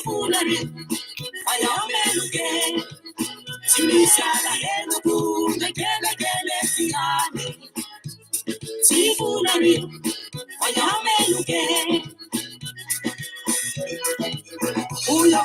Tifulari, Ayameluke, Timisala Eluku, the Gele Fiani, Tifulari, Ayameluke, Uya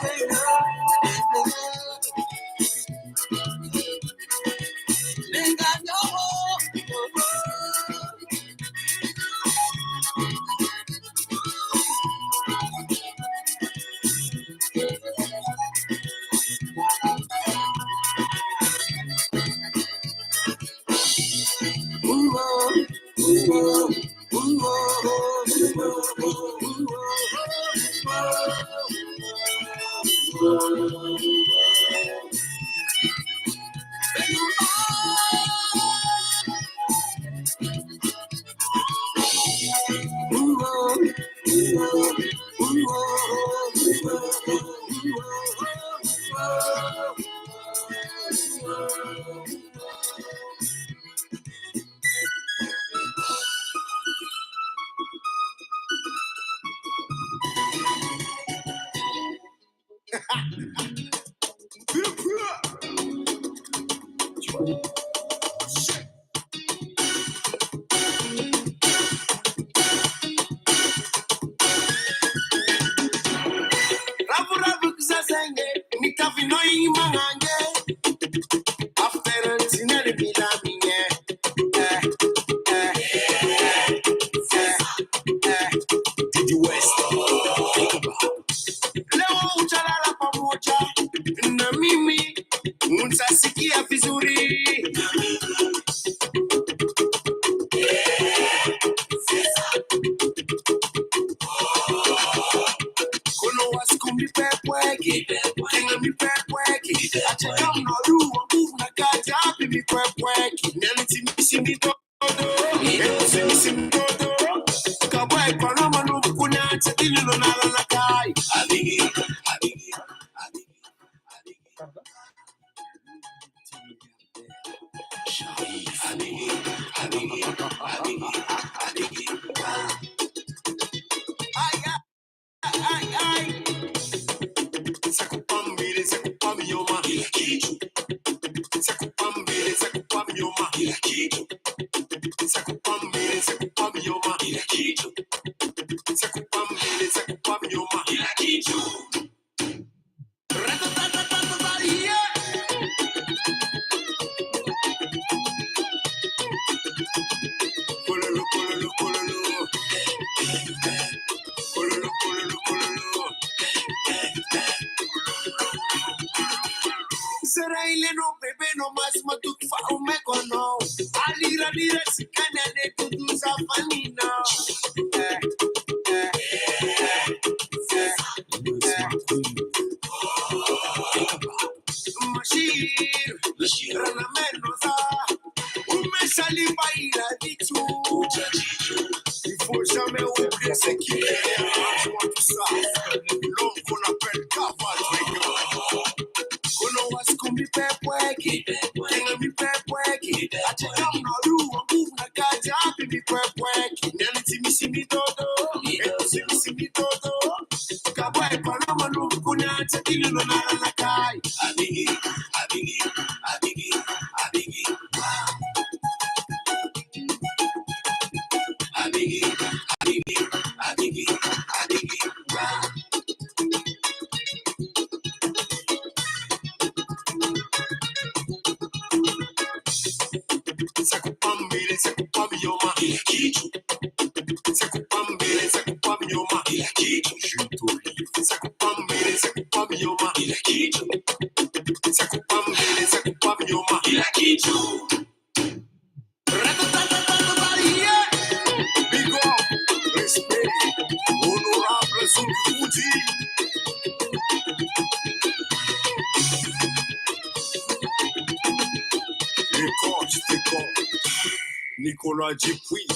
Nicolas Dupuis,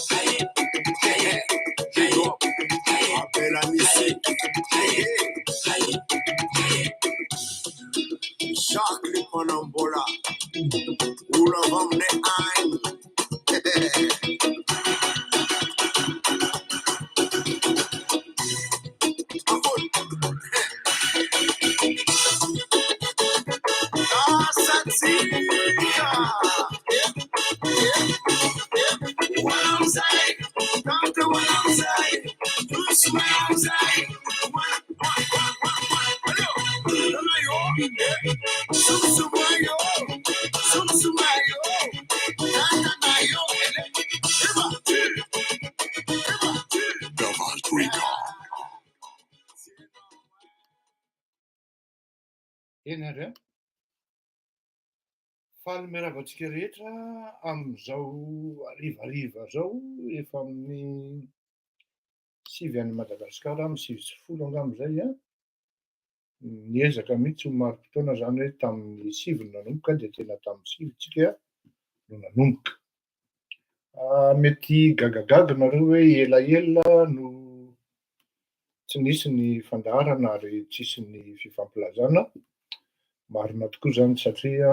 big up, appel à Missy, Jacques Panambola, Oula Van de Heim. Sumusumayo, sumusumayo, tatanayo, Belmont Green. Enareo faly miarava antsika rehetra amin'izao arivariva zao efa amin'ny 9 any Madagasikara amin'ny 9 angamba zay a niezaka mihitsy ho maro-potoana zany hoe tamin'ny 9 no nanomboka de tena tamin'ny 9 tsika no nanomboka. Mety gagagaga nareo hoe elaela no tsy nisy ny fandaharana ary tsisy ny fifampilazana. Marina tokoa zany satria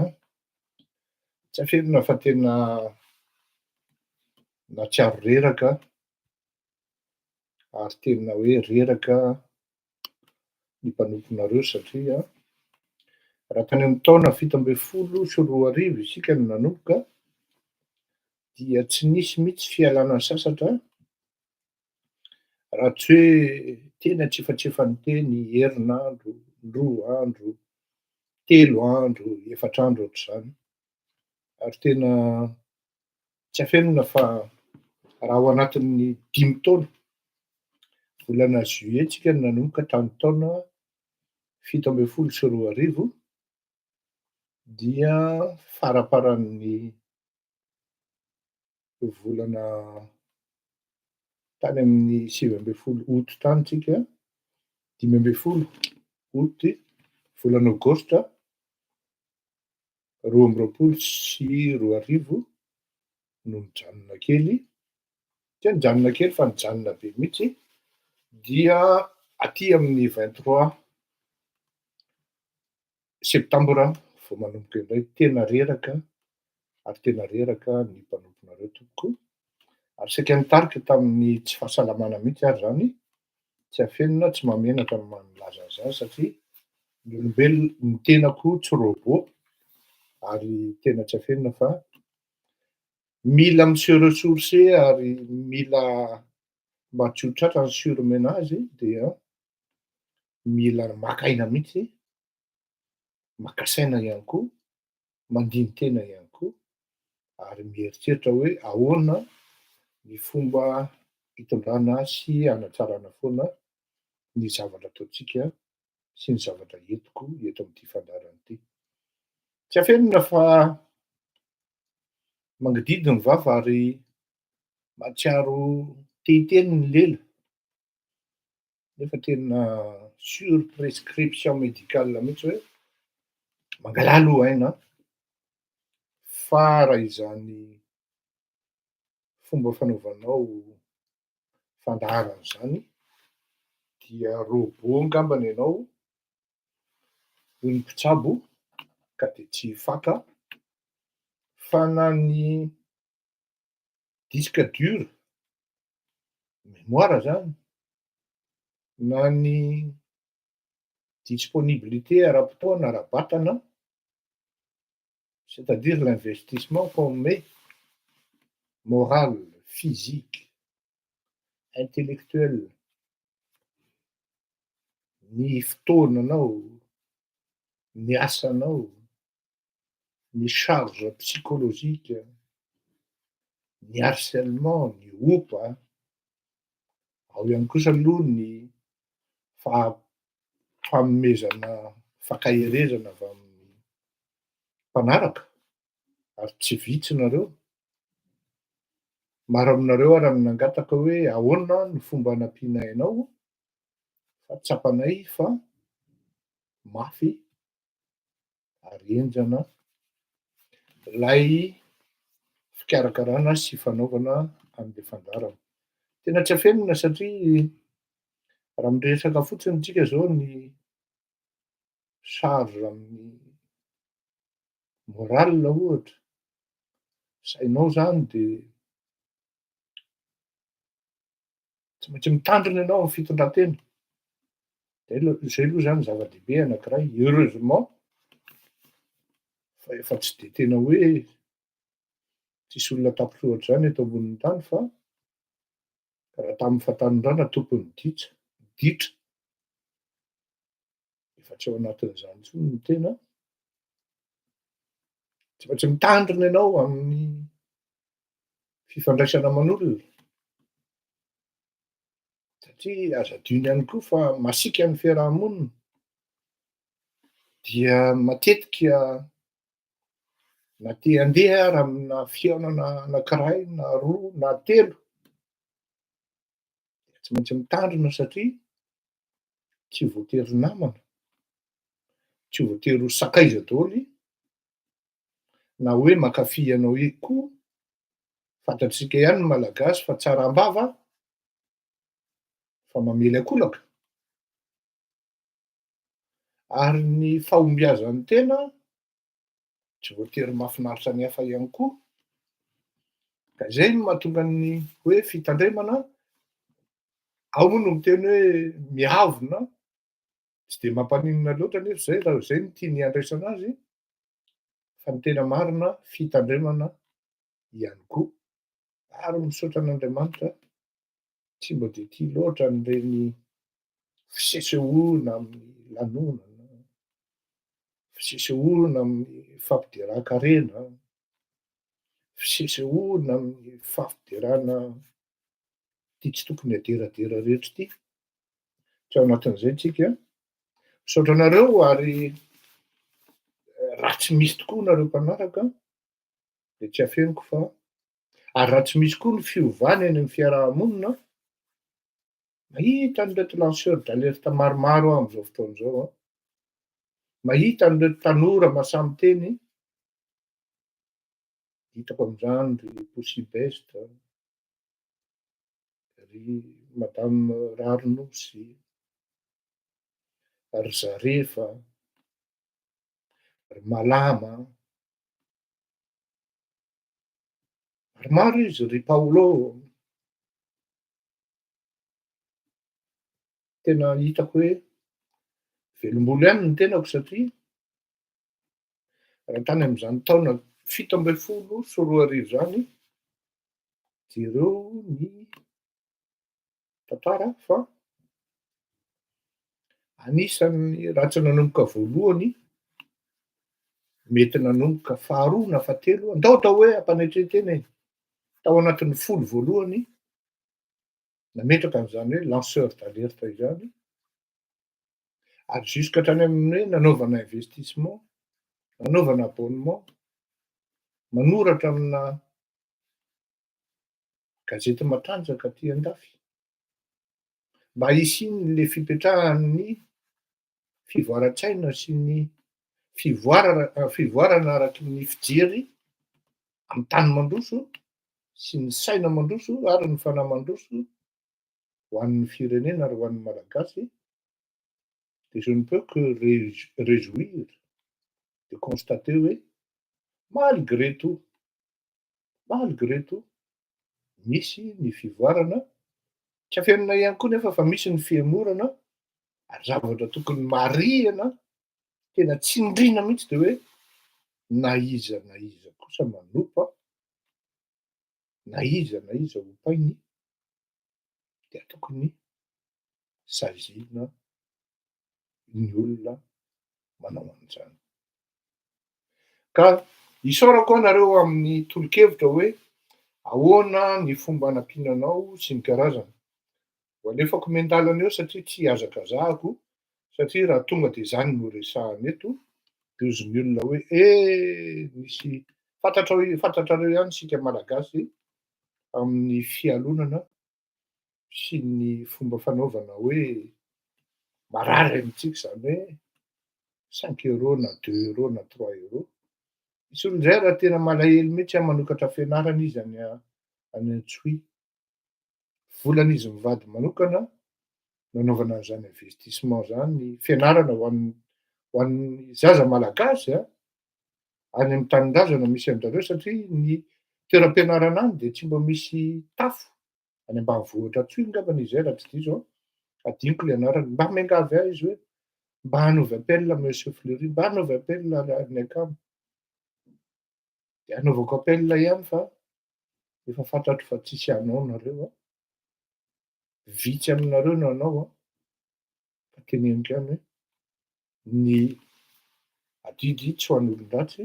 tsy aferina fa tena natsiaro reraka ary tena hoe reraka ny mpanomponareo satria raha tany amin'ny taona 17 isika no nanomboka dia tsy nisy mihitsy fialana sasatra raha tsy hoe tena tsefatsefany teny herinandro, 2 andro, 3 andro, 4 andro ohatr'izany. Ary tena tsy aferina fa raha ao anatin'ny 5 taona volana juillet tsika no nanomboka tamin'ny taona 17 dia faraparan'ny volana tany amin'ny 9 août tany tsika, 5 août, volana aogositra 2022 no nijanona kely, tsy hoe nijanona kely fa nijanona be mihitsy dia aty amin'ny 23 septambra vao manomboka indray. Tena reraka ary tena reraka ny mpanomponareo tompoko ary saika nitarika tamin'ny tsy fahasalamana mihitsy ary zany, tsy afenina tsy mamenatra ny manilaza an'izany satria ny olombelona ny tenako tsy robot ary tena tsy afenina fa mila mi-se ressourcer ary mila mba tsy ho tratra ny surmenage dia mila maka aina mihitsy, maka saina ihany koa, mandiny tena ihany koa ary mieritreritra hoe ahoana ny fomba hitondrana sy hanatsarana foana ny zavatra ataontsika sy ny zavatra entiko eto amin'ity fandaharana ity. Tsy aferina fa mangididy ny vava ary mahatsiaro tehiteny ny lela nefa tena sur prescription médicale mihitsy hoe mangalà aloha aina fa raha izany fomba fanaovanao fandaharana zany dia robot angambany ianao hoy ny mpitsabo ka de tsy faka fa na ny disque dur, mémoire zany, na ny disponibilité ara-potoana ara-batana, c'est-à-dire l'investissement qu'on met moral, physique, intellectuel, ny fotoananao, ny asanao, ny charge psychologique, ny harcèlement, ny opa, ao ihany kosa aloha ny fanomezana fankahirezana avy amin'ny mpanaraka ary tsy vitsy nareo. Maro aminareo ary nangataka hoe ahoana ny fomba hanampiana anao fa tsapanay fa mafy ary henjana lay fikarakarana sy fanaovana an'le fandaharana. Tena tsy afenina satria raha miresaka fotsiny tsika zao ny charge amin'ny moral ohatra, sainao zany de tsy maintsy mitandrina ianao amin'ny fitondran-tena. Zay aloha zany zava-dehibe anankiray. Heureusement fa efa tsy de tena hoe tsisy olona tapitra ohatr'izany eto ambonin'ny tany fa raha tamin'ny fahatanorana tompony ditra efa tsy ao anatin'izany intsony ny tena. Tsy maintsy mitandrina ianao amin'ny fifandraisana aman'olona, satria azo adino ihany koa fa masiaka ny fiarahamonina dia matetika na te handeha ary amina fihaonana anankiray na roa na telo, tsy maintsy mitandrina satria tsy voatery namana, tsy voatery ho sakaiza daholo i, na hoe mankafy anao koa. Fantatsika ihany ny malagasy fa tsara am-bava fa mamely akolaka, ary ny fahombiazan'ny tena tsy voatery mahafinaritra ny hafa ihany koa. Ka zay no mahatonga ny hoe fitandremana, ao moa no miteny hoe mihavona, tsy de mampaninona loatra nefa zay raha zay no tiany andraisana azy, fa ny tena marina fitandremana ihany koa. Ary misaotra an'Andriamanitra tsy mbo de tia loatra an'ireny fisesehoana amin'ny lanonana, fisesehoana amin'ny fampideran-karena, fisesehoana amin'ny fampiderana ty tsy tokony aderadera rehetra ty. Tsy ao anatin'izay tsika. Misaotra anareo ary raha tsy misy tokoa nareo mpanaraka de tsy hafeniko fa ary raha tsy misy koa ny fiovana eny amin'ny fiarahamonina, mahita an'ireto lanceur d'alerte maromaro aho am'zao fotoana zao a, mahita an'ireto tanora masampy-teny, hitako am'zany ry Posy Best, ry madame Raronosy, ry Zarefa, ry Malama, maromaro izy, ry Paolo. Tena hitako hoe velom-bolo ihany ny tenako satria raha tany am'zany taona 17 sy 20 zany jereo ny tantara fa anisan'ny raha tsy nanomboka voalohany, mety nanomboka faharoa na fahatelo, andao atao hoe ampanetretena e, tao anatin'ny 10 voalohany nametraka an'izany hoe lanceur d'alerte izany, ary jusk'atrany amin'ny hoe nanaovana investissement, nanaovana abonnement, manoratra amina gazety matanjaka aty andafy mba hisiany le fipetrahan'ny fivoaran-tsaina sy ny fivoarana araky ny fijery amy tany mandroso sy ny saina mandroso ary ny fanahy mandroso ho an'ny firenena ary ho an'ny malagasy. De je ne peux que réjouir de constater hoe malgré tout misy ny fivoarana, tsy hafenina ihany koa nefa fa misy ny fiemorana, ary zavatra tokony marihana, tena tsindriana mihitsy de hoe na iza kosa manompa, na iza ho painy dia tokony saziana ny olona manao an'izany. Ka isaorako anareo amin'ny tolo-kevitra hoe ahoana ny fomba hanampianao sy ny karazany. Ho alefako miandalana eo satria tsy hiazakazahako, satria raha tonga de zany no resahana eto, de hozy ny olona hoe misy fantatrareo ihany sika malagasy amin'ny fialonana sy ny fomba fanaovana hoe marary amintsika zany hoe 5 € na 2 € na 3 €. Misy olonzay raha tena malahelo mihitsy manokatra fianarana izy any Antsohihy, volan'izy mivady manokana nanaovana an'izany investissement zany, fianarana ho an'ny zaza malagasy any amy tanindrazana misy an'zareo satria ny toeram-pianarana any de tsy mbo misy tafo, any ambanivohitra Antsohihy angambany izy zay raha tsy diso a, adinoko le anarany. Mba miangavy ahy izy hoe mba hanaovy appel monsieur Fleury, mba hanaovy appel ny akamo, de anaovako appel ihany fa efa fantatro fa tsisy anao nareo a, vitsy aminareo no anao a, fa teneniko ihany hoe ny adidy tsy ho an'olon-dratsy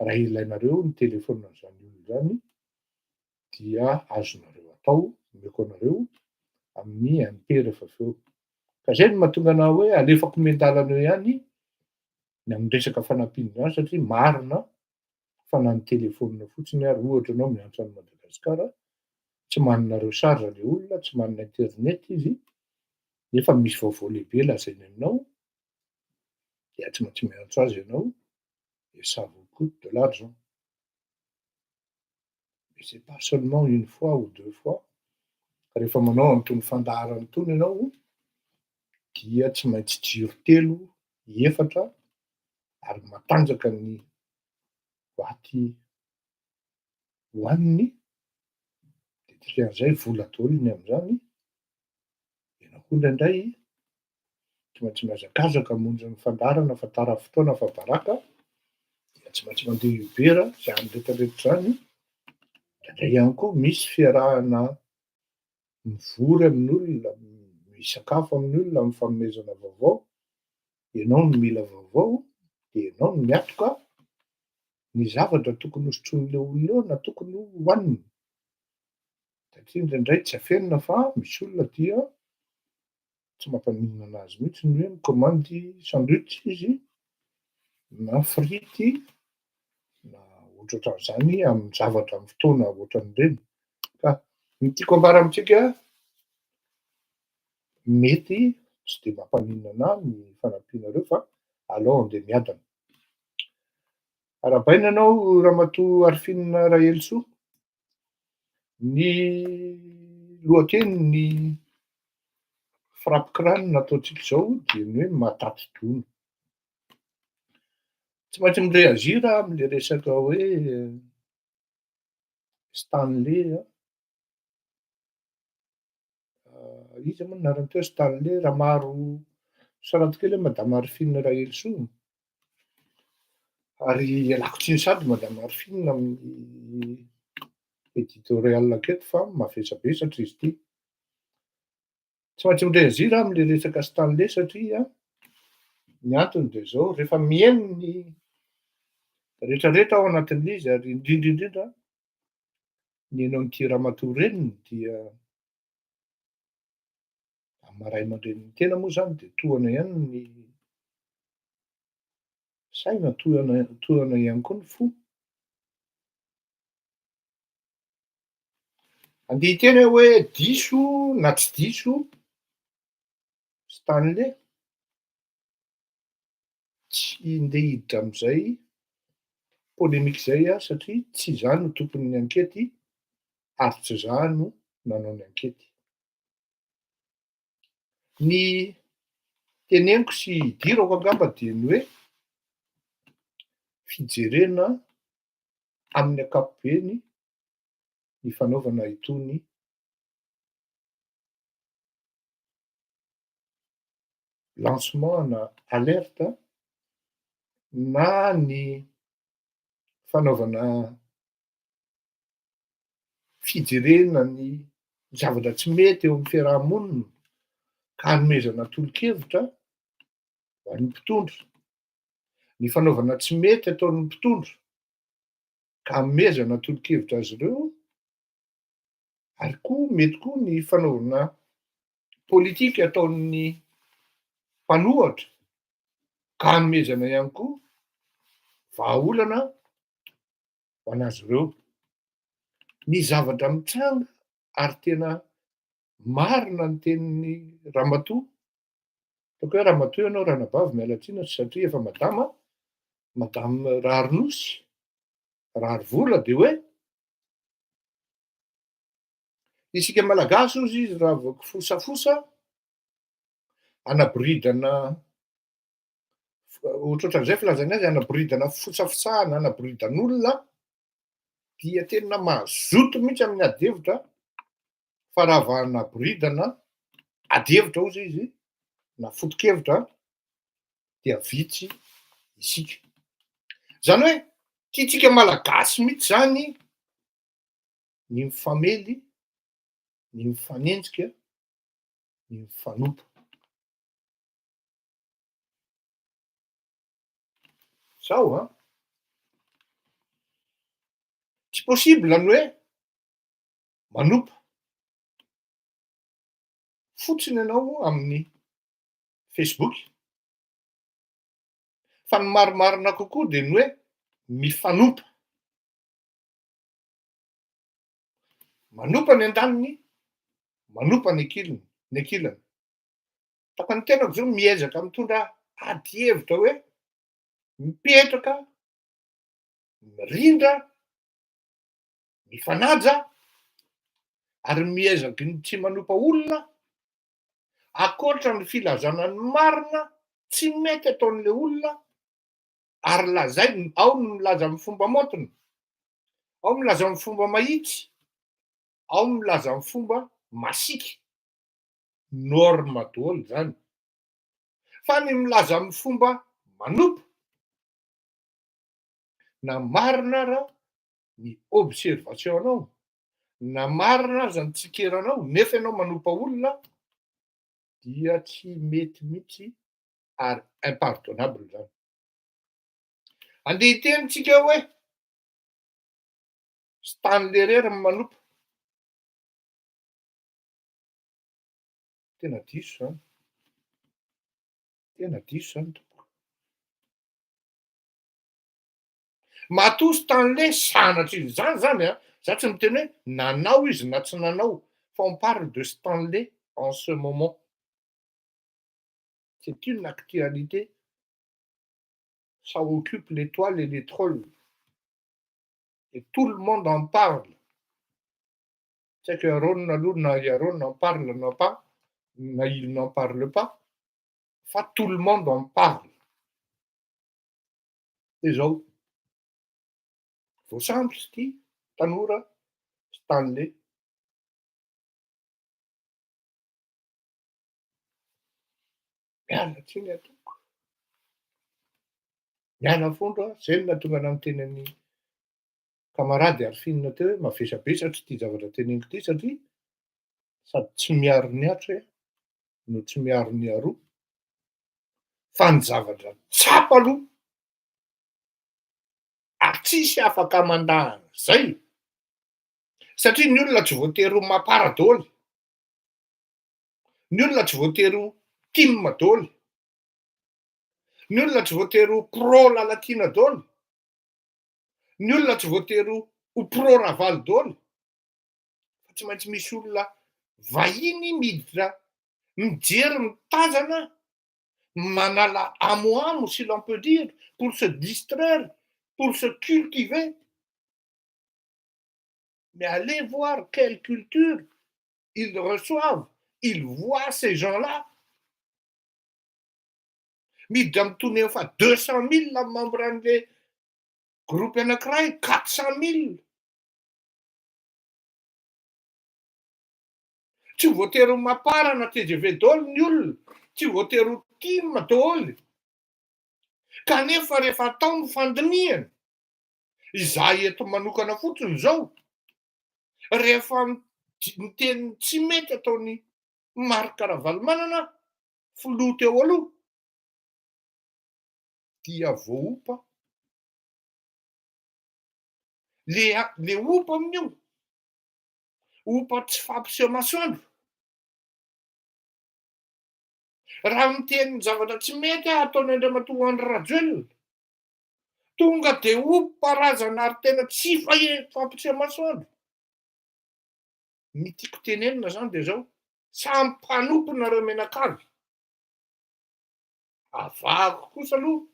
raha ilainareo ny telefôna zany olo zany dia azonareo atao meko anareo amin'ny MP rehefa avy eo. Ka zay no mahatonga anah hoe alefako mentalana eo ihany ny am'resaka fanampina zany satria marina fa na ny telefônina fotsiny ary ohatra anao miantso any Madagasikara, tsy manana recharge le olona, tsy manana internet izy, nefa misy vaovao lehibe lazainy aminao, dia tsy maintsy miantso azy ianao et ça vous coûte de l'argent. Et c'est pas seulement une fois ou deux fois. Rehefa manao an'itony fandaharana itony ianao dia tsy maintsy jiro 3, 4 ary matanjaka ny boaty hohaniny, de dikan'izay vola daholo am'zany. Ianao koa indraindray tsy maintsy mihazakazaka hamonjy ny fandaharana fa tara-fotoana fa baraka, dia tsy maintsy mandeha Uber zay any rehetrarehetra zany. Ndraindray ihany koa misy fiarahana mivory amin'olona, misakafo amin'olona amin'ny fanomezana vaovao, ianao no mila vaovao, de ianao no miatoka ny zavatra tokony hosotroin'le olona eo na tokony hohaniny. Satria indraindray tsy afenina fa misy olona dia tsy mampaninona anazy mihitsy ny hoe mikaomandy sandwich izy na frity na ohatrohatran'izany am'zavatra amy fotoana ohatran'ireny. Ka ny tiako ambara amintsika mety tsy de mampaninona anahy ny fanampianareo fa aleo andeha miadana. Arahabaina anao ramatoa Arifinina Rahelitsoa, ny lohatenin'ny frappe-crâne nataontsika zao de ny hoe matati-dono. Tsy maintsy mireazira am'le resaka hoe Stanley iza moa ny anarany teo Stanley Ramaro saranty kely hoe madama Arifinina Rahelitsoa. Ary ialako tsiny sady madama Arifinina amin'ny éditorial aketo fa mavesabesatra izy ity. Tsy maintsy mireazira am'le resaka Stanley satria ny antony de zao, rehefa mihaino ny rehetrarehetra ao anatin'izy ary indrindraindrindra ny heno an'ity ramatoa reniny dia am'maray aman-dreniny tena moa zany de tohana ihany ny saina, tohana ihany koa ny fo. Andeha hiteny aho hoe diso na tsy diso Stanley, tsy ndeha hiditra am'zay polémique zay aho satria tsy izaho no tompon'ny ankety ary tsy izaho no nanao ny ankety. Ny teneniko sy idirako angamba de ny hoe fijerena amin'ny ankapobeny ny fanaovana itony lancement na alerte na ny fanaovana fijerena ny zavatra tsy mety eo amin'ny fiarahamonina ka hanomezana tolo-kevitra ho an'ny mpitondra, ny fanaovana tsy mety ataon'ny mpitondra ka hanomezana tolo-kevitra azy ireo, ary koa mety koa ny fanaovana politika ataon'ny mpanohatra ka hanomezana ihany koa vahaolana ho an'azy ireo. Ny zavatra mitranga ary tena marina ny tenin'ny ramatoa, ataoko hoe ramatoa ianao ranabavy miala tsiny satria efa madama Rarynosy, Raryvola de hoe isika malagasy ozy izy raha vao kifosafosa anaboridana ohatrohatran'izay filazana azy, anaboridana fosafosahana, anaboridan'olona dia tena mazoto mihitsy amin'ny ady hevitra fa raha vao anaboridana ady hevitra ozy izy na foto-kevitra dia vitsy isika. Zany hoe tiantsika malagasy mihitsy zany ny mifamely, ny mifanenjika, ny mifanoto. Zao a tsy possible ny hoe manompa fotsiny ianao amin'ny Facebook fa ny marimarina kokoa de ny hoe mifanompa. Manompa ny an-daniny, manompa ny ankilany. Taka ny tenako zao miezaka mitondra ady hevitra hoe mipetraka, mirindra, mifanaja ary miezaky ny tsy manompa olona akoatra ny filazana ny marina tsy mety ataon'le olona ary lazay ao ny milaza amin'ny fomba maotona, ao milaza amin'ny fomba mahitsy, ao milaza amin'ny fomba masika, norme daholo zany. Fa ny milaza amin'ny fomba manompa na marina ara ny observationnao, na marina aza ny tsikeranao nefa ianao manompa olona dia tsy mety mihitsy ary impardonnable zany. Andeha hitenitsika hoe Stanley irery ny manompa. Tena diso zany tompoko. Matoa Stanley sanatr'izany zany a, za tsy miteny hoe nanao izy na tsy nanao, fa on parle de Stanley en ce moment. C'est une actualité, ça occupe les toiles et les trolls. Et tout le monde en parle. C'est que Ron na Yaron en parle, non pas, mais il n'en parle pas. Enfin, tout le monde en parle. Les autres. Faut simple, sti, tanora, Stanley. Miala tsiny atoko. Miala fondro a, zay no nahatonga anahy niteny amin'ny kamarady ary finina teo hoe mavesabesatra ity zavatra teneniko ity satria sady tsy miaro niatra no tsy miaro niaroa fa ny zavatra tsapa aloha ary tsisy afaka amandahana zay satria ny olona tsy voatery ho mampara daholo, ny olona tsy voatery ho team daholo, ny olona tsy voatery ho pro Lalatiana daholo, ny olona tsy voatery ho pro Ravaly daholo, fa tsy maintsy misy olona vahiny miditra mijery mitazana manala amo si l'on peut dire pour se distraire, pour se cultiver. Mais allez voir quelle culture ils reçoivent, ils voient ces gens-là. Miditra mitony efa 200 000 membre an'le groupe anankiray, 400 000. Tsy voatery ho maparana TGV daholo ny olona, tsy voatery ho team daholo. Kanefa rehefa atao ny fandinihana, izahay eto manokana fotsiny zao, rehefa miteny tsy mety ataony Marc Ravalomanana filoha teo aloha, dia voaopa. Le opa amin'io, opa tsy fampiseho masoandro. Raha miteny zavatra tsy mety ataony Andriamatoa Andry Rajoelina, tonga de opa-parazana ary tena tsy fampiseho masoandro. Ny tiako tenenina zany de zao, samy mpanompo nareo menakavy. Avahako kosa aloha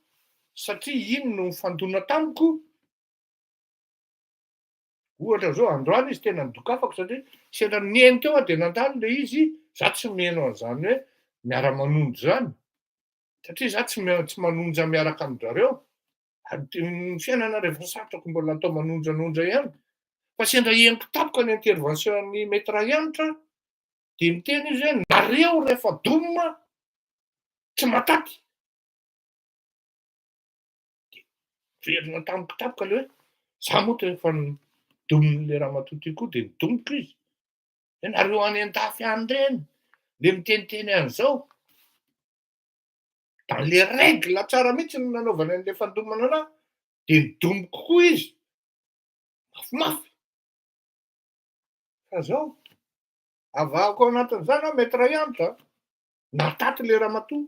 satria ino no fandona tamiko. Ohatra zao androany izy tena nidokafako satria sendra nieny teo a de nandalo le izy, za tsy miheno an'izany hoe miara-manonjo zany, satria za tsy manonja miaraka aminjareo. Ny fiainana rehefa satrako mbola atao manonjanonja ihany. Fa sendra henoko tampoka ny intervention-n'ny maître Yanitra de miteny izy hoe nareo rehefa domina tsy mataky. Verina tampoka tampoka le hoe za moa rehefa domin'le Ramatoa ty koa de nidomiko izy. Nareo any an-dafy any reny le miteniteny an'izao. dans les règles tsara mihitsy no nanaovana an'ilay fandomana anahy, de nidomiko koa izy. Mafimafy. Fa zao, avahako anatin'izany aho maître Ianto nataty le ramatoa.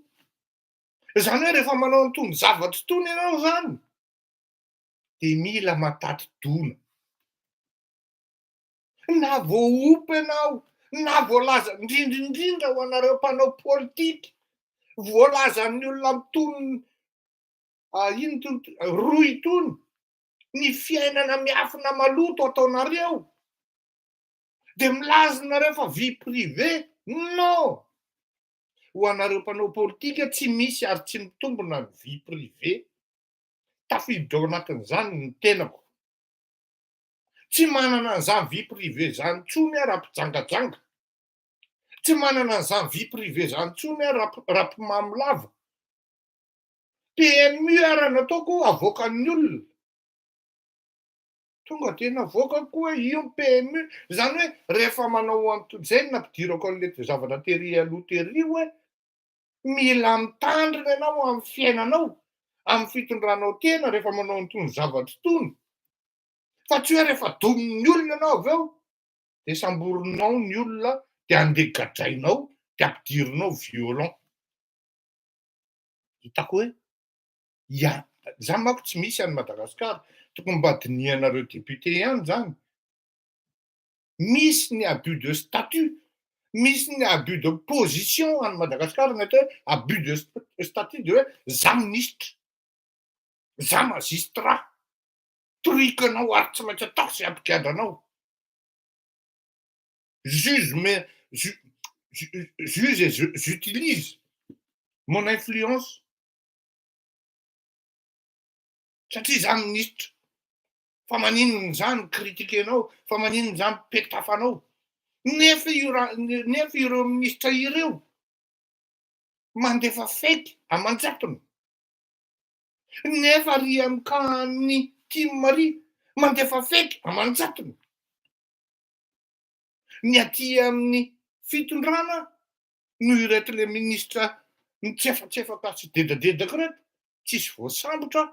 Zany hoe rehefa manao an'itony zavatry itony ianao zany, de mila mataty dona. Na voaompy ianao, na voalaza indrindraindrindra ho anareo mpanao politika, voalazan'ny olona mitony ino tony roa itony, ny fiainana miafina maloto ataonareo, de milaza nareo fa vie privée. Non! Ho anareo mpanao politika tsy misy ary tsy mitombona ny vie privée. Tafiditra ao anatin'izany ny tenako. Tsy manana an'izany vie privée zany intsony aho raha-mpijangajanga. Tsy manana an'izany vie privée zany intsony aho raha-mpimamy lava. PMU ary nataoko avoakan'ny olona. Tonga de navoakako hoe io PMU, zany hoe rehefa manao an'izay nampidirako an'ilay zavatra tery aloha tery hoe mila mitandrina ianao amin'ny fiainanao, amin'ny fitondranao tena rehefa manao an'itony zavatra itony. Fa tsy hoe rehefa domin'ny olona ianao avy eo, de samborinao ny olona, de andeha gadrainao, de ampidirinao violent. Hitako hoe zany manko tsy misy any Madagasikara, tokony mba dinihanareo député ihany zany. Misy ny abus de statut, misy ny abus de position any Madagasikara, mety hoe abus de statut de hoe za ministre, za magistrat, troikanao ary tsy maintsy atao zay ampigadranao. Juge et j'utilise mon influence. Satria za ministre, fa maninona zany kritikenao, fa maninona zany petafanao. Nefa ireo ministra ireo mandefa fety aman-jatony. Nefa ry amikan'ny Tim Marie mandefa fety aman-jatony. Ny aty amin'ny fitondrana no ireto le ministra mitsefatsefaka sy dedadedaka reto, tsisy voasambotra,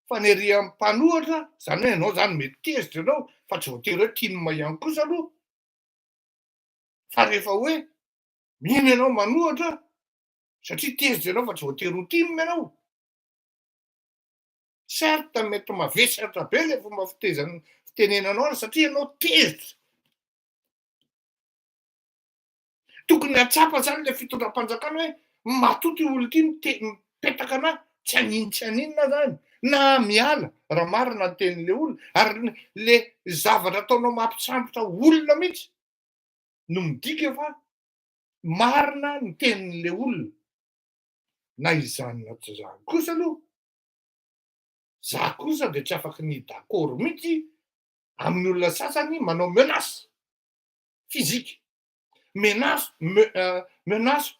fa ny ery amin'ny mpanohatra, zany hoe ianao zany mety tezitra ianao, fa tsy voatery hoe Tim ihany kosa aloha. Fa rehefa hoe mino ianao manohatra, satria tezitra ianao fa tsy voatery ho Tim ianao. Certes mety mavesatra be le fomba fitenenanao satria ianao tezitra. Tokony atsapa zany le fitondram-panjakana hoe matoto io olona ity mipetaka anahy, tsy aninona zany, na miala raha marina ny tenin'le olona, ary le zavatra ataonao mampisambotra olona mihitsy no midika fa marina ny tenin'le olona. Na izany na tsy izany kosa aloha, za kosa de tsy afaky ny d'accord mihitsy amin'ny olona sasany manao menace physique, menace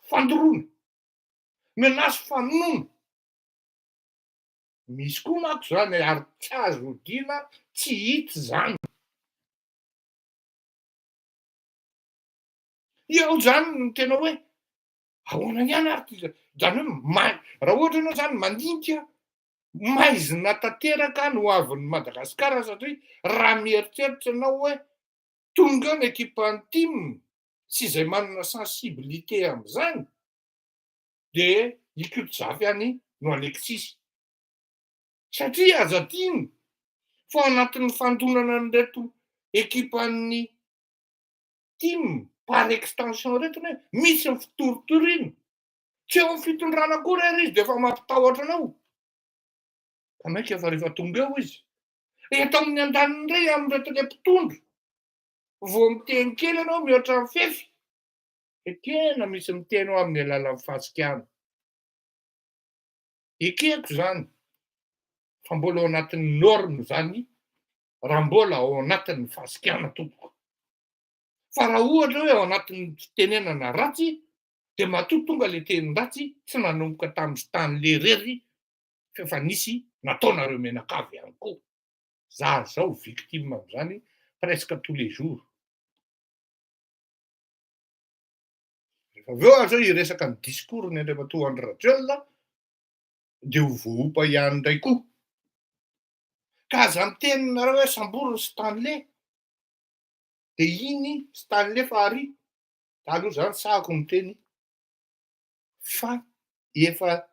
fandoroana, menace fanoana. Misy koa manko zany ary tsy azo hodina, tsy hita zany. Eo zany no tena hoe ahoana ihany ary zany hoe raha ohatra ianao zany mandinika maizina tanteraka no avin'ny Madagasikara, satria raha mieritreritra ianao hoe tonga eo ny ekipan'ny Tim sy izay manana sensibilité amin'izany, de Ikutzavy any no Alexis. Satria aza adino fa anatin'ny fandonana an'ireto ekipan'ny Tim par extension reto hoe misy ny fitoritoriana, tsy eo amin'ny fitondrana akory ary izy de efa mampitahotra anao. Fa maika fa rehefa tonga eo izy, eto amin'ny andaniny indray amin'ireto le mpitondro, vao miteny kely ianao mihoatra ny fefy, ekena misy miteny ao amin'ny alalan'ny fahasikana. Ekeko zany, fa mbola ao anatin'ny norme zany, raha mbola ao anatin'ny fahasikana tompoko. Fa raha ohatra hoe ao anatin'ny fitenenana ratsy, de matoa tonga le teny ratsy tsy nanomboka tamin'ny Stanley rery fa nisy nataonareo menakavy ihany koa. Za zao victime amin'izany presque tous les jours. Rehefa avy eo aho zao hiresaka ny discours ny Andriamatoa Andry Rajoelina, dia ho voaopa ihany indray koa. Ka aza miteninareo hoe Sambory Stanley, dia iny Stanley fahary, aloha zany sahako miteny, fa efa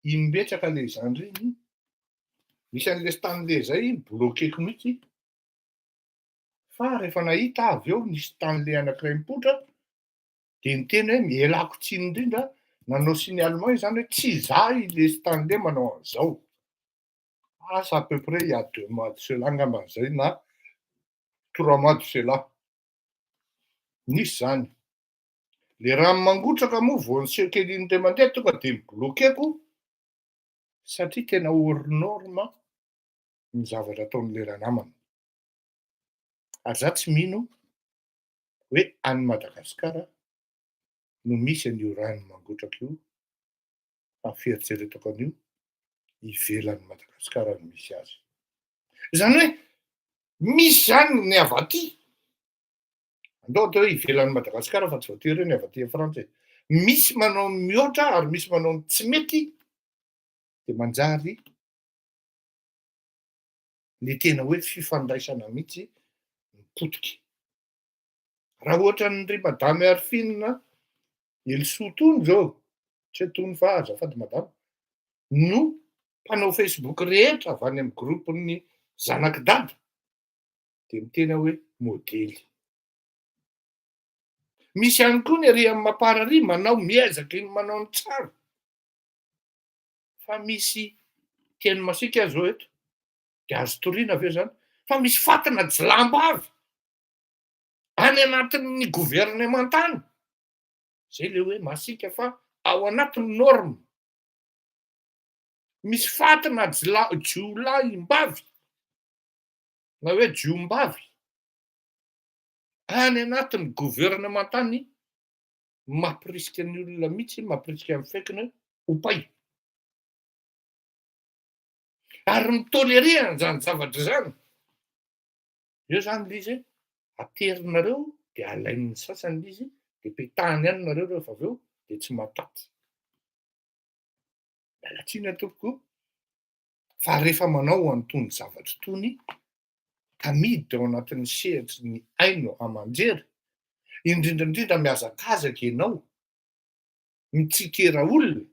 imbetraka le zany reny, misy an'le Stanley zay bloqueko mihitsy, fa rehefa nahita avy eo nisy Stanley anankiray mipoitra, dia niteny hoe mielako tsiny indrindra, nanao signalement zany hoe tsy izaho ile Stanley manao an'izao. Asa à peu près il y a 2 mois de cela angamba zay na 3 mois de cela. Nisy zany. Le rano mangotraka moa vao niseho kely iny indray mandeha tonga dia nibloqueko, satria tena hors norme ny zavatra ataon'le ranamana. Ary za tsy mino hoe any Madagasikara no misy an'io rano mangotraka io, fa fieritseretako an'io ivelan'ny Madagasikara no misy azy. Zany hoe misy zany ny avy aty, andao atao hoe ivelan'ny Madagasikara fa tsy voatery hoe ny avy aty Frantsa e. Misy manao mihoatra ary misy manao tsy mety, dia manjary le tena hoe fifandraisana mihitsy mipotika. Raha ohatra n'ry madame Arfine Elsotony zao, tsy Tony fa azafady madama, no mpanao Facebook rehetra avy any amin'ny groupin'ny zanaky dada, dia miteny hoe modely. Misy ihany koa ny ery amin'ny Mampara ary manao miezaka iny manao ny tsara, fa misy teny masika zao eto, dia azo toriana aveo zany, fa misy fatina jilamba-bavy any anatin'ny gouvernementany, zay le hoe masika fa ao anatin'ny norme. Misy fatina jiolaim-bavy na hoe jiom-bavy any anatin'ny gouvernementany, mampirisika ny olona mihitsy, mampirisika amin'ny faikiny ho pay. Ary mitoléré an'izany zavatra zany. Eo zany le izy aterinareo dia alain'ny sasany izy, dia petahany ihany nareo rehefa avy eo dia tsy mataty. Miala tsiny tompoko, fa rehefa manao an'itony zavatra itony, amidy ao anatin'ny sehatry ny haino aman-jery, indrindrandrindra mihazakazaka ianao, mitsikera olona,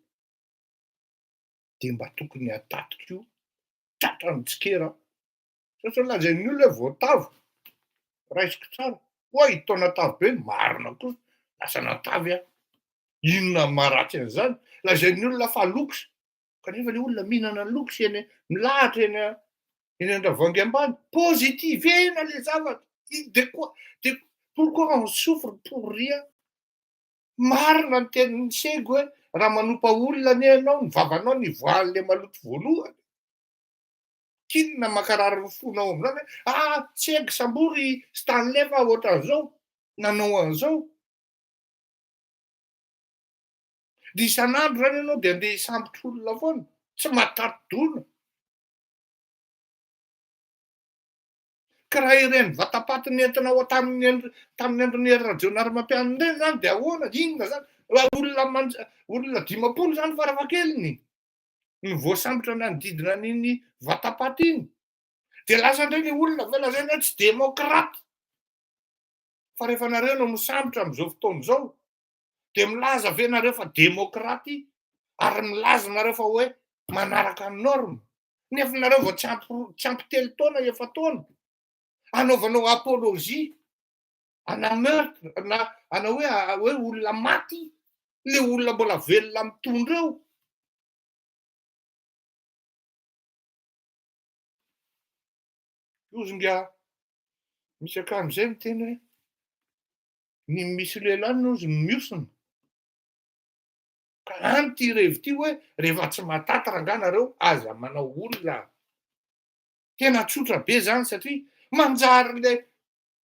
dia mba tokony hatatika io tratra mitsikera. Satria lazain'ny olona hoe voatavo, raisiko tsara, hoy tao natavy be, marina kosa, lasa natavy aho. Inona maharatsy an'izany? Lazain'ny olona fa lokosa, kanefa le olona mihinana lokosa eny milahatra eny an-dravangy ambany, pozitivena le zavatra. De pourquoi on souffre pour rien? Marina ny tenin'ny sego hoe raha manompa olona anie ianao, ny vavanao nivoahan'le maloto voalohany. Kinona makarary ny fonao amin'izany hoe tsego Sambory Stanley fa ohatran'izao, nanao an'izao. Dia isan'andro zany ianao dia andeha hisambotra olona foana, tsy matati-doona. Ka raha ireny vatapaty nentinao tamin'ny andron'ny ery radio-narimampianina ireny zany dia ahoana? Inona zany? Olona 50 zany farafahakeliny no voasambotra nanodidina an'iny vatapaty iny. Dia lasa indray le olona avy eo lazaina hoe tsy demokraty. Fa rehefa nareo no misambotra amin'izao fotoana izao, dia milaza ve nareo fa demokraty ary milaza nareo fa hoe manaraka ny norme. Nefa nareo vao tsy ampy 3 taona efa taona, anaovanao apologie ana meurtre ana hoe olona maty, le olona mbola velona mitondra eo. Ozonga misy akan'izay miteny hoe ny misy lehilahy nozy miosona. Ka any ty revi ty hoe rehefa tsy matatra ranga nareo aza manao olona. Tena tsotra be zany satria manjary le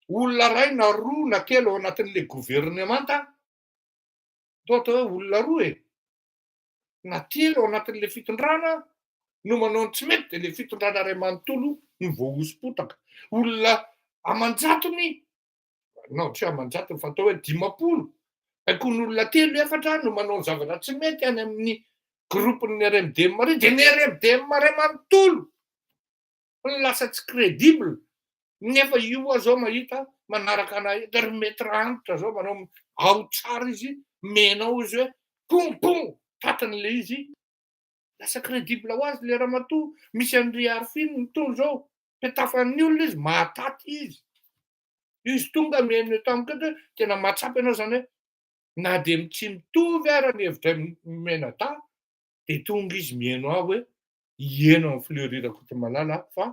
olona ray na roa na telo ao anatin'le gouvernemanta, atao hoe olona roa e, na telo ao anatin'le fitondrana no manao tsy mety, dia le fitondrana ray manontolo no voahosom-potaka. Olona aman-jatony, no tsy aman-jatony fa atao hoe 50, aikon'olona 3-4 no manao zavatra tsy mety any amin'ny groupen'ny RMDM mare dia ny RMDM mare manontolo lasa tsy crédible nefa io zao mahita manaraka anay der mety ranitra zao manao ao tsara izy menao izy hoe pompon tatan'le izy lasa crédible ho azy le ramatoa misy andry arifiny nytony zao petafan'ny olona izy mahataty izy tonga meno tamiko eto hoe tena mahatsapy ianao zany hoe na de tsy mitovy ara ny hevitra mena ta de tonga izy mieno aho hoe ieno amin'ny fleurirako ty malala fa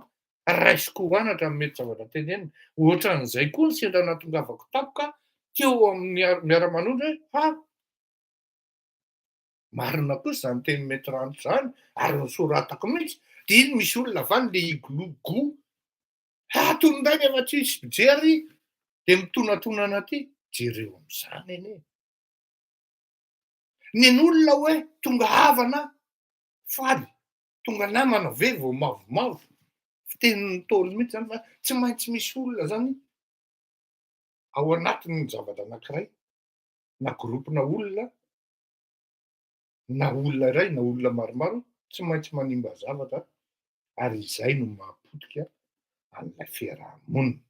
raisiko hoanatra mety zavatra tenenina ohatran'izay koa ny sendra natongavako tapoka teo amin'ny miara-manondro hoe marina kosa zany teny mety ranitra zany ary nysoratako mihitsy de iny misy olona avany le iglogo tononday nefa tsisy mijery de mitonatonana ty jereo am'izany eny nen'olona hoe tonga havana faly tonga namana ve vao mavomavo fitenin'ny tolo mihitsy zany fa tsy maintsy misy olona zany ao anatin'ny zavatra anankiray na gropona olona na olona iray na olona maromaro tsy maintsy manimba zavatra ary izay no mahapotika an'ilay fiarahamonina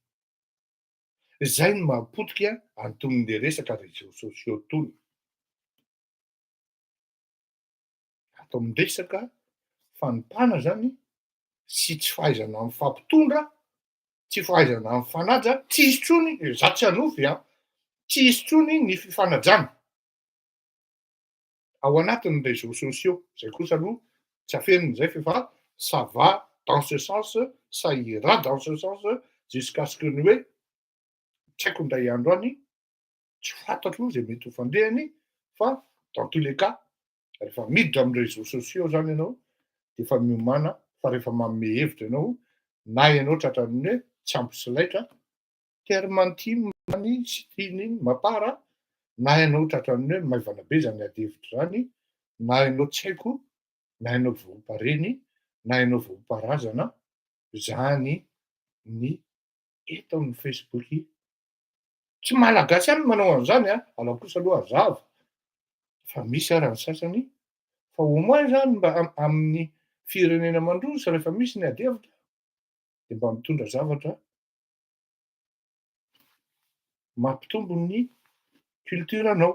izay no mahapotika anton'le resaka réseaux sociaux tony atao miresaka fanompana zany sy tsy fahaizana amin'ny fampitondra tsy fahaizana amin'ny fanaja tsy izy trony za tsy hanofy tsy izy trony ny fifanajana ao anatin'ny réseaux sociaux zay kosa aloha tsy afeniny zay fa ça va dans ce sens ça ira dans ce sens jusqu'à ce que ny hoe tsy haiko ndray andro any tsy fantatro zay mety ho fandehany fa dans tous les cas rehefa miditra amin'ny réseaux sociaux zany ianao de efa miomana fa rehefa manome hevitra ianao na ianao tratran'ny hoe tsy ampy silaitra termantime zany sy tiany mapara na ianao tratran'ny hoe maivana be zany ady hevitra zany na ianao tsy haiko na ianao voapareny na ianao voaparazana zany ny eto amin'ny Facebook tsy malagasy any manao an'izany ala kosa aloha azava fa misy ara ny sasany fa au moins zany mba amin'ny firenena mandroso rehefa misy ny ady hevitra de mba mitondra zavatra mampitombo ny culture anao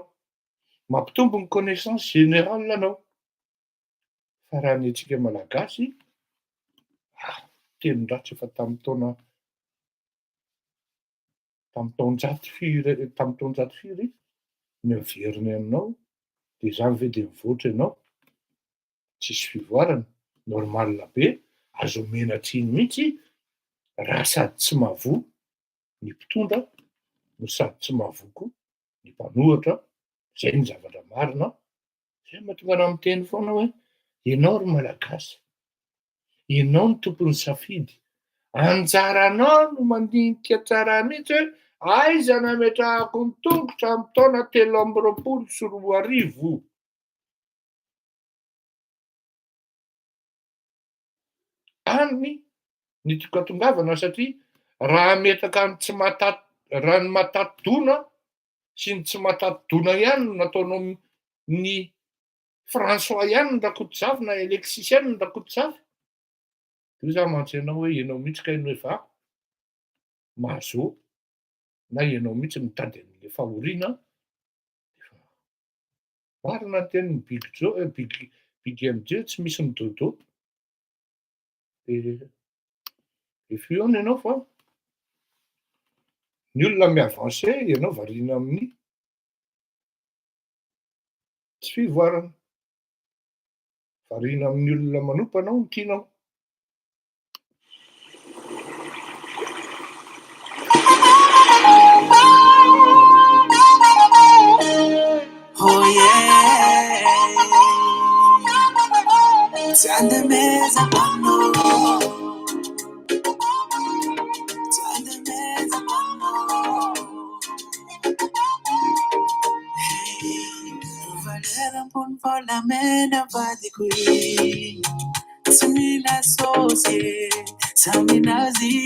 mampitombo ny connaissance générale anao fa raha ny antsika malagasy tenin-dratsy efa tamin'ny taonjato firy ny averiny aminao de zany ve de mivoatra ianao tsisy fivoarana normal be azo omena tsiny mihitsy raha sady tsy mahavoa ny mpitondra no sady tsy mahavoa koa ny mpanohatra zay ny zavatra marina zay mahatonga raha miteny foana hoe ianao ry malagasy ianao ny tompony safidy anjaranao no mandinika tsara mihitsy hoe aiza nametrahako ny tongotra amin'ny taona 324 any ny tokatongavana satria raha metaka ny tsy mataty raha ny mataty dona sy ny tsy mataty dona ihany no nataonao ny François ihany ny rakoto-javy na Alexis ihany ny rakoto-javy io za mantsenao hoe ianao mihitsy ka ino efa mahazo na ianao mihitsy mitady an'le fahoriana marina tenin'ny big MJ tsy misy ny dodo efiona ianao fa ny olona miavance ianao variana amin'ny tsy fivoarana variana amin'ny olona manopana ny tianao Meza pano Valera pon fola mena vadi qui Samina sose Saminazi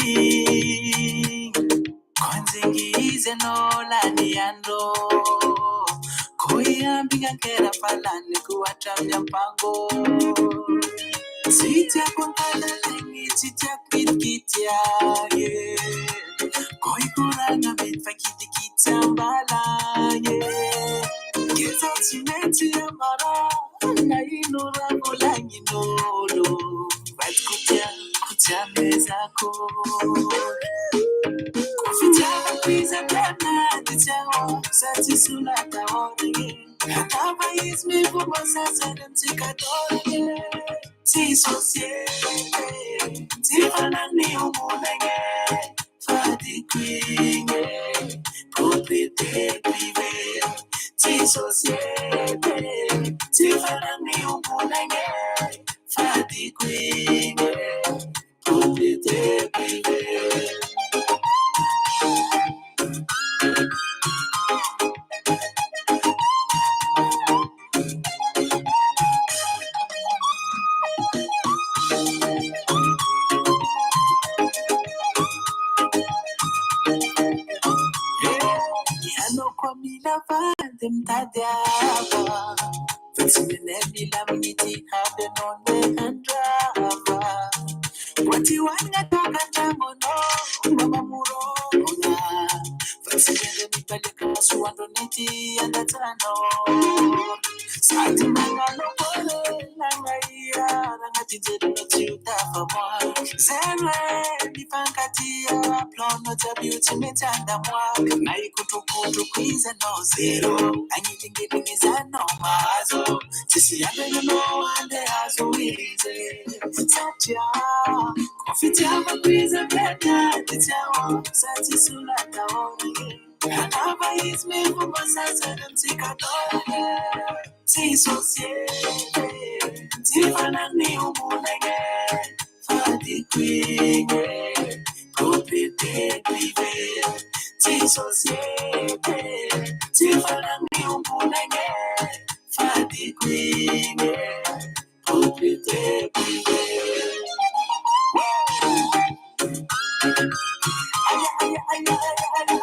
Konzingize no la niando Koya mbingakera falani kuwatamya mpango sitya kwangalalengi sitya kwitkitia koikuranga betfakidikitambalaye kizatimeti amara nainura kolangindolo batkutya kutyamezako kufitaba kwiza tena tityawo satisulataorege akaba izmivumo sazenemtsikadorege tisosiete tifanani umunenge fadikwinge kupite prive tisosiete tifanani umunenge fadikwinge kupite prive. Them tadiaba, Fatimene Milamiti have the non and drava. What you want to talk at Tamono, Mama Muro, Fatimene Mipalika, Suandoniti, and that's I know. Satimanga no pole, Langaya, Rangatiti, Tafama, Zere, Nipankatia, Plano, Beauty, Metandamwa, Naikutu, Quiz and no zero, anything giving is a no mazo. Sisi yake you know and they are so easy. Satya, confiti ama quiza beta, titao, sati sulata ori. Anava is me for masasa and tikadore. Si societe, tifana ni umunege. Fadi kwinge, kupite prive. Si societe, tifana ni umunege. Fadi kwinge, kupite prive. Aya, aya, aya, aya, aya,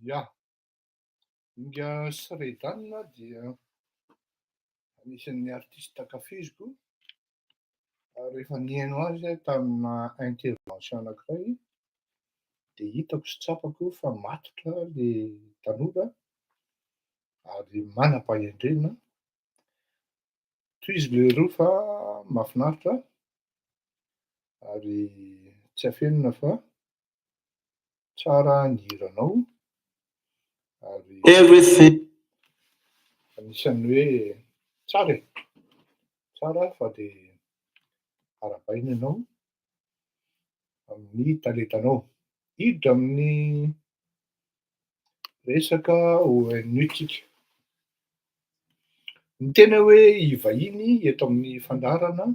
Ja, inga Sredanina dia anisan'ny artista kafiziko ary rehefa nihaino azy aho tamina intervention anankiray dia hitako sy tsapako fa matotra le tanora ary manam-pahendrena. Toy izy le roa fa mahafinaritra ary tsy afenina fa tsara ny hiranao ary everything. anisan'ny hoe tsara e, tsara fa dia arabaina ianao amin'ny talentanao. Hiditra amin'ny resaka ONU-tsika. Ny tena hoe hivahiny eto amin'ny fandarana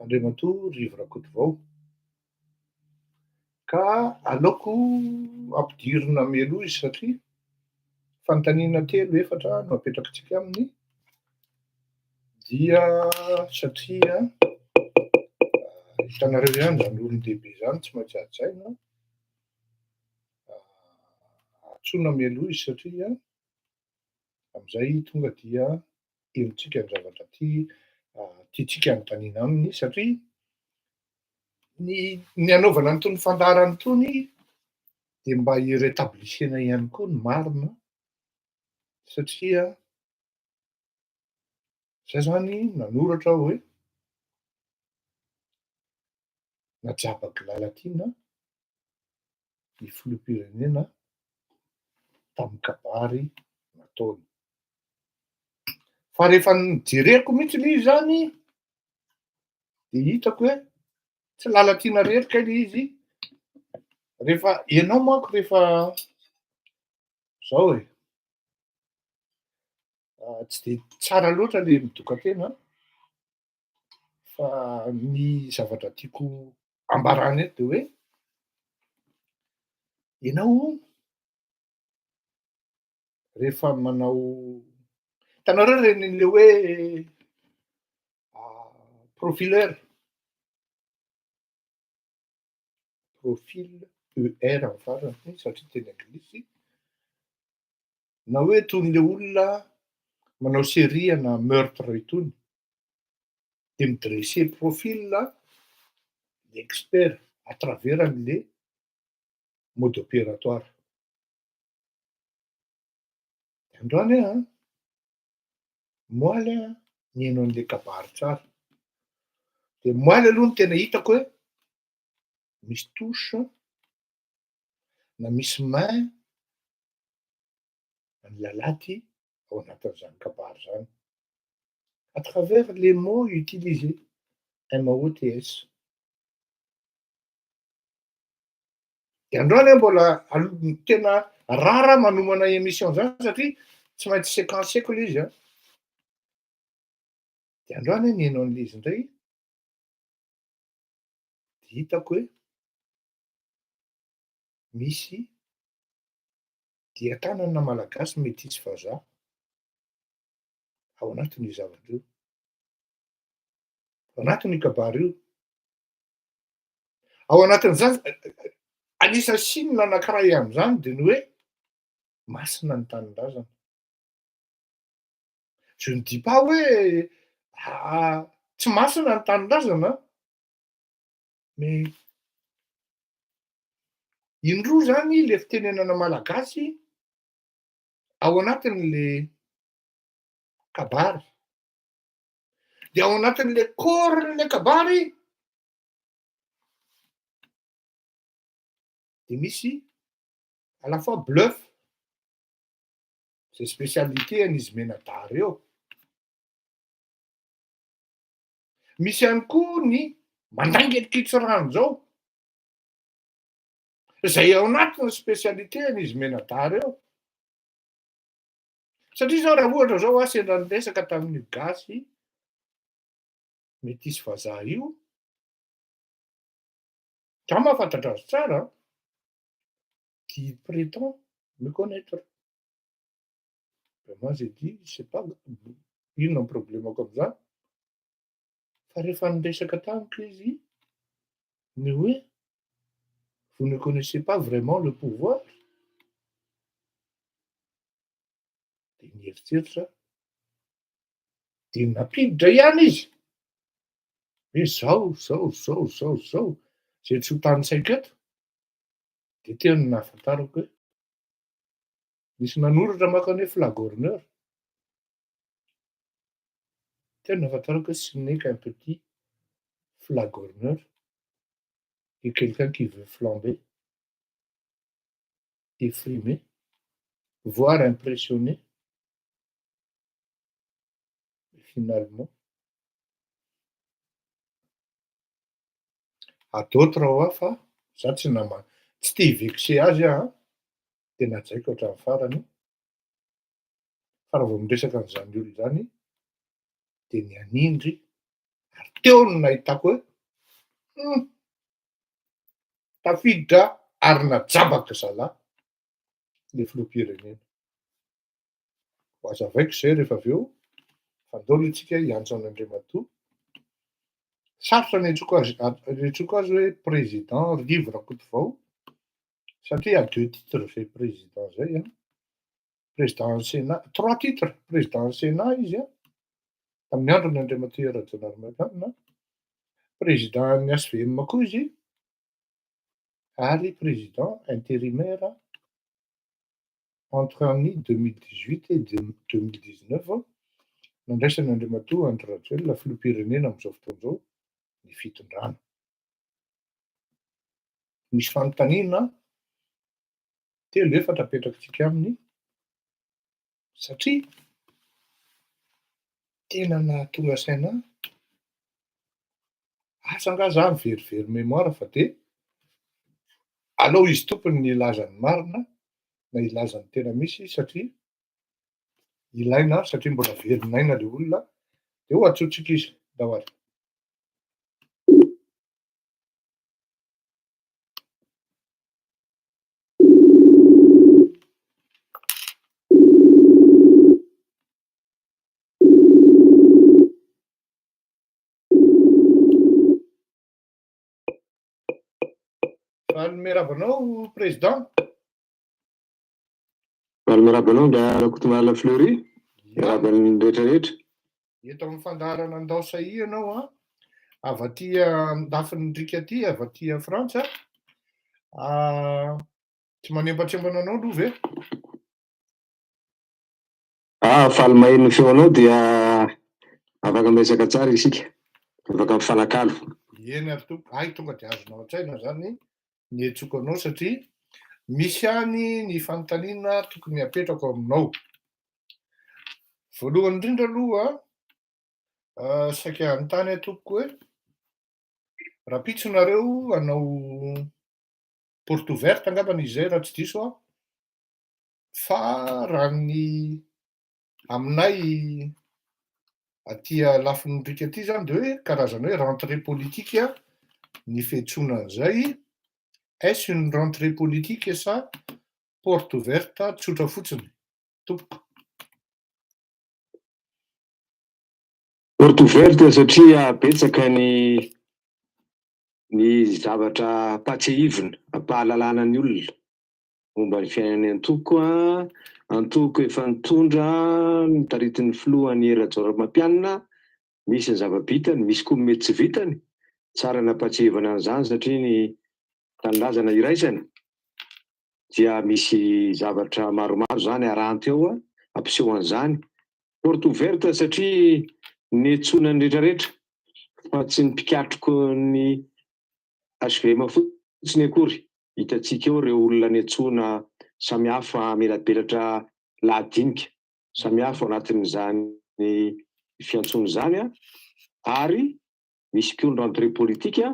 Andriamatoa Rivo Rakotovao. Ka aleoko ampidirina mialoha izy satria fanontaniana 3-4 no apetrakantsika aminy dia satria hitanareo ihany zany olon-dehibe zany tsy maintsy adjaina. Antsoina mialoha izy satria amin'izay tonga dia henontsika ny zavatra tiantsika anontaniana aminy satria ny anaovana an'itony fandarana itony dia mba hiretablisena ihany koa ny marina satria zay zany nanoratra hoe najabaky lalatiana ny filoham-pirenena tamin'ny kabary nataony. Fa rehefa nijereko mihitsy ilay izy zany dia hitako hoe tsy lalatiana rerika ilay izy. Rehefa ianao manko rehefa zao e, tsy dia tsara loatra ilay midoka-tena fa ny zavatra tiako ambarana eto dia hoe ianao rehefa manao hitanareo ren'le hoe profileur, profil ER amin'ny farany satria teny anglisy, na hoe toin'le olona manao série na meurtre itony de midresser profil l'expert à travers an'le mode opératoire. Androany moaly nihaino an'le kabary tsara. De moaly aloha ny tena hitako hoe misy touche na misy main ny lalaty ao anatin'izany kabary zany à travers les mots utilisés, MOTS. De androany mbola tena rara manomana émission zany satria tsy maintsy séquenceko le izy de androany nihaino an'le izy indray de hitako hoe misy diatanana malagasy mety hisy vazaha ao anatin'io zavatra io, ao anatin'io kabary io, ao anatin'izany anisany signe anankiray am'zany de ny hoe masina ny tanindrazana. Je ne dis pas hoe tsy masina ny tanindrazana mais indroa zany le fitenenana malagasy ao anatin'le kabary de ao anatin'le corps-n'le kabary de misy à la fois bluff, zay spécialité an'izy Menadary eo, misy ihany koa ny mandangelikitsy rano zao zay ao anatiny spécialité an'izy Menadary eo satria zao raha ohatra zao sendra niresaka tamin'io gasy mety hisy vazaha io, za mahafantatra azy tsara qui prétend me connaître. Moi j'ai dit c'est pas inona ny problemako am'zany fa rehefa niresaka tamiko izy ny hoe vous ne connaissez pas vraiment le pouvoir de nieritseritra de napiditra ihany izy hoe zao zay tsy ho tanisaiko eto de teny nahafantarako hoe misy nanoratra manko hoe flagorneur, teny nahafantarako hoe ce n'est qu'un petit flagorneur et quelqu'un qui veut flamber et frimer, voire impressionner et finalement à d'autres ao fa za tsy te hivexer azy tena jaiko hatramin'ny farany fa raha vao miresaka an'izany olo zany de ny anindry ary teo no nahitako hoe tafiditra ary najabaka zalahy le filoham-pirenena. Hazavaiko zay rehefa avy eo fandao aloha tsika hiantso an'Andriamatoa, sarotra ny antsoiko azy hoe président livre Kotovao satria à deux titres zay président zay président Sénat, 3 titres, président Sénat izy tamin'ny andron'ny Andriamatoa Rajaonarimamana, président ny SVM koa izy ary président intérimaire entre an'ny 2018 et 2019 nandraisany Andriamatoa Andry Rajoelina filoham-pirenena am'izao fotoana izao ny fitondrana. Misy fanontaniana telo efatra apetrakintsika aminy satria tena nahatonga sainahy asa angaha za miverivery mémoire fa de aleo izy tompony ny ilazany marina na ilazany tena misy satria ilaina satria mbola verinaina le olona de ho antsointsika izy dahoary. Merabanao, président. Merabanao da Rakotomala Fleury, meraban'ny rehetrarehetra. Eto amin'ny fandaharana andao sahy ianao avy aty andafiny ndrika aty, avy aty Frantsa. Tsy manembatrembana anao aloha ve? Faly maheno feonao dia afaka miresaka tsara isika, afaka mifanakalo. Eny ary tonga dia azonao an-tsaina zany ny hetsoko anao satria misy any ny fanontaniana tokony hapetrako aminao. Voalohany indrindra aloha saika anontany atoko hoe raha pitsonareo hanao porte ouverte angambany izay raha tsy diso fa raha ny aminay aty lafiny ndrika aty zany de hoe karazana hoe rentrée politique ny fiantsoana an'izay. Est-ce une rentrée politique sa porte ouverte tsotra fotsiny tompoko? Porte ouverte satria betsaka ny zavatra patsehivina ampahalalana ny olona momba ny fiainany antoko antoko efa nitondra nitaritiny filohany Rajao Ramampianina, misy ny zava-bitany, misy koa mety tsy vitany. Tsara nampatsehivana an'izany satria ny tanindrazana iraisana dia misy zavatra maromaro zany aranty eo ampiseho an'izany. Porte ouverte satria ny etsoana ny rehetrarehetra fa tsy ny mpikatroko ny HVM fotsiny akory. Hitantsika eo ireo olona ny etsoana samihafa melabelatra lahadinika samihafa ao anatin'izany fiantsoana izany ary misy koa ny rentrée politique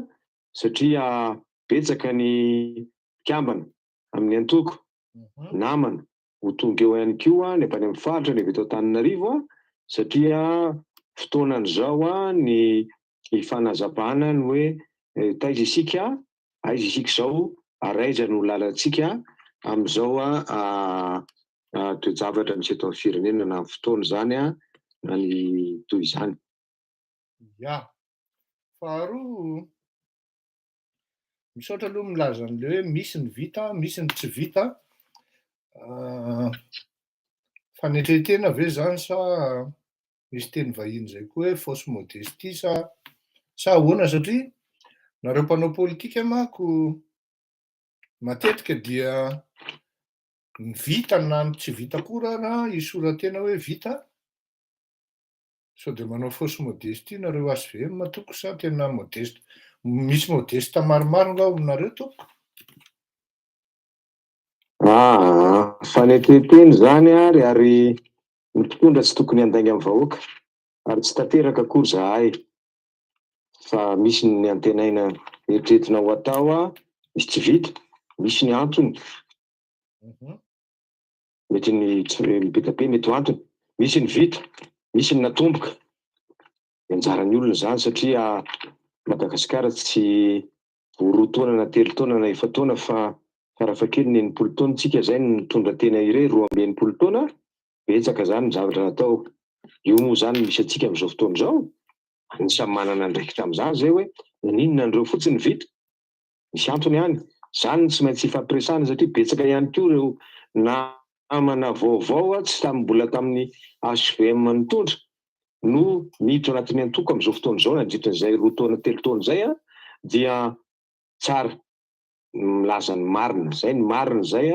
satria betsaka ny mpikambana amin'ny antoko namana ho tonga eo ihany koa ny avy any amin'ny faritra, ny avy eto Antananarivo satria fotoanan'izao ny fanazavana ny hoe taiza isika, aiza isika izao ary aiza no lalantsika amin'izao toe-javatra misy eto amin'ny firenena na amin'ny fotoana izany na ny toy izany. Ya, faharoa misaotra aloha milaza an'le hoe misy ny vita, misy ny tsy vita. Fanetretena ve zany sa misy teny vahiny zay koa hoe fausse modestie sa ahoana satria nareo mpanao politika manko matetika dia ny vita na ny tsy vita koa na isoratena hoe vita sao de manao fausse modestie nareo HVM toko sa tena modeste, misy modeste maromaro nga aminareo toko? Fanetreteny zany ary ny mpitondra tsy tokony handainga amin'ny vahoaka ary tsy tanteraka akory zahay fa misy ny antenaina eritreretina ho atao misy tsy vita, misy ny antony mety ny betabe mety ho antony, misy ny vita, misy ny natomboka. Anjaran'ny olona zany satria Madagasikara tsy roa taona na telo taona na efa taona fa farafahakeliny ny enimpolo taona tsika zay ny nitondra tena irery 12 taona. Betsaka zany ny zavatra natao. Io moa zany misy atsika amin'izao fotoana izao anisany manana andraikitra amin'izany zay hoe ninona andreo fotsiny vita, misy antony ihany. Zany tsy maintsy ifampiresahana satria betsaka ihany koa ireo namana vaovao tsy mbola tamin'ny HVM nitondra no miditra anatin'ny antoko amin'izao fotoana izao nandritran'izay roa taona telo taona zay dia tsara milaza ny marina. Zay ny marina zay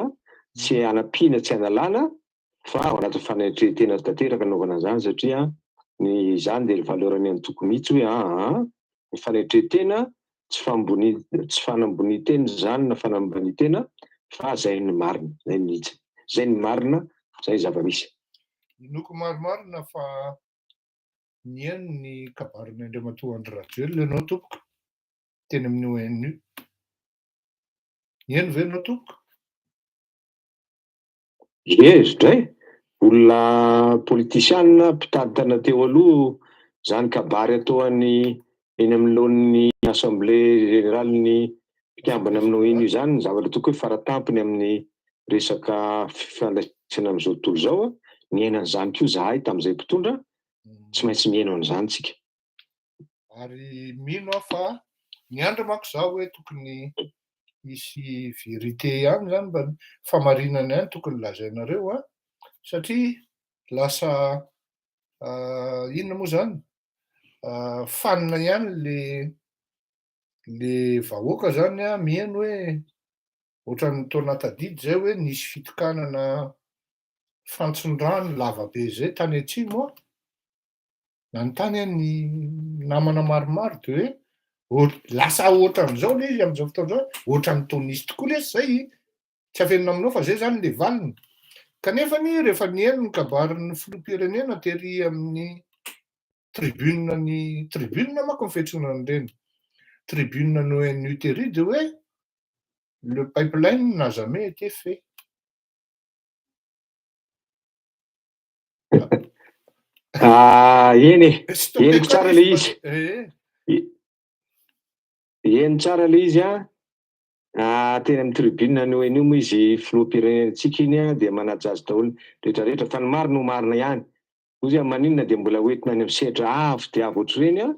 tsy hanampiana tsy hanalana fa ao anaty fanetretena tanteraka anaovana an'izany satria ny zany dia ny valeurany antoko mihitsy hoe ny fanetretena tsy fanambonitena zany na fanambonitena fa zay ny marina, zay mihitsy, zay ny marina, zay zava-misy. Inoko marimarina fa nihaino ny kabarin'ny Andriamatoa Andry Rajoelina ianao tompoko teny amin'ny ONU. Nihaino ve ianao tompoko? Dray olona politisianina mpitaditana teo aloha zany kabary ataony eny amin'ny lohan'ny assemblée générale ny mpikambana amin'ny ONU zany ny zavatra toko hoe faratampony amin'ny resaka fifandraisana amin'izao tontolo izao. Nihaino an'izany koa zahay tamin'izay mpitondra, tsy maintsy mihaino an'izany tsika. Ary mino fa ny andro manko zao hoe tokony hisy vérité ihany zany mba ny famarinana ihany tokony lazainareo a, satria lasa inona moa zany fanina ihany le vahoaka zany a mihaino hoe ohatran'ny taona tadidy zay hoe nisy fitokanana fantson-drano lavabe zay tany atsimo a, nanontany any namana maromaro de hoe lasa ohatran'izao le izy amin'izao fotoan'izao ohatran'ny taonisy tokoa lesy zay tsy avenona aminao fa zay zany le valiny. Kanefa ny rehefa nihaino ny kabarin'ny filoham-pirenena tery amin'ny tribune manko ny fiantsoana an'ireny tribune no ONU tery de hoe le pipeline n'a jamais été fait. Eny tsara le izy. Eny tsara le izy a teny amin'ny tribune ny ONU moa izy filoham-pirenentsika iny a dia manaja azy daholo rehetrarehetra fa ny marina ho marina ihany. Ozy a maninona dia mbola hoentina any amin'ny sehatra avo dia avo ohatr'ireny a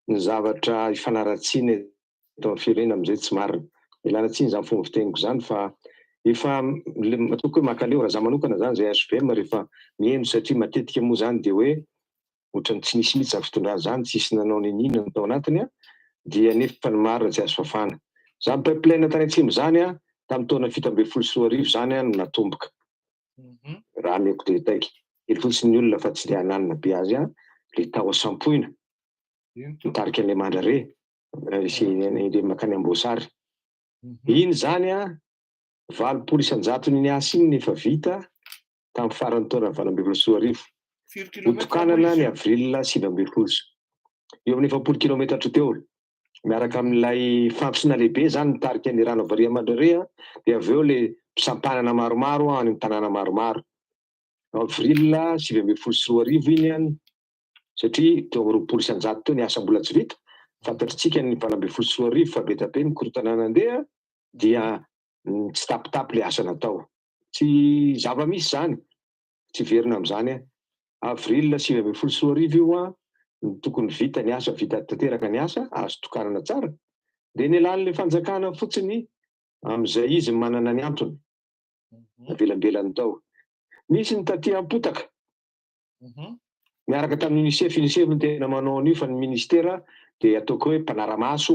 ny zavatra ifanaratsiana eto amin'ny firenena amin'izay tsy marina. Ilana tsiny izany fomba fiteniko izany fa efa ataoko hoe makaleo raha izaho manokana zany izay SVM rehefa mihaino satria matetika moa zany dia hoe ohatran'ny tsy nisy mihitsy zavatra fitondràna izany tsisy nanao ninona tao anatiny a dia nefa ny marina tsy azo fafana. Izany pipeline tany atsimo zany a tamin'ny taona 2017 zany a no natomboka raha meko dia taika ely fotsiny ny olona fa tsy dia hananina be azy a le tao asampoina mitarika an'ilay mandrare sy makany Amboasary. Iny zany a 800 ny asa iny nefa vita tamin'ny faran'ny taona 2017. Hotokanana ny avril 2017. Eo amin'ny 7 kilometatra teo miaraka amin'ilay fantsona lehibe zany mitarika ny rano avaria mandrare dia avy eo le mpisampanana maromaro any amin'ny tanàna maromaro. Avril 2017 iny any satria teo amin'ny 200 teo ny asa mbola tsy vita. Fantatritsika ny 2017 fa be tabe mikorontana nandeha dia tsy tapitapy le asa natao. Tsy zava-misy zany, tsy verina amin'izany. Avril 2017 io a tokony vita ny asa, vita tanteraka ny asa, azo tokanana tsara. Dia nialan'ilay fanjakana fotsiny amin'izay izy manana ny antony avelambelany tao. Misy ny taty Ampotaka miaraka tamin'ny UNICEF no tena manao an'io fa ny ministera dia ataoko hoe mpanara-maso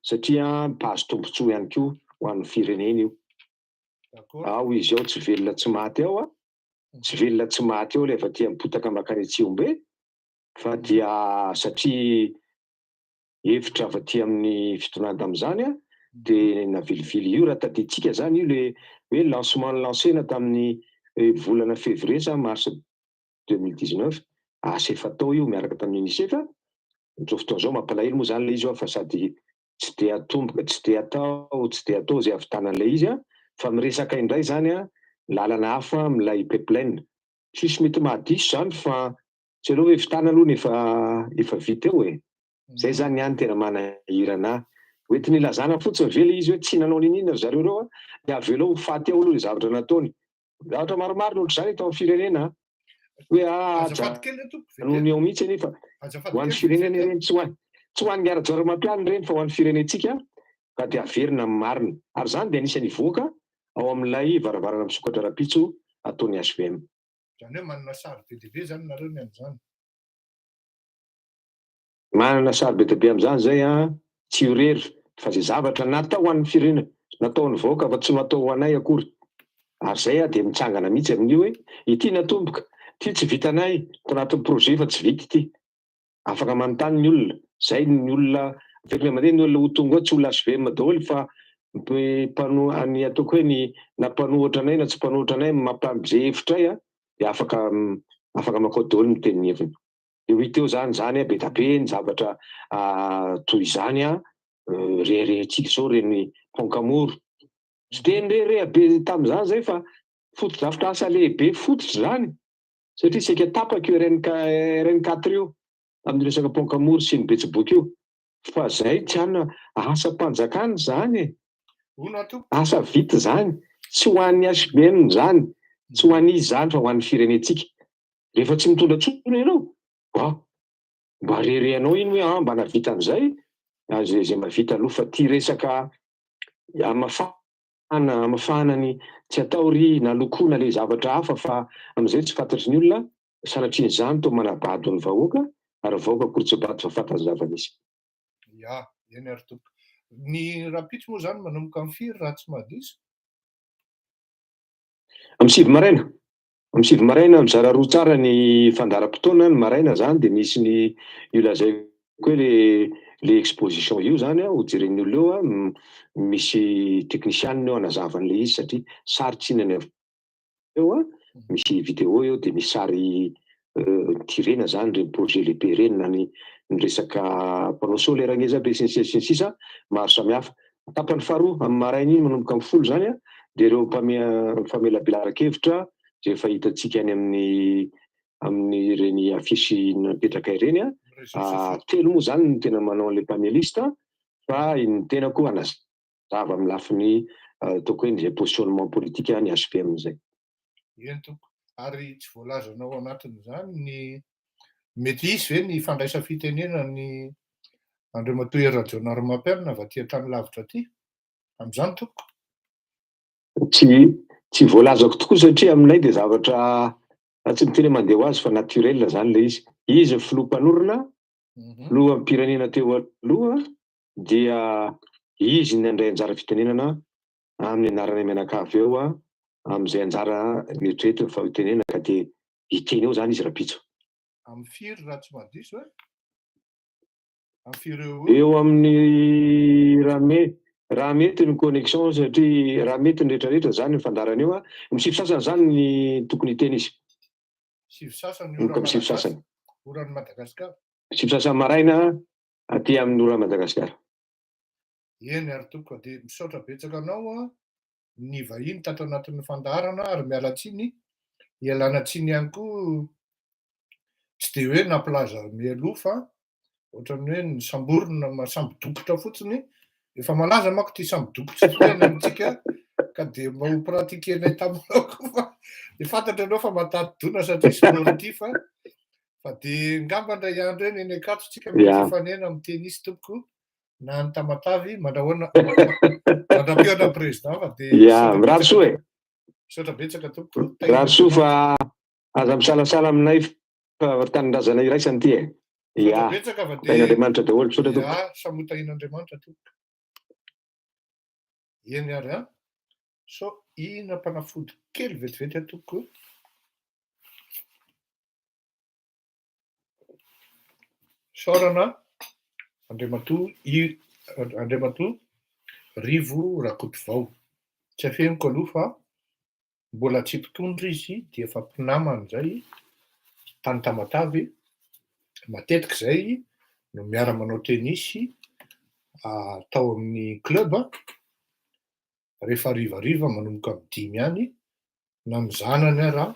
satria mpahazo tombotsoa ihany koa ho an'ny firenena io. Ao izy ao tsy velona tsy maty ao tsy velona tsy maty ao le efa ty Ampotaka makany Tsiombe fa dia satria hevitra avy aty amin'ny fitondrana tamin'izany dia navilivily io raha tadiditsika zany io le hoe lancement lancena tamin'ny volana février sa mars 2019 asa efa tao io miaraka tamin'ny UNICEF. Amin'izao fotoan'izao mampalahelo moa zany le izy fa sady tsy dia tomboka, tsy dia atao izay avitanan'ilay izy fa miresaka indray zany lalana hafa amin'ilay pipeline. Tsisy mety mahadiso zany fa tsy aloha hoe vitana aloha efa vita eo Zay zany ihany tena manahirana. Hoentiny ilazana fotsiny ve le izy hoe tsy nanao ninona ry zareo reo dia avy eo aloha faty eo aloha le zavatra nataony. Zavatra maromaro ny ohatr'izany eto amin'ny firenena hoe noho eo mihitsy anefa ho an'ny firenena ireny tsy ho an'ny ara-jaromampianina ireny fa ho an'ny firenentsika ka dia averina amin'ny marina. Ary zany dia anisany voaka ao amin'ilay varavarana misokatra rapitso ataon'ny HVM. Izany hoe manana sary be dia be zany nareo ny amin'izany. Manana sary be dia be amin'izany zay tsy irery fa izay zavatra natao ho an'ny firenena, natao ny vahoaka fa tsy natao ho anay akory. Ary zay dia mitsangana mihitsy amin'io hoe ity natomboka, ity tsy vitanay, tao anatin'ny projet fa tsy vita ity. Afaka manontany ny olona. Zay ny olona fekona mandeha ny olona ho tonga tsy olona HVM daholo fa ny ataoko hoe ny nampanohitra anay na tsy mpanohitra anay mampampize hevitra dia afaka makao daholo miteny ny heviny. Dia ho hita eo zany be tabe ny zavatra toy izany reherentsika izao reny Paokamoro. Tsy dia nirehereha be tamin'izany zay fa foto-drafitra asa lehibe fototra zany satria seka tapaka io RN4 io amin'ny resaka Paokamoro sy ny Betsiboka io. Fa zay tsy hanina asa-panjakana zany asa vita zany, tsy ho an'ny HVM zany, tsy ho an'izy zany fa ho an'ny firenentsika. Rehefa tsy mitondra tsony ianao mba rerenao iny hoe mba navita an'izay zay mavita aloha fa ty resaka amafana ny tsy atao ry nalokoana le zavatra hafa fa am'izay tsy fantatry ny olona sanatria zany to manabado ny vahoaka ary vahoaka korotsobado fa fantatry zava-misy. Ya, eny ary tompo. Ny rapitso moa zany manomboka amin'ny firy raha tsy mahadiso? Amin'ny sivy maraina. Amin'ny sivy maraina mizara roa tsara ny fandaharam-potoana, ny maraina zany dia misy ny io lazaiko hoe le exposition io zany ho jeren'ny olona eo misy technicianina eo anazavana le izy satria sary tsinany eo misy vidéo eo dia misy sary tirena zany reny projet lehibe reny na ny resaka mpanao solaire be sy ny sisa maro samihafa. Tapany faharoa amin'ny maraina iny manomboka amin'ny folo zany dia ireo mifamelabelara-kevitra rehefa hitantsika any amin'ny ireny afisy napetraka ireny telo moa zany no tena manao an'ilay panelista fa ny tena koa anazava amin'ny lafiny ataoko hoe ny positionnement politika ny HPM zay. Eny tompo. Ary tsy voalazanao anatin'izany ny mety isy ve ny fandraisa fitenena ny Andriamatoa Erajo Narimaperina avy aty an-tany lavitra aty amin'izany tompo? Tsy voalazako tokoa satria aminay dia zavatra tsy miteny mandeha ho azy fa naturel zany le izy. Izy ny filoha mpanorona, filoham-pirenena teo aloha dia izy ny andray anjara fitenenana amin'ny anarana mianakavy eo amin'izay anjara mieritreritra fa hitenena ka dia hiteny eo zany izy rapitso. Amin'ny firy raha tsy mahadiso hoe? Amin'ny firy eo amin'ny raha mety ny connexion satria raha mety ny rehetrarehetra zany ny fandarana eo amin'ny sivy sasany zany ny tokony hiteny izy. Sivy sasany amin'ny sivy sasany. oran'ny Madagasikara. Sivy sasany maraina aty amin'ny oran'ny Madagasikara. Eny ary tompo, dia misaotra betsaka anao ny vahiny tato anatin'ny fandaharana ary miala tsiny ialana tsiny ihany koa tsy dia hoe nampilaza mialoha fa ohatran'ny hoe ny samborona samby dokotra fotsiny efa malaza manko ty samby dokotra foana amintsika ka dia mba ho pratikenay taminao koa fa dia fantatra ianao fa matati-dona satria sportif fa dia ngamba indray andro eny eny Ankatsotsika mety hifanena amin'ny tenisy tompoko na ny Tamatavy mandrahoana mandram-peona président fa dia mirary soa e. Misaotra betsaka tompoko. Mirary soa fa aza misalasala aminay fa tanindrazana iraisany ty e. Misaotra betsaka fa dia tain'Andriamanitra daholo misaotra tompoko. samotain'Andriamanitra tompoko. Eny ary so ina mpanafody kely vetivety tompoko. Saorana Andriamatoa Rivo Rakotovao. Tsy afeniko aloha fa mbola tsy mpitondra izy dia efa mpinamana izay tany Tamatavy. Matetika izay no miara-manao tenisy tao amin'ny club rehefa rivariva manomboka amin'ny 5 any na ny zanany raha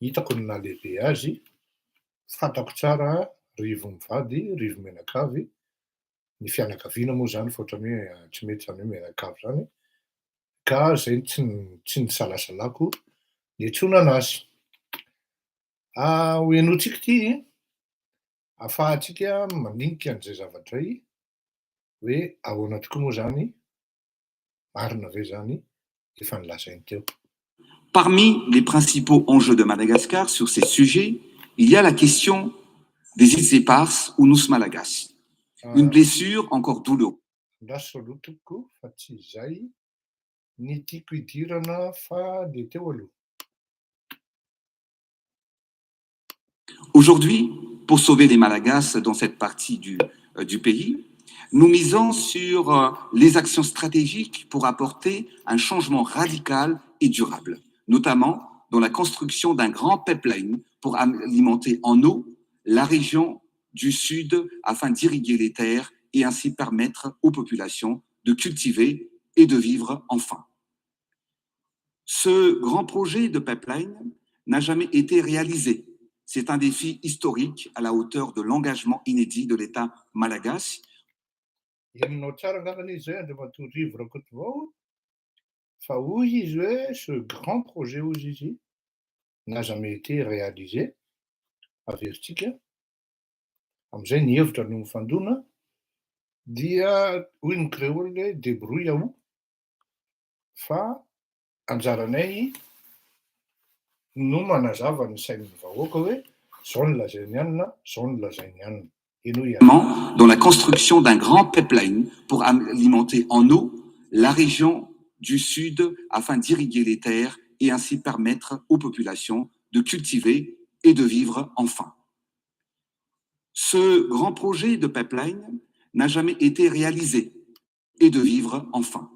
hitako ny nahalehibe azy. Fantako tsara Rivo mivady, Rivo mianakavy. Ny fianakaviana moa zany fa ohatrany hoe tsy mety zany hoe mianakavy zany ka izay tsy nisalasalako ny antsonana azy. Ho henoantsika ity ahafahantsika mandinika an'izay zavatra izay hoe ahoana tokoa moa zany marina ve zany efa nilazainy teo. Parmi les principaux enjeux de Madagascar sur ces sujets, il y a la question des îles éparses ou nous malagasy. Une blessure encore douloureuse. Ndasolo tompoko fa tsy izay ny tiako hidirana fa le teo aloha. Aujourd'hui, pour sauver les Malagasy dans cette partie du pays, nous misons sur les actions stratégiques pour apporter un changement radical et durable, notamment dans la construction d'un grand pipeline pour alimenter en eau la région du sud afin d'irriguer les terres et ainsi permettre aux populations de cultiver et de vivre enfin. Ce grand projet de pipeline n'a jamais été réalisé. C'est un défi historique à la hauteur de l'engagement inédit de l'État malagasy. Henonao tsara angambany izy hoe Andriamatoa Rivo Rakotovao fa hoy izy hoe ce grand projet hozy izy n'a jamais été réalisé. Averintsika amin'izay ny hevitra no mifandona dia hoy ny créole débrouille à ou fa anjaranay no manazava ny sain'ny vahoaka hoe zao ny lazainy anina, zao ny lazainy anina. Dans la construction d'un grand pipeline pour alimenter en eau la région du sud afin d'irriguer les terres et ainsi permettre aux populations de cultiver et de vivre enfin. Ce grand projet de pipeline n'a jamais été réalisé et de vivre enfin.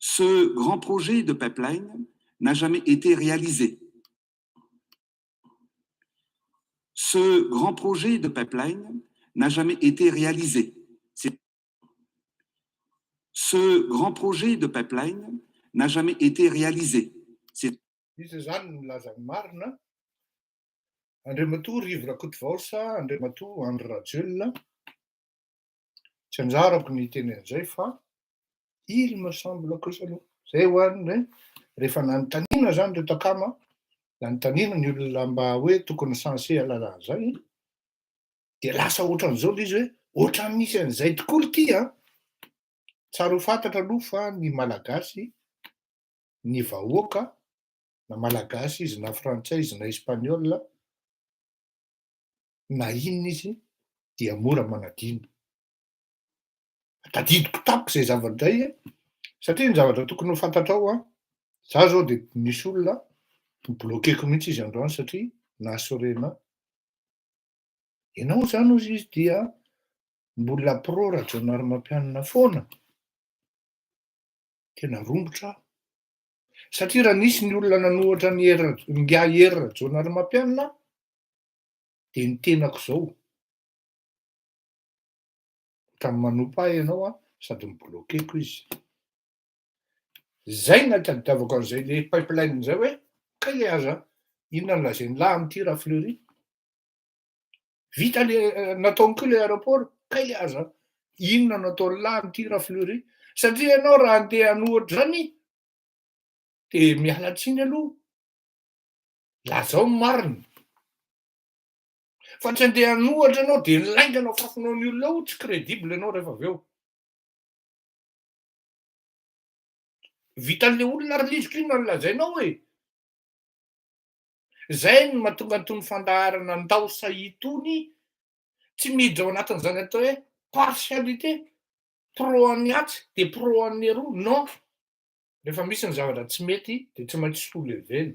Ce grand projet de pipeline n'a jamais été réalisé. Ce grand projet de pipeline n'a jamais été réalisé. Ce grand projet de pipeline n'a jamais été réalisé. Izy zany no lazany marina. Andriamatoa Rivo Rakotovaosa, Andriamatoa Andry Rajoelina. Tsy anjarako ny teny an'izay fa il me semble kosa aloha. Zay ho any rehefa nanontaniana zany reto akama, nanontaniana ny olona mba hoe tokony censé alalan'izay, dia lasa ohatran'izao lay izy hoe ohatran'ny misy an'izay tokoa ity a. Tsara ho fantatra aloha fa ny malagasy, ny vahoaka, na malagasy izy na frantsay izy na espaniola, na inona izy dia mora manadino. Tadidiko tampoka izay zavadray satria ny zavatra tokony ho fantatrao a. Za zao dia nisy olona nibloqueko mihitsy izy androany satria nahasorena. Ianao zany ozy izy dia mbola pro Rajaonarimampianina foana. Tena rombotra. Satria raha nisy ny olona nanohatra ny hery Rajaonarimampianina dia ny tenako izao. Ohatran'ny manompo ahy ianao a sady nibloqueko izy. Zay natadiavako an'izay le pipeline zay hoe kay aza inona no lazainy lahy amin'ity raha Fleury. Vita le nataony koa le aéroport, kay aza inona nataony lahy amin'ity raha Fleury. Satria ianao raha andeha hanohatra zany dia miala tsiny aloha. Lazao ny marina. Fa tsy andeha hanohatra ianao dia nilaingana fafinao ny olona ao, tsy crédible ianao rehefa avy eo. Vitan'le olona riliziko iny no lazainao hoe zay no mahatonga an'itony fandaharana Ndaosa itony tsy miditra ao anatin'izany atao hoe partialité, pro an'ny atsy dia pro an'ny roa. Non. Rehefa misy ny zavatra tsy mety dia tsy maintsy soulevena.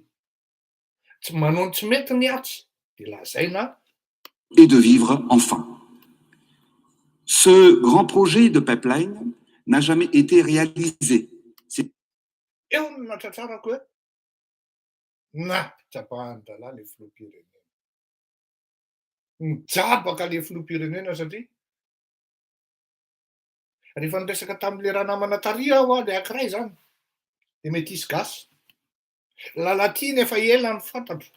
Manao ny tsy mety ny atsy dia lazaina et de vivre enfin. Ce grand projet de pipeline n'a jamais été réalisé. Eo no natratrarako hoe napitsapahan'ny dalahy le filoham-pirenena. Mijabaka le filoham-pirenena satria rehefa niresaka tamin'le raha namana taria aho le ankiray zany dia mety hisy gasy. Lalatiany efa ela ny fantatro.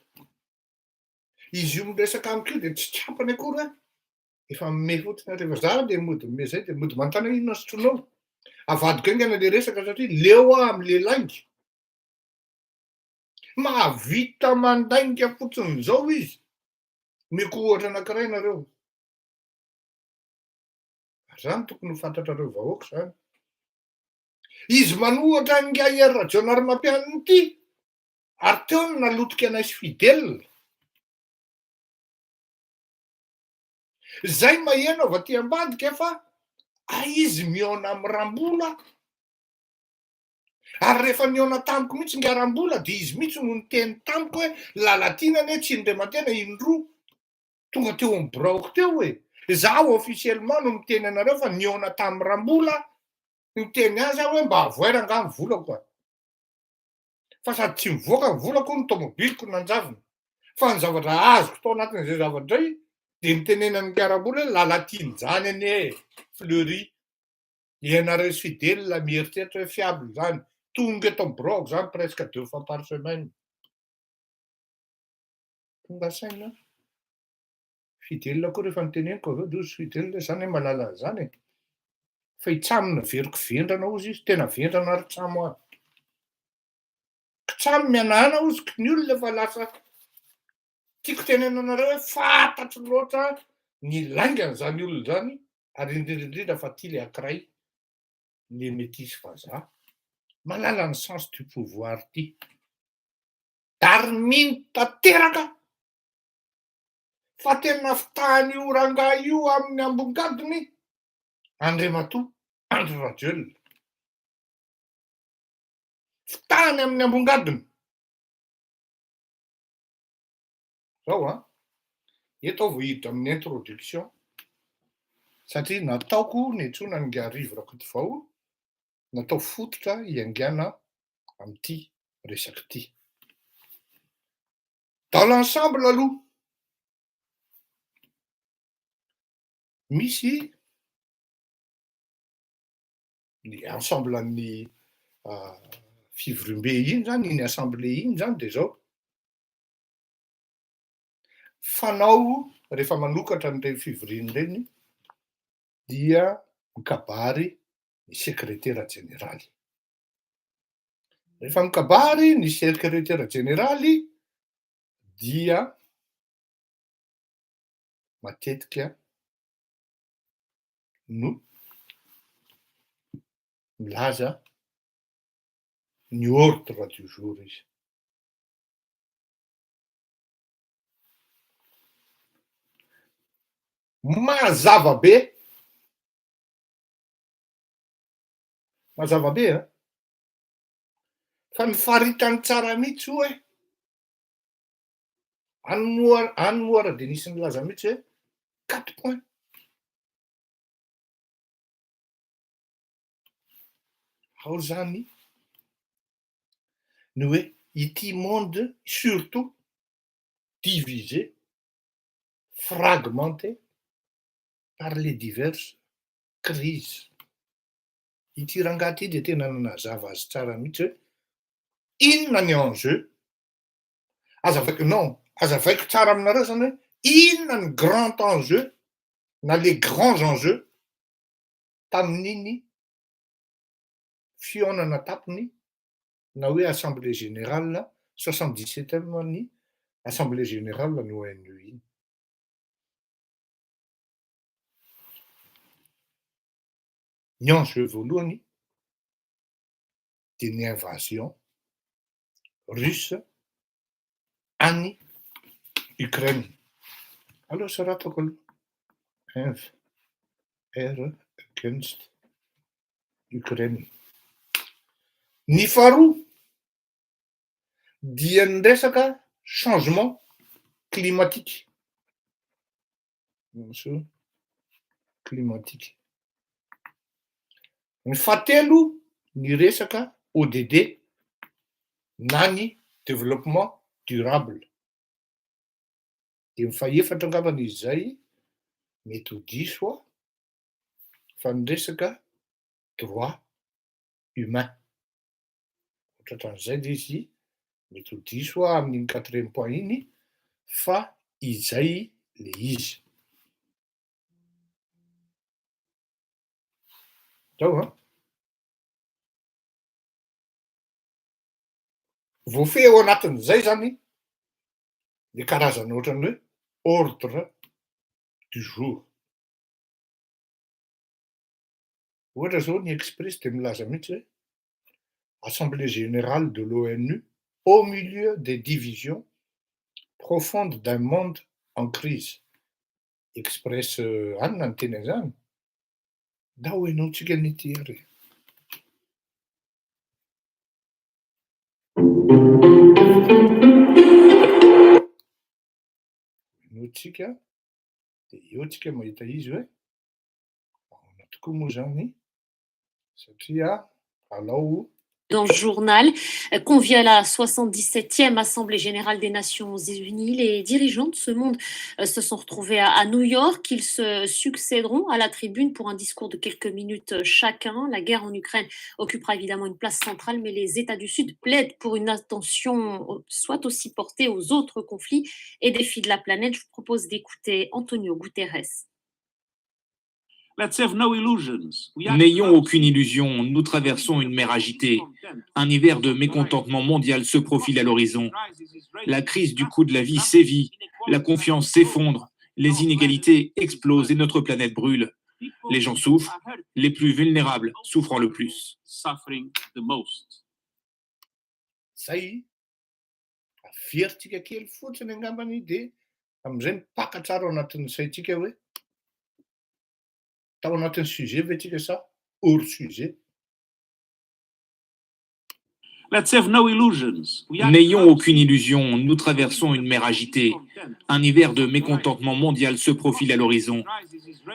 Izy io miresaka amiko io dia tsy tsapany akory hoe efa mime fotsiny rehefa za dia mody mime zay dia mody manontany inona sotronao. Avadiko aingana le resaka satria leo aho amin'le laingy. Mahavita mandainga fotsiny izao izy. Meko ohatra anankiray nareo. Zany tokony ho fantatrareo vahoaka zany. Izy manohatra nga hery Rajaonarimampianina ity ary teo no nalotika anay sy Fidèle. Zay maheno avy aty ambadika fa izy mihaona amin'ny rambola. Ary rehefa nihaona tamiko mihitsy nga rambola dia izy mihitsy no niteny tamiko hoe lalatina anie tsy indrematena indroa. Tonga teo amin'ny braoko teo hoe zaho officiellement no miteny anareo fa nihaona tamin'ny rambola. Niteny azy aho hoe mba avoera nga ny volako. Fa sady tsy mivoaka ny volako ny tomobiliko nanjavona. Fa ny zavatra azoko tao anatin'izay zavatra izay dia nitenenan'ny mpiarambola hoe lalatiany zany anie Fleury. Ianareo sy Fidèle mieritreritra hoe fiable zany. Tonga eto amin'ny braoko zany presque 2 fois par semaine. Tonga saina. Fidèle koa rehefa niteneniko avy eo dia ozy Fidèle zany hoe malala zany. Fa hitsamina veriko vendrana ozy izy, tena vendrana ary tsamo ahy. Kitsamo mianahana oziko ny olona efa lasa tiako tenenanareo hoe fantatro loatra ny laingana zany olona zany ary indrindra fa ity le ankiray le mety hisy vazaha. manala ny sens ty pouvoir ty. Darminy tanteraka fa tena fitahany io rangahy io amin'ny ambongadiny Andriamatoa Andry Rajoelina. Fitahany amin'ny ambongadiny. Zao eto vao hiditra amin'ny introduction satria nataoko niantsona ny arivo rakotovao natao fototra hiaingana amin'ity resaka ity. Dans l'ensemble aloha misy ny ensemble ny fivoriam-be iny zany, iny assemblée iny zany de zao. Fanao rehefa manokatra n'ireny fivoriana ireny dia mikabary ny sekretera jeneraly. Rehefa mikabary ny sekretera jeneraly dia matetika no milaza ny ordre du jour izy. Mazava be fa nifaritany tsara mihitsy hoe Anne-Moira de nisy nilaza mihitsy hoe 4 points. Ao zany ny hoe ity monde surtout divisé, fragmenté par les diverses crises. Ity rangahy ity de tena nanazava azy tsara mihitsy hoe inona ny enjeu. Azavaiko tsara aminareo zany hoe inona ny grand enjeu na les grands enjeux tamin'iny fionana tapony na hoe assemblée générale 77e ny assemblée générale ny ONU iny. Ny enjeu voalohany de ny invasion russe any Ukraine. Aloha saratako aloha against Ukraine. Ny faharoa dia ny resaka changement climatique. Ny fahatelo ny resaka ODD na ny développement durable. De ny fahaefatra angambany izy zay mety ho diso fa ny resaka droit humain. Ohatran'izay de izy mety ho diso amin'ny 4e point iny fa izay le izy. Zao voafehy ao anatin'izay zany le karazana ohatran'ny hoe ordre du jour. Ohatra zao ny Express de milaza mihitsy hoe Assemblée générale de l'ONU au milieu des divisions profondes d'un monde en crise. Express anona ny teny an'izany. Da hoenao tsika n'ity ary. Hoenao tsika de eo tsika mahita izy hoe ahoana tokoa moa zany satria alao. Dans le journal, convié à la 77e Assemblée générale des Nations Unies, les dirigeants de ce monde se sont retrouvés à New York. Ils se succéderont à la tribune pour un discours de quelques minutes chacun. La guerre en Ukraine occupera évidemment une place centrale, mais les États du Sud plaident pour une attention soit aussi portée aux autres conflits et défis de la planète. Je vous propose d'écouter Antonio Guterres. N'ayons aucune illusion, nous traversons une mer agitée. Un hiver de mécontentement mondial se profile à l'horizon. La crise du coût de la vie sévit, la confiance s'effondre, les inégalités explosent et notre planète brûle. Les gens souffrent, les plus vulnérables souffrant le plus. Zay averintsika kely fotsiny angambany dia amin'izay mipakatsara ao anatin'ny saintsika hoe tao anatin'ny sujet ve tsika sa hors sujet. Let's have no illusions. N'ayons aucune illusion, nous traversons une mer agitée. Un hiver de mécontentement mondial se profile à l'horizon.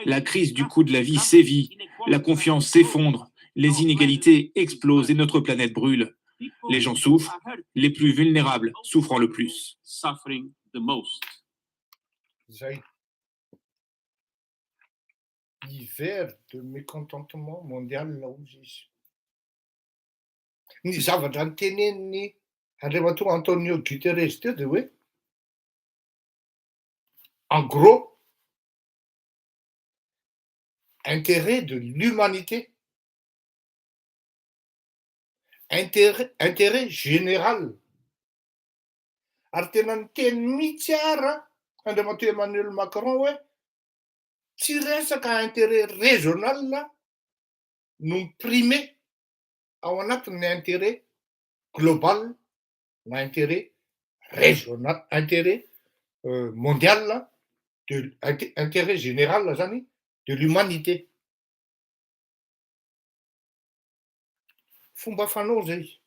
La crise du coût de la vie sévit, la confiance s'effondre, les inégalités explosent et notre planète brûle. Les gens souffrent, les plus vulnérables souffrant le plus. Zay hiver de mécontentement mondial ozy izy. Ny zavatra nytenenin'ny andriamatoa Antonio Guterres teo dia hoe en gros intérêt de l'humanité, intérêt général. Ary tena niteny mihitsy ara andriamatoa Emmanuel Macron hoe tsy resaka intérêt régional no miprimé ao anatin'ny intérêt global na intérêt régional, intérêt mondial, intérêt général zany de l'humanité. Fomba fanao zay.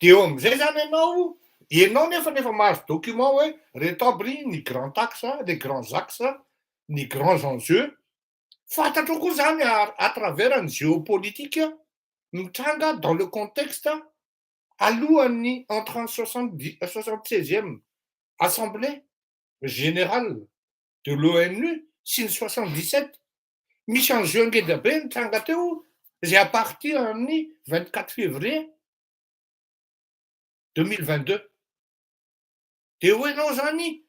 Dia eo amin'izay zany ianao nefa mahazo document hoe reto aby ny grand axe, les grands axes, ny grands enjeux. Fantatro koa zany à travers ny géopolitique mitranga dans le contexte alohan'ny entrant 76e assemblée générale de l'ONU sy ny 77 misy enjeu ngeda be nitranga teo zay à partir amin'ny 24 février 2022. Dia hoe ianao zany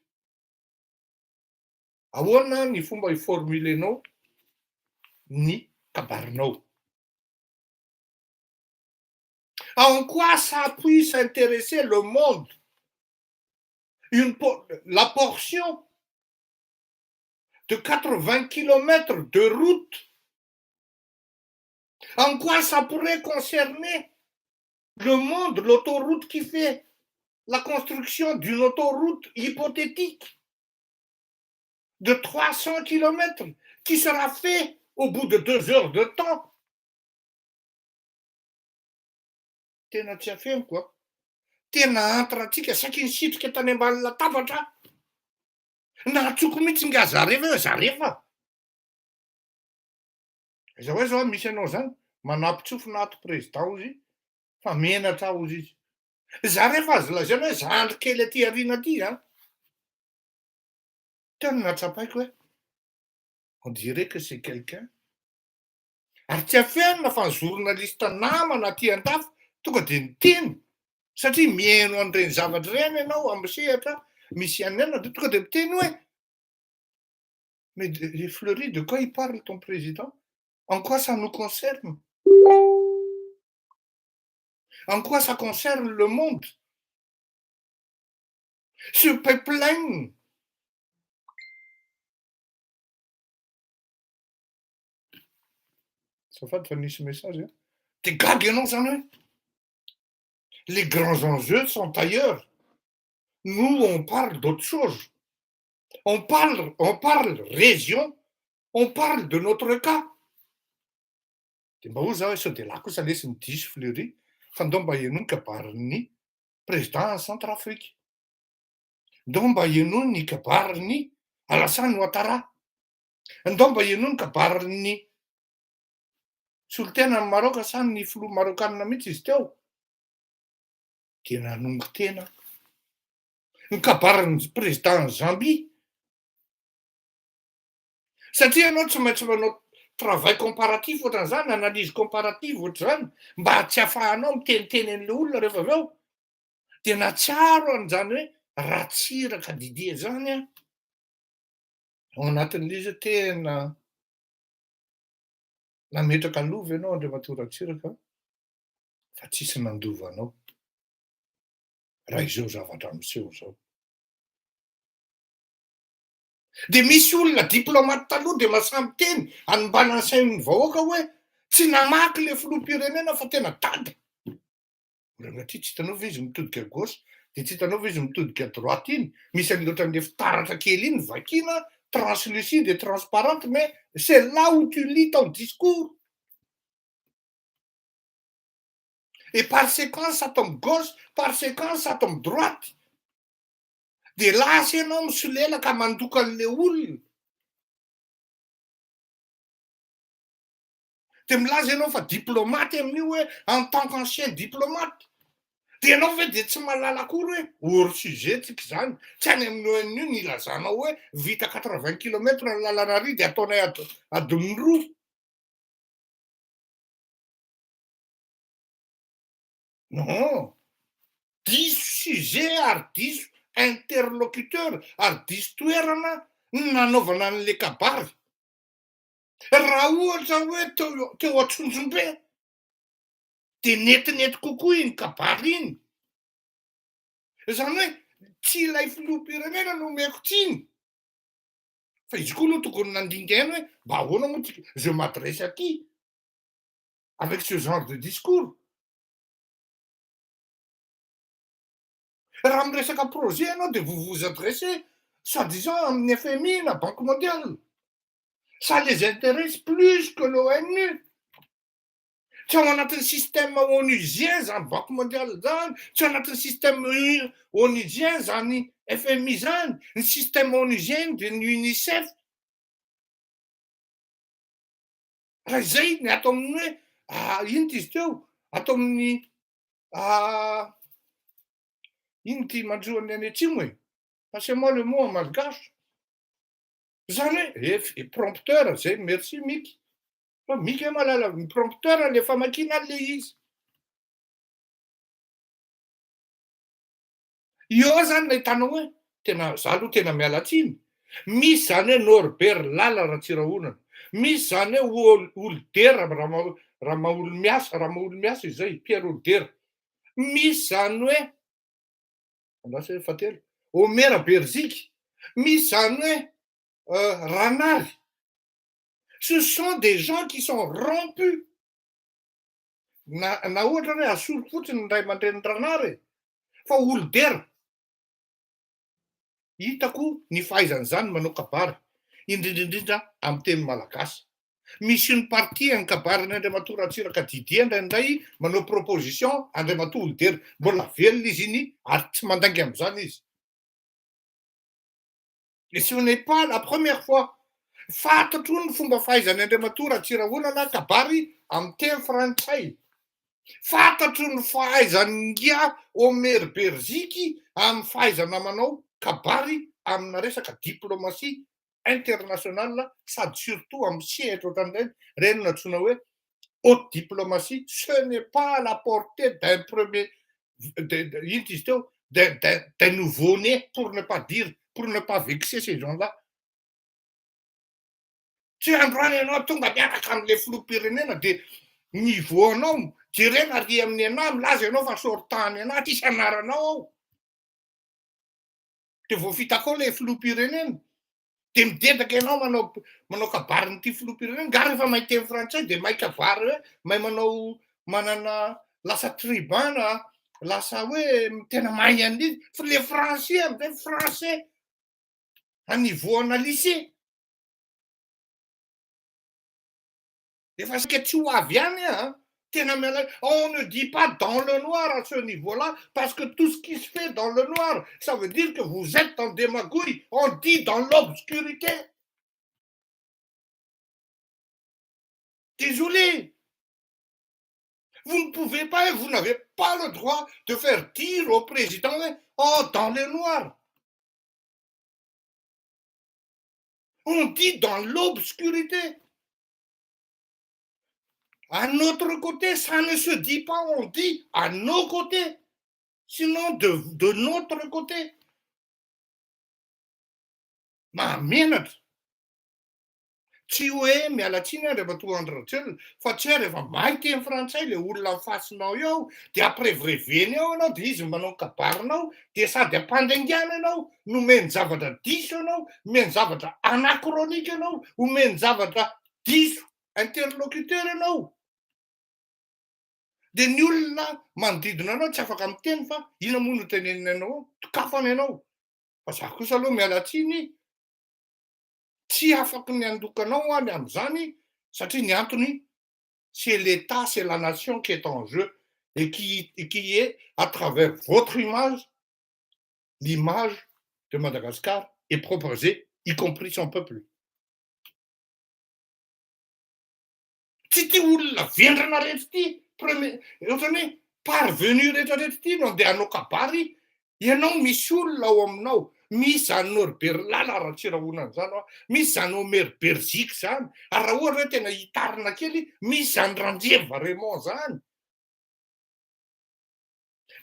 ahoana ny fomba hiformulenao ny kabarinao. En quoi ça puisse intéresser le monde, la portion de 80 km de route, en quoi ça pourrait concerner le monde, l'autoroute qui fait la construction d'une autoroute hypothétique de 300 km qui sera fait au bout de 2 heures de temps. Tena tsy afeno koa. Tena antrantsika saky nisitrika tany ambany latabatra. Nahatsoko mihitsy nga zarefa. Iza hoe zao misy anao zany manampitsofina ato président ozy fa menatra ozy izy. Zarefa azy lazaina hoe zandry kely aty ariana aty tena natsapaiko hoe on dirait que c'est quelqu'un. Ary tsy afenina fa ny journaliste namana aty an-dafy tonga dia niteny satria mihaino an'ireny zavatra ireny ianao amin'ny sehatra misy anena dia tonga dia miteny hoe mais les Fleury, de quoi il parle ton président? En quoi ça nous concerne? En quoi ça concerne le monde? Ce pipeline ça fait de ce message. T'es gagué, non, ça ne? Les grands enjeux sont ailleurs. Nous, on parle d'autre chose. On parle région, on parle de notre cas. Dia mba hoy zaho sao dia lahy kosa lesy ny diso Fleury fa ndao mba hienono kabarin'ny président en Centrafrique. Ndao mba hienono ny kabarin'ny Alassane Ouattara. Ndao mba hienono kabarin'ny solitena ny Maroc sa ny filoha marokanina mihitsy izy teo. Dia nanongo tena. Ny kabarin'ny président Zambie. Satria ianao tsy maintsy manao travail comparatif ohatran'izany, analyse comparative ohatr'izany, mba tsy ahafahanao miteniteny an'ilay olona rehefa avy eo. Dia natsiaro an'izany hoe ratsiraka Didier zany ao anatin'ilay izy tena nametraka lova ianao andriamatoa Ratsiraka fa tsisy nandova anao. Raha izao zavatra miseho zao. Dia misy olona diplomate taloha dia mahasamby teny anombana ny sain'ny vahoaka hoe tsy namaky le filoham-pirenena fa tena dada. Ranatria tsy hitanao ve izy mitodika gauche dia tsy hitanao ve izy mitodika droite iny, misy an'ohatran'le fitaratra kely iny vakiana translucide et transparente, mais c'est là où tu lis ton discours. Et par séquence ça tombe gauche, par séquence ça tombe droite. Dia lasa ianao misolelaka mandoka an'le olona. Dia milaza ianao fa diplomate amin'io hoe en tant qu'ancien diplomate. Dia ianao ve dia tsy mahalala akory hoe hors sujet tsika izany, tsy any amin'ny ONU ny ilazanao hoe vita 80 kilomètres ny lalana ary dia ataonay adiny roa. Non, 10 sujet ary 10 interlocuteur ary 10 toerana nanaovana an'le kabary. Raha ohatra hoe teo Antsonjombe dia netinety kokoa iny kabary iny. Izany hoe tsy ilay filoham-pirenena no omeko tsiny. Fa izy koa aloha tokony nandinga aina hoe mba ahoana moa tsika, je m'adresse à qui avec ce genre de discours. Raha miresaka projet ianao dia vous vous adressez soi-disant amin'ny FMI na Banque mondiale. Ça les intéresse plus que l'ONU. Tsy ao anatin'ny système onusien zany Banque mondiale zany, tsy ao anatin'ny système onusien zany FMI zany, ny système onusien dia ny UNICEF. Raha izay ny atao amin'ny hoe ino ty izy teo, atao amin'ny ino ty mandroany any atsimo e, passez-moi le mot en malgache. Zany hoe prompteur zay, merci Miky. Fa Miky malala ny prompteur le famakiana an'le izy. Io zany no hitanao hoe tena za aloha tena miala tsiny. Misy zany hoe Norbert Lala Ratsirahonana, misy zany hoe Older Ramaolimiasa izay, Pierre Older. Misy zany hoe andasa fatelo Omer Berzika, misy zany hoe Ranary. Ce sont des gens qui sont rompus. Na ohatra hoe asolo fotsiny ny ray aman-dren'ny Ranary, fa Older hitako ny fahaizan'izany manao kabary, indrindraindrindra amin'ny teny malagasy. Misy ny parti ny kabarin'Andriamatoa Ratsiraka Didier indraindray manao proposition Andriamatoa Older, mbola velona izy iny ary tsy mandangy amin'izany izy. Et ce n'est pas la première fois. Fantatro ny fomba fahaizan'ny Andriamatoa Ratsirahonana kabary amin'ny teny frantsay. Fantatro ny fahaizan'ny Omer Berzika amin'ny fahaizana manao kabary amina resaka diplomatie internationale sady surtout amin'ny siège ohatran'ireny reny natsoina hoe haute diplomatie. Ce n'est pas à la portée d'un premier ino izy teo, d'un nouveau-né, pour ne pas dire, pour ne pas vexer ces gens-là. Tsy androany ianao tonga miaraka amin'le filoham-pirenena dia niveau anao jerena ary amin'ny anahy milaza ianao fa sortany anahy tsisy anaranao ao. Dia vao vita akao le filoham-pirenena dia midedaka ianao manao kabary n'ity filoham-pirenena, nga rehefa mahay teny frantsay dia mahay kabary hoe mahay manana lasa tribun na lasa hoe tena mahay an'izy. Fa le français amin'izay français à niveau ana lycée. Efa sika tsy ho avy ihany tena miala. On ne dit pas dans le noir à ce niveau-là, parce que tout ce qui se fait dans le noir, ça veut dire que vous êtes en démagouille. On dit dans l'obscurité. Désolé. Vous ne pouvez pas et vous n'avez pas le droit de faire dire au président dans le noir. On dit dans l'obscurité. À notre côté, ça ne se dit pas, on dit à nos côtés. Sinon, de notre côté. Ma minute. Tsy hoe mialatsiny rehefa tonga andro ratsely fa tsy hoe rehefa mahay teny frantsay le olona mifasinao eo de ampirevireveny ao anao de izy manao kabarinao de sady ampandaingana anao nomeny zavatra diso anao omeny zavatra anakronika anao omeny zavatra diso interlocuteur anao de ny olona manodidina anao tsy afaka miteny fa ina moa no teneniny anao tokafany anao fa za kosa aloha mialatsiny tsy afaka ny andokanao any am'zany satria ny antony c'est l'État, c'est la nation qui est en jeu et qui est à travers votre image, l'image de Madagascar est proposée, y compris son peuple. Tsy ty olona vendrana rehetra ty premier ohatrany hoe parvenu rehetrarehetra ty no andeha hanao kabary ianao misy olona ao aminao misy zany Norbert-Lala raha tsy rahonan'izany misy zany Omer Berzik zany ary raha ohatra hoe tena hitarina kely misy zany Randrieva Raymond zany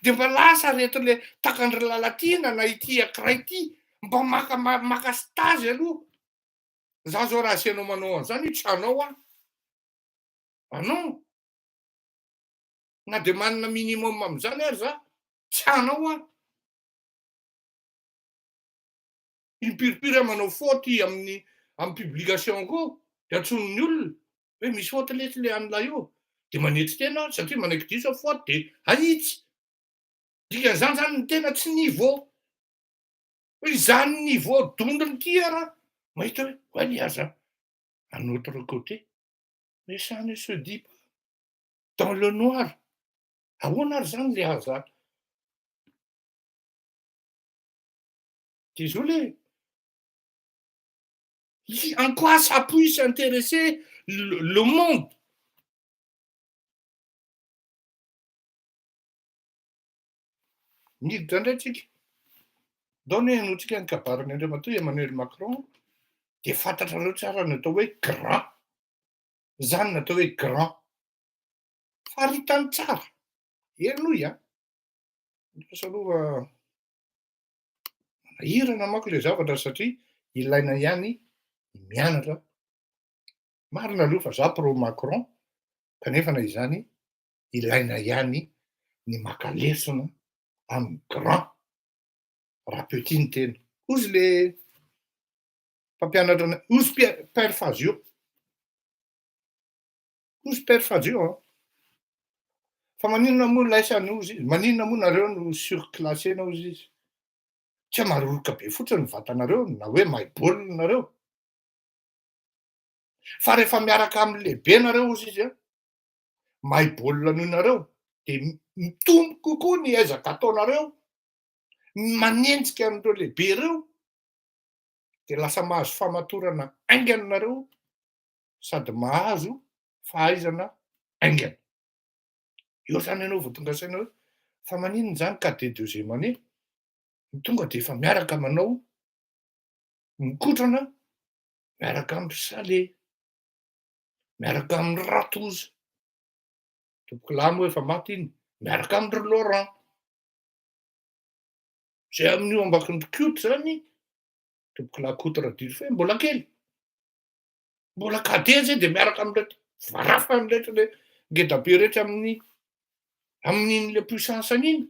de mba lasa reto le takandry lalatina na ity ankiray ity mba maka stage aloha za zao raha asianao manao an'izany io tsy hanao anao na de manana minimum am'izany ary za tsy hanao impiripiry manao faute amin'ny publication ko de antsonony olona hoe misy faute letsy le an'la io de manetsy tena satria manaiky diso faute de ahitsy dikan'izany zany ny tena tsy niveau hoe izany niveau dondriny ty raha mahita hoe ouais, il y a ça un autre côté mais ça ne se dit pas dans le noir ahoana ary zany le aza désolé en quoi ça puisse intéresser le monde niditra indray tsika dao ny hanotsika ny kabarany Andriamatoa Emmanuel Macron de fantatrareo tsara ny atao hoe grand zany natao hoe grand faritany tsara enoy lasa aloha manahirana manko le zavatra satria ilaina ihany mianatra marina aloha fa za pro Macron kanefa na izany ilaina ihany ny maka lesona amin'ny grand raha petit ny tena ozy le mpampianatra ozy Père Fazio ozy Père Fazio fa maninona moa laisany ozy izy maninona moa nareo no surclassena ozy izy tsy maroroka be fotsiny vatanareo na hoe mahay baolina nareo fa rehefa miaraka amin'ny lehibe nareo ozy izy mahay baolina noho nareo de mitombo kokoa ny ezaka ataonareo manenjika an'ireo lehibe ireo de lasa mahazo famatorana aingana nareo sady mahazo fahaizana aingana eo zany ianao vao tonga saina hoe fa maninona zany cadet deuxième année tonga de efa miaraka manao mikotrana miaraka amin'ny Salé miaraka amin'ny Ratoza tompoko lahy moa efa maty iny miaraka amin'ny Laurent zay amin'io ambakin'ny Koto zany tompoko lahy Koto Radifay mbola kely mbola cadet zay de miaraka amin'reto varafany rehetra le ngedabe rehetra amin'iny le puissance an'iny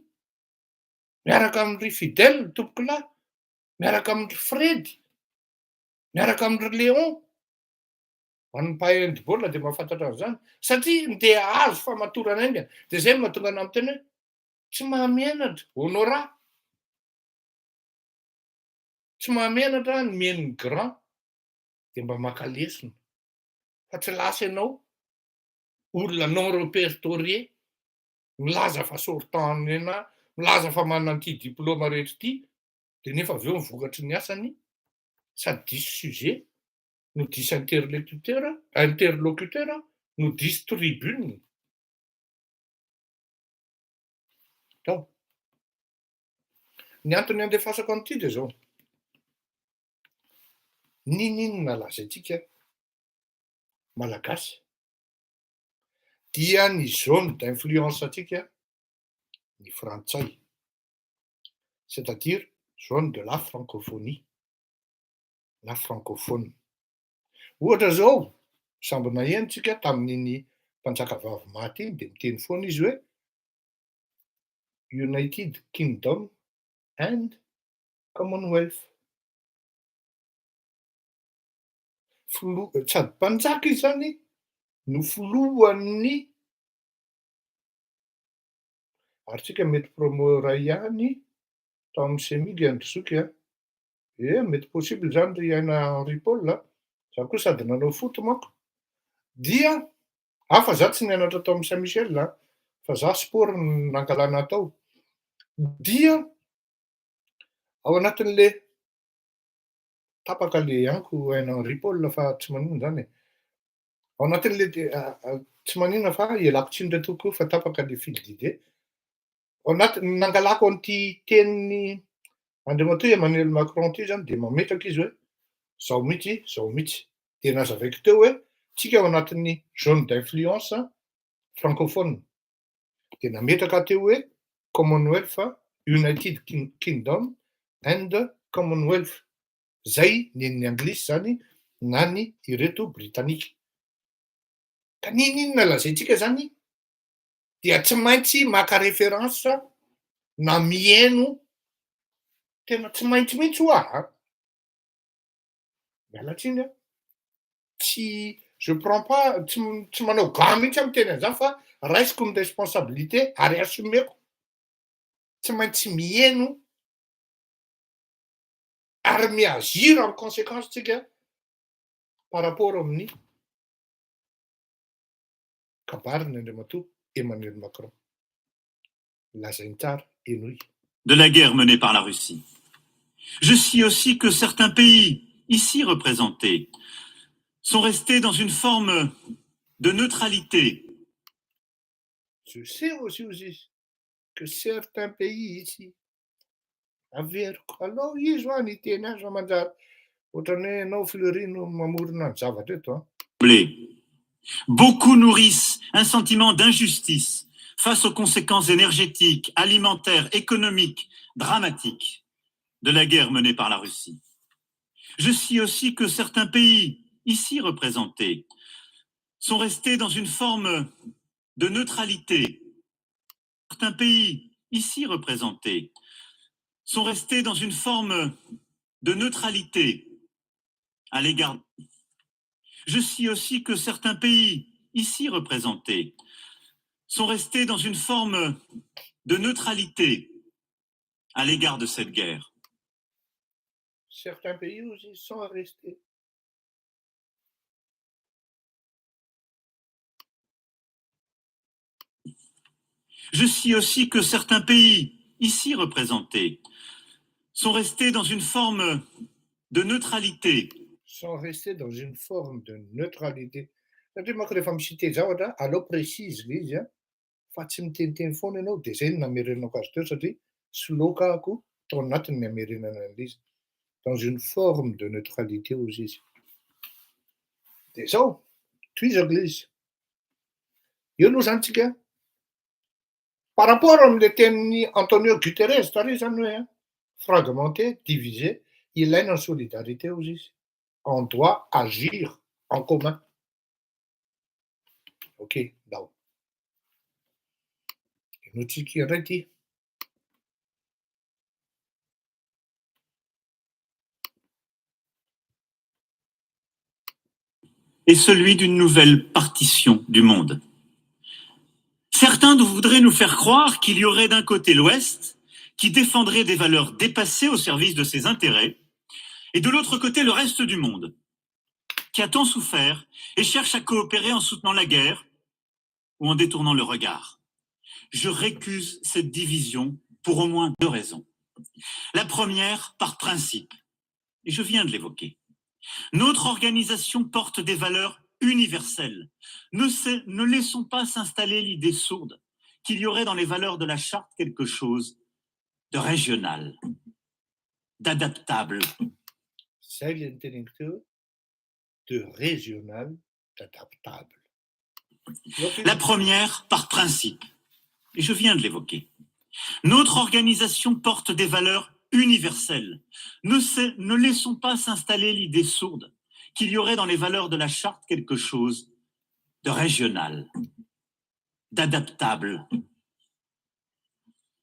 miaraka amin'ny Fidèle tompoko lahy miaraka amin'ny Fredy miaraka amin'ny Léon hoan'ny mpahay handball de mahafantatra an'izany satria ndeha azo famatorana aingana de zay mahatonga ana amin'ny teny hoe tsy mahamianatra honorat tsy mahamianatra ny mihaino grand de mba maka lesona fa tsy lasa ianao olona non répertorié milaza fa sortant nena milaza fa manana an'ity diplôma rehetra ity de nefa avy eo mivokatry ny asany sady diso sujet no diso interlocuteur no diso tribune tao ny antony andefasako an'ity de zao ninona lazaintsika malagasy dia ny zone d'influence atsika ny frantsay c'est-à-dire zone de la francophonie na francophone ohatra zao sambona enitsika tamin'iny mpanjaka vavy maty iny de miteny foana izy hoe United Kingdom and Commonwealth. Sady mpanjaka izy zany no folohan'ny ary tsika mety promora ihany tao amin'ny semigy androzoky a mety possible zany ry aina Henri Paul za koa sady nanao foty manko dia hafa za tsy nianatra tao amin'ny Saint Michel fa za sport nankalana tao dia ao anatin'le tapaka le anko aina Henri Paul fa tsy manino zany ao anatin'le tsy manina fa ialako tsindra tokoa fa tapaka le fil d'idée ao anatin'ny nangalako an'ity teniny Andriamatoa Emmanuel Macron ty zany de mametraka izy hoe zao mihitsy de nazavaiko teo hoe tsika ao anatin'ny zone d'influence francophone de nametraka teo hoe Commonwealth United Kingdom and Commonwealth zay nen'ny anglisy zany na ny ireto britanika ka ninona lazaintsika zany dia tsy maintsy maka référence na mihaino tena tsy maintsy mihitsy hoa mialatsiny tsy je prends pas tsy manao ga mihitsy amin'ny teny an'izany fa raisiko ny responsabilité ary assumeko tsy maintsy mihaino ary miagir en conséquence tsika par rapport amin'ny kabariny Andriamatoa Emmanuel Macron lazainy tsara enoy. De la guerre menée par la Russie. Je sais aussi que certains pays ici représentés sont restés dans une forme de neutralité. Je sais aussi que certains pays ici averiko alao izy ho any teny azy manjary ohatrany hoe anao Fleury no mamorona ny zavatra eto Beaucoup nourrissent un sentiment d'injustice face aux conséquences énergétiques, alimentaires, économiques, dramatiques de la guerre menée par la Russie. Je sais aussi que certains pays ici représentés sont restés dans une forme de neutralité. Certains pays ici représentés sont restés dans une forme de neutralité à l'égard. Je sais aussi que certains pays ici représentés sont restés dans une forme de neutralité à l'égard de cette guerre. Certains pays aussi sont restés. Je sais aussi que certains pays ici représentés sont restés dans une forme de neutralité. Sont restés dans une forme de neutralité. Satria manko rehefa misite zavatra alao précise le izy fa tsy miteniteny foana ianao de zay no namerenako azy teo satria sloka-ako tao anatiny ny amerenana an'izy dans une forme de neutralité ozy izy de zao toizako le izy eo aloha zany tsika par rapport am'le tenin'ny Antonio Guterres tary zany hoe fragmenté, divisé, ilaina ny solidarité ozy izy. On doit agir en commun. Ok, now. Enotsika iray ty. Et celui d'une nouvelle partition du monde. Certains voudraient nous faire croire qu'il y aurait d'un côté l'Ouest, qui défendrait des valeurs dépassées au service de ses intérêts, et de l'autre côté le reste du monde, qui a tant souffert et cherche à coopérer en soutenant la guerre ou en détournant le regard. Je récuse cette division pour au moins 2 raisons. La première, par principe, et je viens de l'évoquer. Notre organisation porte des valeurs universelles. Ne laissons pas s'installer l'idée sourde qu'il y aurait dans les valeurs de la charte quelque chose de régional, d'adaptable. De régional, d'adaptable. La première, par principe, et je viens de l'évoquer. Notre organisation porte des valeurs universelles. Ne laissons pas s'installer l'idée sourde qu'il y aurait dans les valeurs de la charte quelque chose de régional, d'adaptable.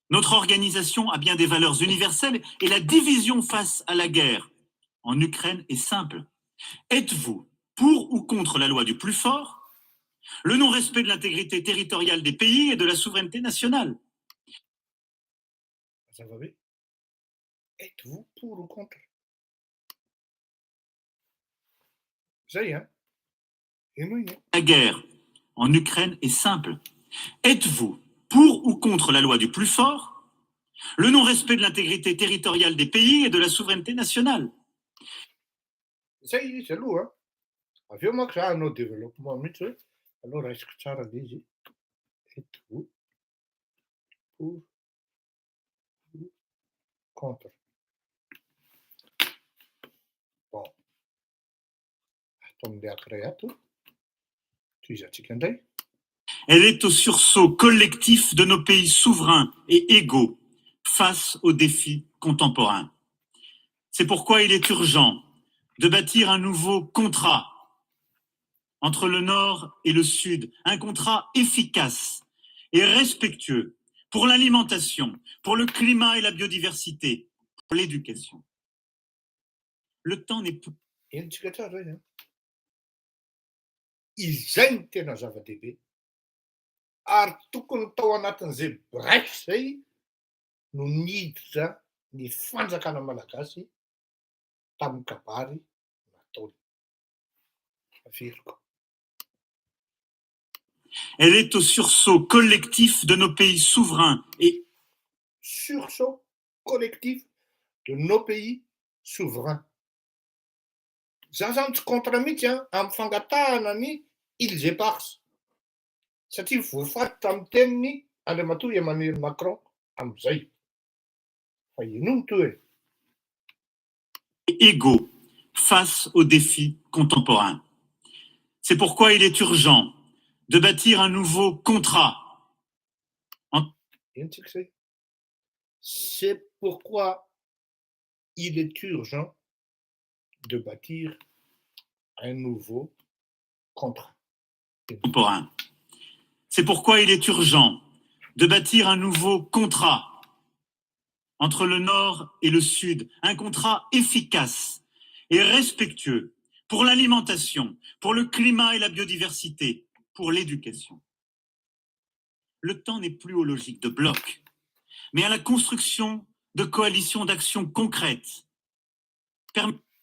Notre organisation a bien des valeurs universelles et la division face à la guerre en Ukraine est simple. Êtes-vous pour ou contre la loi du plus fort, le non-respect de l'intégrité territoriale des pays et de la souveraineté nationale? Ça va bien? Êtes-vous pour ou contre? Ça y est, hein? Et moi, hein? La guerre en Ukraine est simple. Êtes-vous pour ou contre la loi du plus fort, le non-respect de l'intégrité territoriale des pays et de la souveraineté nationale? Ça y est, c'est lourd, hein? Avviamo che hanno développement mutuel. Allora escuchare lì, êtes-vous pour ou contre? Bon, attendez a creato. Tu già ci andai? Elle est au sursaut collectif de nos pays souverains et égaux face aux défis contemporains. C'est pourquoi il est urgent de bâtir un nouveau contrat entre le Nord et le Sud, un contrat efficace et respectueux pour l'alimentation, pour le climat et la biodiversité, pour l'éducation. Le temps n'est plus... Indicateur, hein? Izay ny tena zava-dehibe. Ary tokony tao anatin'izay bref zay no niditra ny fanjakana malagasy tamin'ny kabary nataony. Averiko. Elle est au sursaut collectif de nos pays souverains et Sursaut collectif de nos pays souverains. Za zany tsy contre mihitsy amin'ny fangatahana ny îles éparses. Satria voafaty tamin'ny teniny Andriamatoa Emmanuel Macron amin'izay. Fa ino to hoe? égaux face aux défis contemporains. C'est pourquoi il est urgent de bâtir un nouveau contrat. C'est pourquoi il est urgent de bâtir un nouveau contrat. Contemporain. C'est pourquoi il est urgent de bâtir un nouveau contrat entre le Nord et le Sud, un contrat efficace et respectueux pour l'alimentation, pour le climat et la biodiversité, pour l'éducation. Le temps n'est plus aux logiques de bloc, mais à la construction de coalitions d'actions concrètes.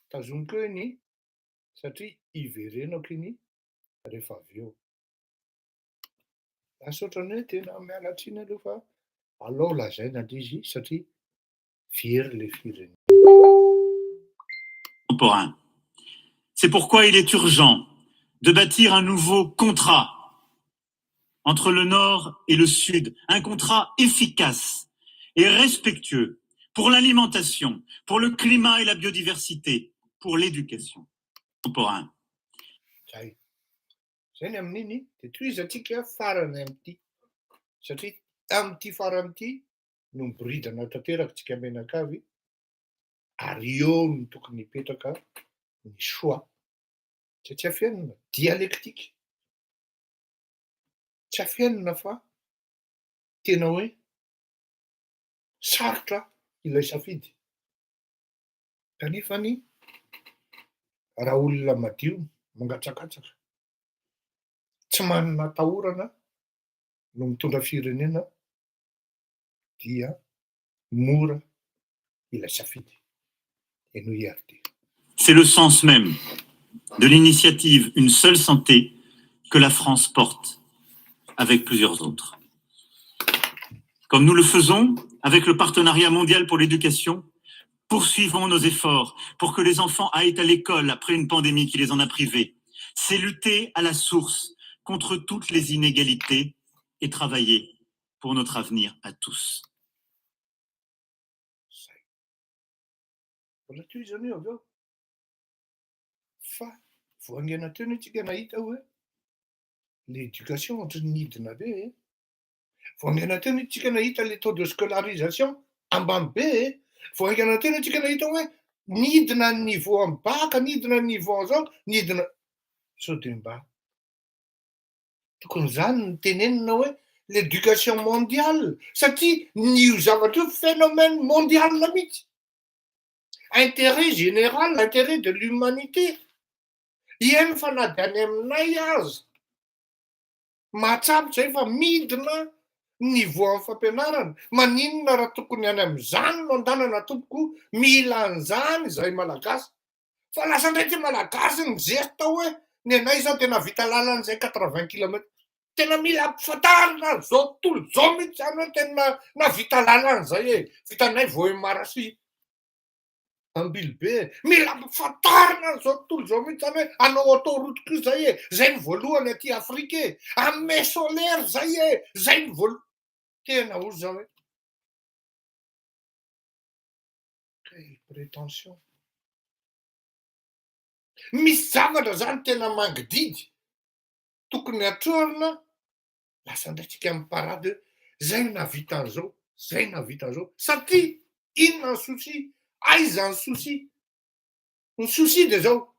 Tazomiko iny satria iverenako iny rehefa avy eo. Asa ohatrany hoe tena mialatsiny aloha fa aleo lazaina lay izy satria very le firenena. Contemporain. C'est pourquoi il est urgent de bâtir un nouveau contrat entre le Nord et le Sud, un contrat efficace et respectueux pour l'alimentation, pour le climat et la biodiversité, pour l'éducation. Contemporain. Zay. Zay ny amin'iny dia toy izy antsika farany amin'ity. Satria amin'ity farany ity no miboridana tanterakantsika menakavy ary eo no tokony hipetraka ny soa. Tsy afianina dialektika. Tsy afianina fa tena hoe sarotra ilay safidy. Kanefany raha olona madio mangatsakatsaka tsy manana atahorana no mitondra firenena dia mora ilay safidy. Et nous y arrivons. C'est le sens même de l'initiative Une seule santé que la France porte avec plusieurs autres. Comme nous le faisons avec le Partenariat mondial pour l'éducation, poursuivons nos efforts pour que les enfants aillent à l'école après une pandémie qui les en a privés. C'est lutter à la source contre toutes les inégalités et travailler pour notre avenir à tous. Mbola toy izany eo avy eo. Fa voangena teo ny tsika nahita hoe l'éducation ohatrany nidina be. Voangena teo ny tsika nahita le taux de scolarisation ambany be. Voangena teo ny tsika nahita hoe nidina ny niveau amin'ny baka, nidina ny niveau an'izao, nidina sao de mba tokony zany ny tenenina hoe l'éducation mondiale satria nio zavatra io phénomène mondial mihitsy, intérêt général, intérêt de l'humanité. Eny fa na de any aminay aza mahatsapy zay fa midina niveau amin'ny fampianarana, maninona raha tokony any amin'izany no andanana tompoko mila an'izany zahay malagasy, fa lasa indray ty malagasy ny gesta hoe ny anay zao tena vita lalan'izay 80 kilomètres, tena mila ampifantarina zao tontolo zao mihitsy zany hoe tena navita lalan'izay e, vitanay Vohimarasy Ambilobe, mila ampifantarina zao tontolo zao mihitsy zany hoe anao autoroute io zay e, zay ny voalohany aty Afrika e, ame solaire zay e, zay ny voalohany tena ozy zao hoe quelle prétention. Misy zavatra zany tena mangididy tokony atrorina, lasa andraitsika amin'ny parady hoe zay navita an'izao, zay navita an'izao, satria inona ny souci, aiza ny souci? Ny souci de zao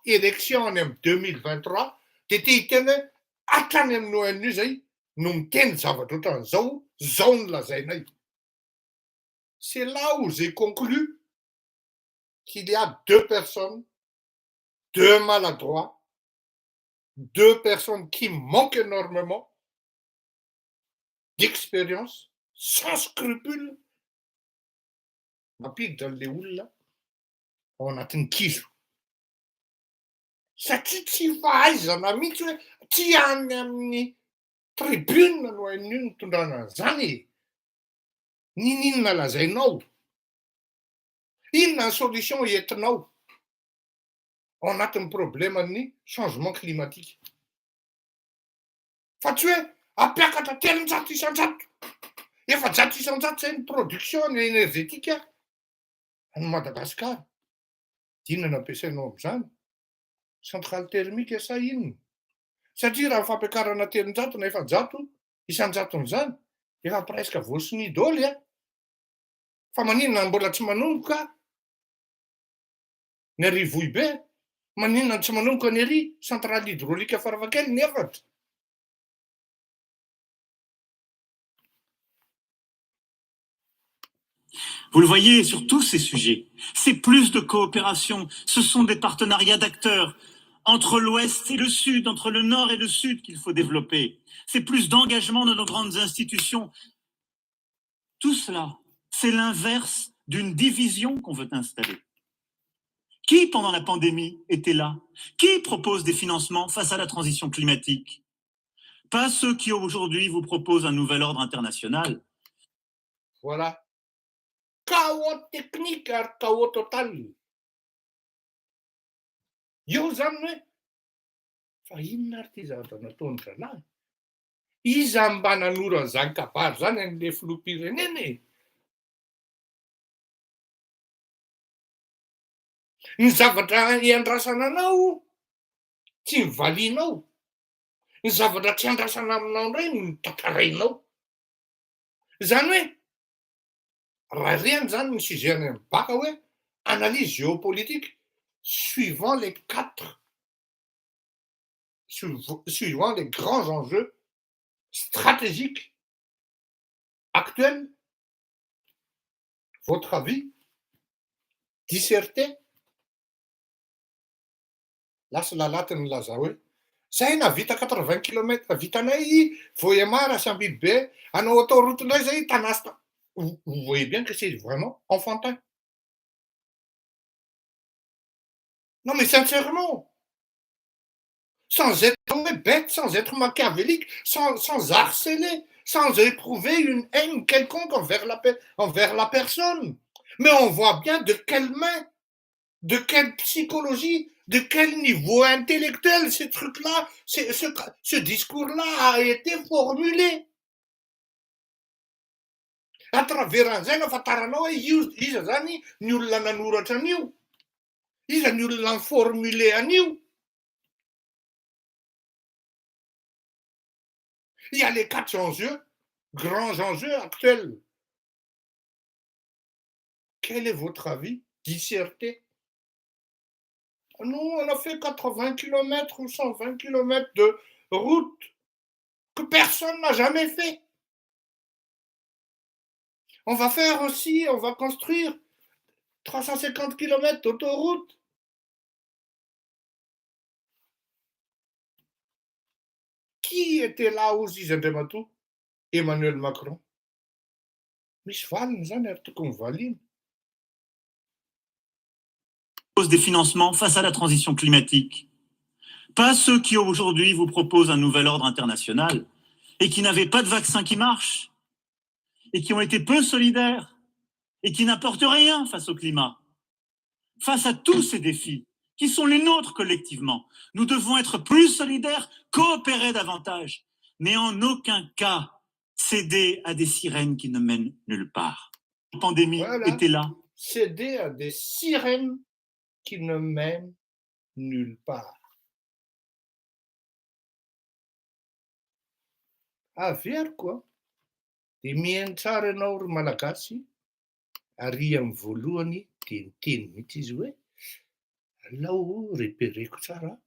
élection any amin'ny 2023 de te hiteny hoe hatrany amin'ny ONU zay no miteny zavatra ohatran'izao, zao no lazainay. C'est là où j'ai conclu qu'il y a deux personnes, deux maladroits, deux personnes qui manquent énormément d'expérience, sans scrupule, mampiditra an'le olona ao anatin'ny kizo. Satria tsy fahaizana mihitsy hoe tsy any amin'ny tribune no ONU nitondrana an'izany e. Ninona lazainao? Inona ny solution entinao ao anatin'ny probleman'ny changement climatique? Fa tsy hoe ampiakatra 300 isan-jato, 400 isan-jato zay ny production énergétique any Madagasikara. Inona no ampiasainao amin'izany? Centrale thermique sa inona? Satria raha fampiakarana 300 na 400 isan-jaton'izany efa presque voasiny daholo a. Fa maninona mbola tsy manomboka ny ary Vohibe, maninona tsy manomboka ny ary centrale hydraulique Faravakely ny efatra. Vous le voyez, sur tous ces sujets, c'est plus de coopération, ce sont des partenariats d'acteurs entre l'Ouest et le Sud, entre le Nord et le Sud qu'il faut développer. C'est plus d'engagement de nos grandes institutions. Tout cela, c'est l'inverse d'une division qu'on veut installer. Qui, pendant la pandémie, était là? Qui propose des financements face à la transition climatique? Pas ceux qui, aujourd'hui, vous proposent un nouvel ordre international. Voilà. Chaos technique ary chaos total. Io zany hoe fa inona ary ty zavatra nataony zalahy? Iza mba nanora an'izany kabary zany an'le filoham-pirenena e? Ny zavatra iandrasana anao tsy mivalianao, ny zavatra tsy andrasana aminao indray no tantarainao. Zany hoe raha reny zany ny sujet any amin'ny baka hoe analyse géopolitique suivant les grands enjeux stratégiques actuels. Votre avis, disserté. Lasa lalatiny laza hoe zay navita 80 km vitanay Vohemara sy Ambilobe, anao autoroute indray zay Tanasta. Vous voyez bien que c'est vraiment enfantin. Non mais sincèrement, sans être bête, sans être machiavélique, sans harceler, sans éprouver une haine quelconque envers la personne. Mais on voit bien de quelle main, de quelle psychologie, de quel niveau intellectuel ces trucs-là, ce discours-là a été formulé. À travers an'izay afantaranao hoe iza zany ny olona nanoratra an'io, iza ny olona formulé an'io. Il y a les 4 enjeux, grands enjeux actuels. Quel est votre avis disserter. Nous, on a fait 80 km ou 120 km de route que personne n'a jamais fait. On va faire aussi, on va construire 350 km d'autoroute. Qui était là aussi, tout? Emmanuel Macron. Misy valiny zany ary tokony valiana. Des financements face à la transition climatique. Pas ceux qui aujourd'hui vous proposent un nouvel ordre international et qui n'avaient pas de vaccin qui marche et qui ont été peu solidaires et qui n'apportent rien face au climat. Face à tous ces défis qui sont les nôtres collectivement, nous devons être plus solidaires, coopérer davantage, mais en aucun cas céder à des sirènes qui ne mènent nulle part. La pandémie était là. Céder à des sirènes qui ne mènent nulle part. Very koa dia mihaino tsara ianao ry malagasy ary amin'ny voalohany dia niteny mihitsy izy hoe alao repéreko tsara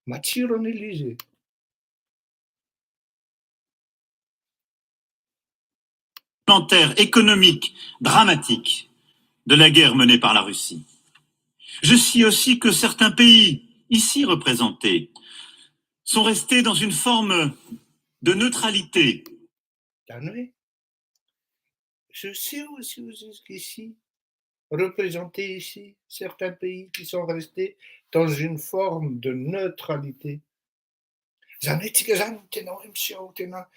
matsiro an'ilay izy. Supplémentaire économique dramatique de la guerre menée par la Russie. Je sais aussi que certains pays ici représentés sont restés dans une forme de neutralité. Je sais aussi qu'ici, représentés ici, certains pays qui sont restés dans une forme de neutralité. Tsika zany tena hoe miseho tena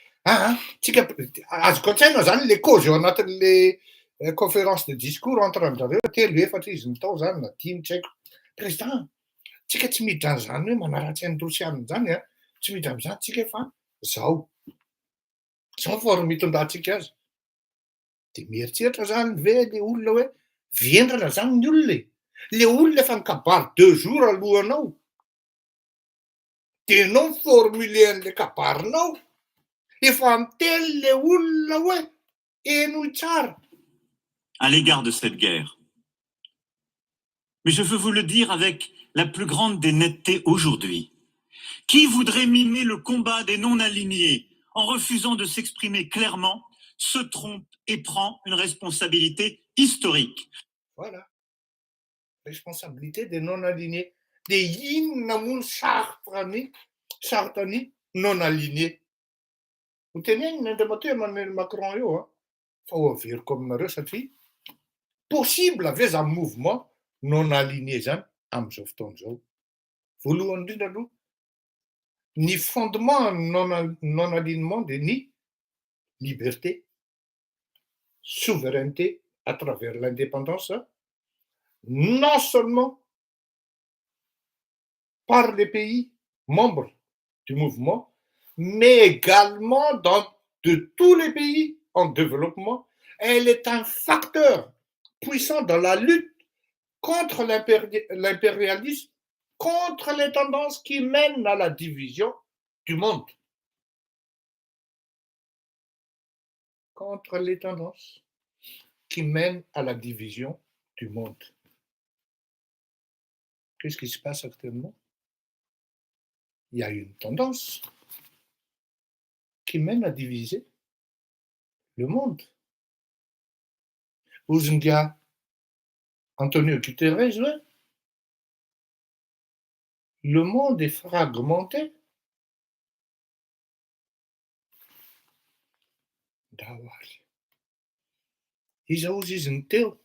tsika azoko an-tsaina zany le cause eo anatin'le conférence de discours entre anjareo 3-4 izy ny tao zany na 5 tsy haiko. Président, tsika tsy miditra an'izany hoe manara-tsain'ny Rosiana zany tsy miditra amin'izany tsika fa zao vao mitondrantsika azy. Dia mieritreritra zany ve le olona hoe vendrana zany ny olona le olona efa nikabary 2 jours alohanao dia ianao miformule an'le kabarinao efa miteny le olona hoe enoy tsara. À l'égard de cette guerre. Mais je veux vous le dire avec la plus grande des nettetés aujourd'hui. Qui voudrait mimer le combat des non-alignés en refusant de s'exprimer clairement se trompe et prend une responsabilité historique. Voilà. Responsabilité des non-alignés. Dia inona moa ny sarotany non-alignés. Ho tenenina Andriamatoa Emmanuel Macron eo fa ho averiko aminareo satria possible ave zany mouvement non-aligné zany amin'izao fotoana izao. Voalohany indrindra aloha ny fondement non-alignement dia ny liberté, souveraineté à travers l'indépendance, non seulement par les pays membres du mouvement, mais également de tous les pays en développement. Elle est un facteur puissant dans la lutte contre l'impérialisme, contre les tendances qui mènent à la division du monde. Contre les tendances qui mènent à la division du monde. Qu'est-ce qui se passe actuellement? Il y a une tendance qui mène à diviser le monde. Uzinga Antonio Guterres, le monde est fragmenté. Dahoaly. Izao izy ny teo.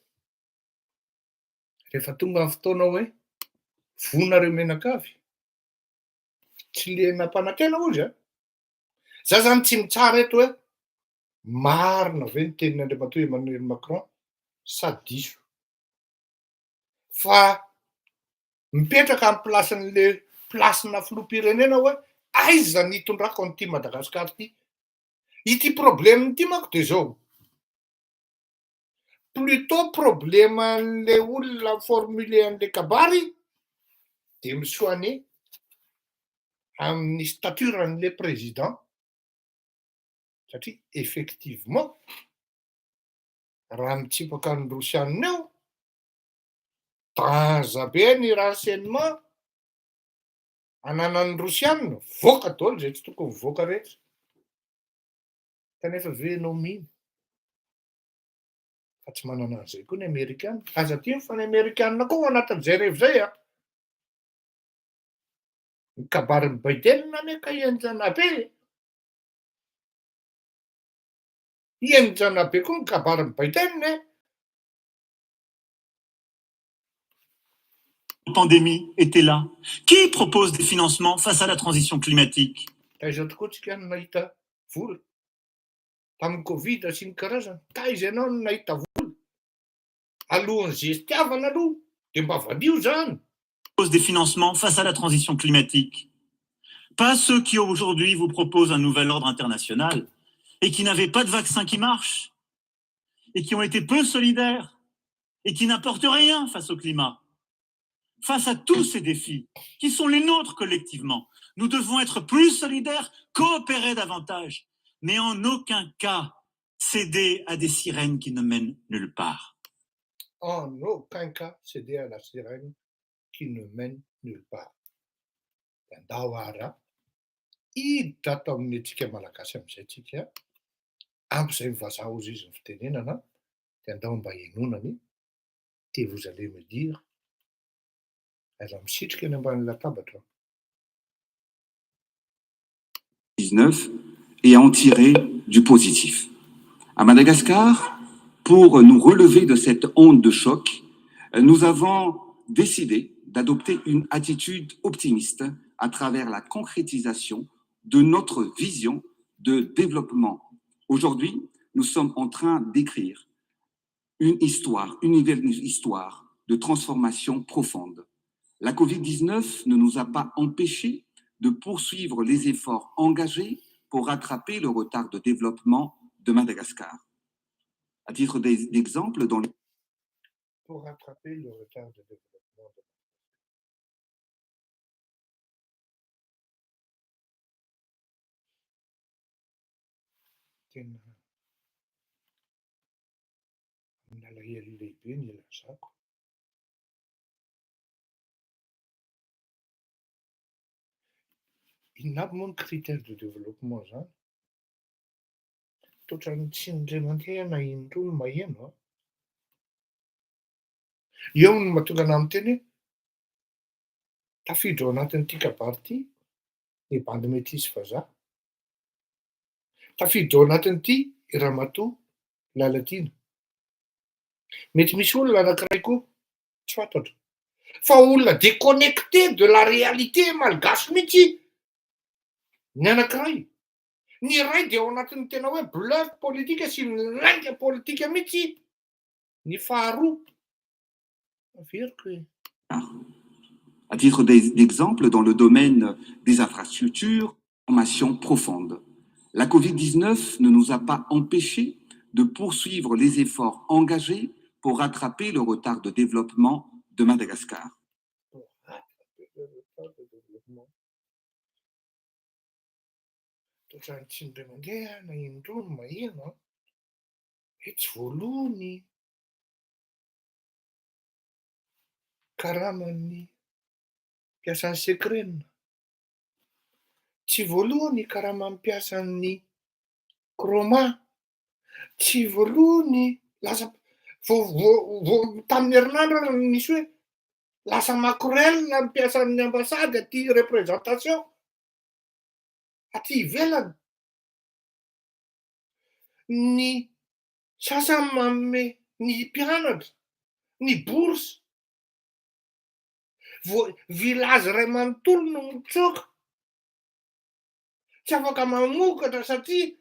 Rehefa tonga amin'ny fotoana hoe vonareo menakavy. Tsy lena mpanantena ozy za zany tsy mitsara eto hoe marina ve ny tenin'Andriamatoa Emmanuel Macron sa diso. Fa mipetraka amin'ny plasina filoham-pirenena hoe aiza ny hitondrako an'ity Madagasikara ity. Ity problème ity manko dia zao. Plutôt problème an'le olona formulé an'le kabary dia misoane amin'ny stature an'le président satria effectivement raha mitsipaka ny Rosiana eo Daza be ny renseignement ananan'ny Rosianina, voaka daholo zay tsy tokony voaka rehetra. Kanefa venao mino. Fa tsy manana an'izay koa ny Amerikana. Aza tino fa ny Amerikana koa ao anatin'izay rehefa izay a. Ny kabarin'ny Biden anie ka enjana be. Enjana be koa ny kabarin'ny Biden e. Pandémie était là. Qui propose des financements face à la transition climatique? Taiza tokoa tsika no nahita vola. Tamin'ny Covid sy ny karazany, taiza ianao no nahita vola. Alohan'ny zesitiavana aloha, dia mba vadio zany. Propose des financements face à la transition climatique. Pas ceux qui aujourd'hui vous proposent un nouvel ordre international et qui n'avaient pas de vaccin qui marche et qui ont été peu solidaires et qui n'apportent rien face au climat. Face à tous ces défis qui sont les nôtres collectivement, nous devons être plus solidaires, coopérer davantage, mais en aucun cas céder à des sirènes qui ne mènent nulle part. En aucun cas céder à la sirène qui ne mène nulle part. Andao ara, hiditra ato amin'ny antsika malagasy amin'izay tsika, amp'izay mivazaha ozy izy ny fitenenana, dia andao mba henonany, dia vous allez me dire, aiza misitrika eny ambanin'ny latabatra. 19 et en tirer du positif. À Madagascar, pour nous relever de cette onde de choc, nous avons décidé d'adopter une attitude optimiste à travers la concrétisation de notre vision de développement. Aujourd'hui, nous sommes en train d'écrire une nouvelle histoire de transformation profonde. La Covid-19 ne nous a pas empêchés de poursuivre les efforts engagés pour rattraper le retard de développement de Madagascar. À titre d'exemple, Pour rattraper le retard de développement de tena amin'ny alahelo lehibe ny ilazako. Inona aby moa ny critère de développement zany? Totrany tsy indray mandeha na indroa no maheno a. Eo no mahatonga anahy miteny hoe tafiditra ao anatin'ity kabary ity ny bandy métis vazaha. Tafiditra ao anatin'ity i ramatoa Lalatina. Mety misy olona anankiray koa tsy fantatra. Fa olona déconnecté de la réalité malagasy mihitsy ny anankiray. Ny iray dia ao anatin'ny tena hoe bluff politika sy milainga politika mihitsy. Ny faharoa averiko hoe à titre d'exemple, dans le domaine des infrastructures, formation profonde. La Covid-19 ne nous a pas empêchés de poursuivre les efforts engagés pour rattraper le retard de développement de Madagascar. Totrany tsy indray mandeha na indroa no maheno a. Tsy voalohany karaman'ny mpiasan'ny sekrenina. Tsy voalohany karaman'ny mpiasan'ny kroma. Tsy voalohany lasa tamin'ny herinandro nisy hoe lasa makorel na mpiasan'ny ambasady aty représentation aty ivelany. Ny sasany manome ny mpianatra ny bourse. Village iray manontolo no mitsoaka. Tsy afaka mamokatra satria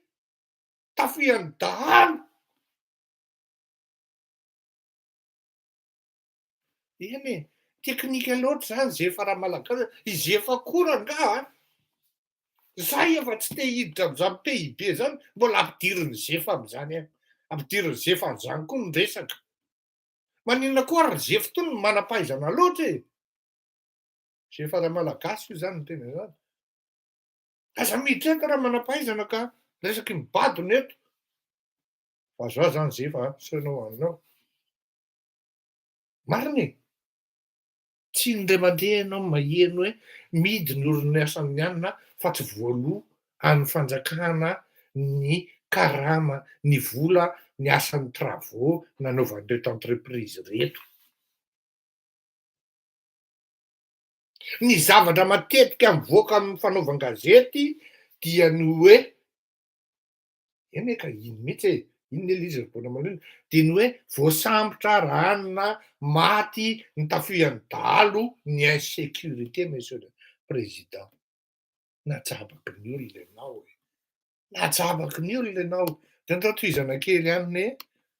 tafihan'ny dahalo. Eny e, teknika loatra zany zefa raha malagasy. Izefa koa rangaha. Zay efa tsy te hiditra amin'izany PIB zany, mbola ampidiriny zefa amin'izany any. Ampidiriny zefa amin'izany koa ny resaka. Maninona koa ary zefy tony manam-pahaizana loatra e. Zefa raha malagasy io zany no tena zany. Aza miditra eto raha manam-pahaizana ka resaky mibadona eto. Vazaha zany zefa, sy ianao aminao. Marina e. tsy indray mandeha ianao maheno hoe midy ny orinasany ihany na fa tsy voaloha amin'ny fanjakana ny karama ny vola ny asan'ny travaux nanaovan'ireto entreprise reto. Ny zavatra matetika mivoaka amin'ny fanaovan-gazety dia ny hoe eny ka ino mihitsy e, inona le izy bona manino dia ny hoe voasambotra ranona maty ny tafian-dalo ny insécurité monsieur le président. Najabaky ny olona ianao e, najabaky ny olona ianao de ndao tohizana kely aminy.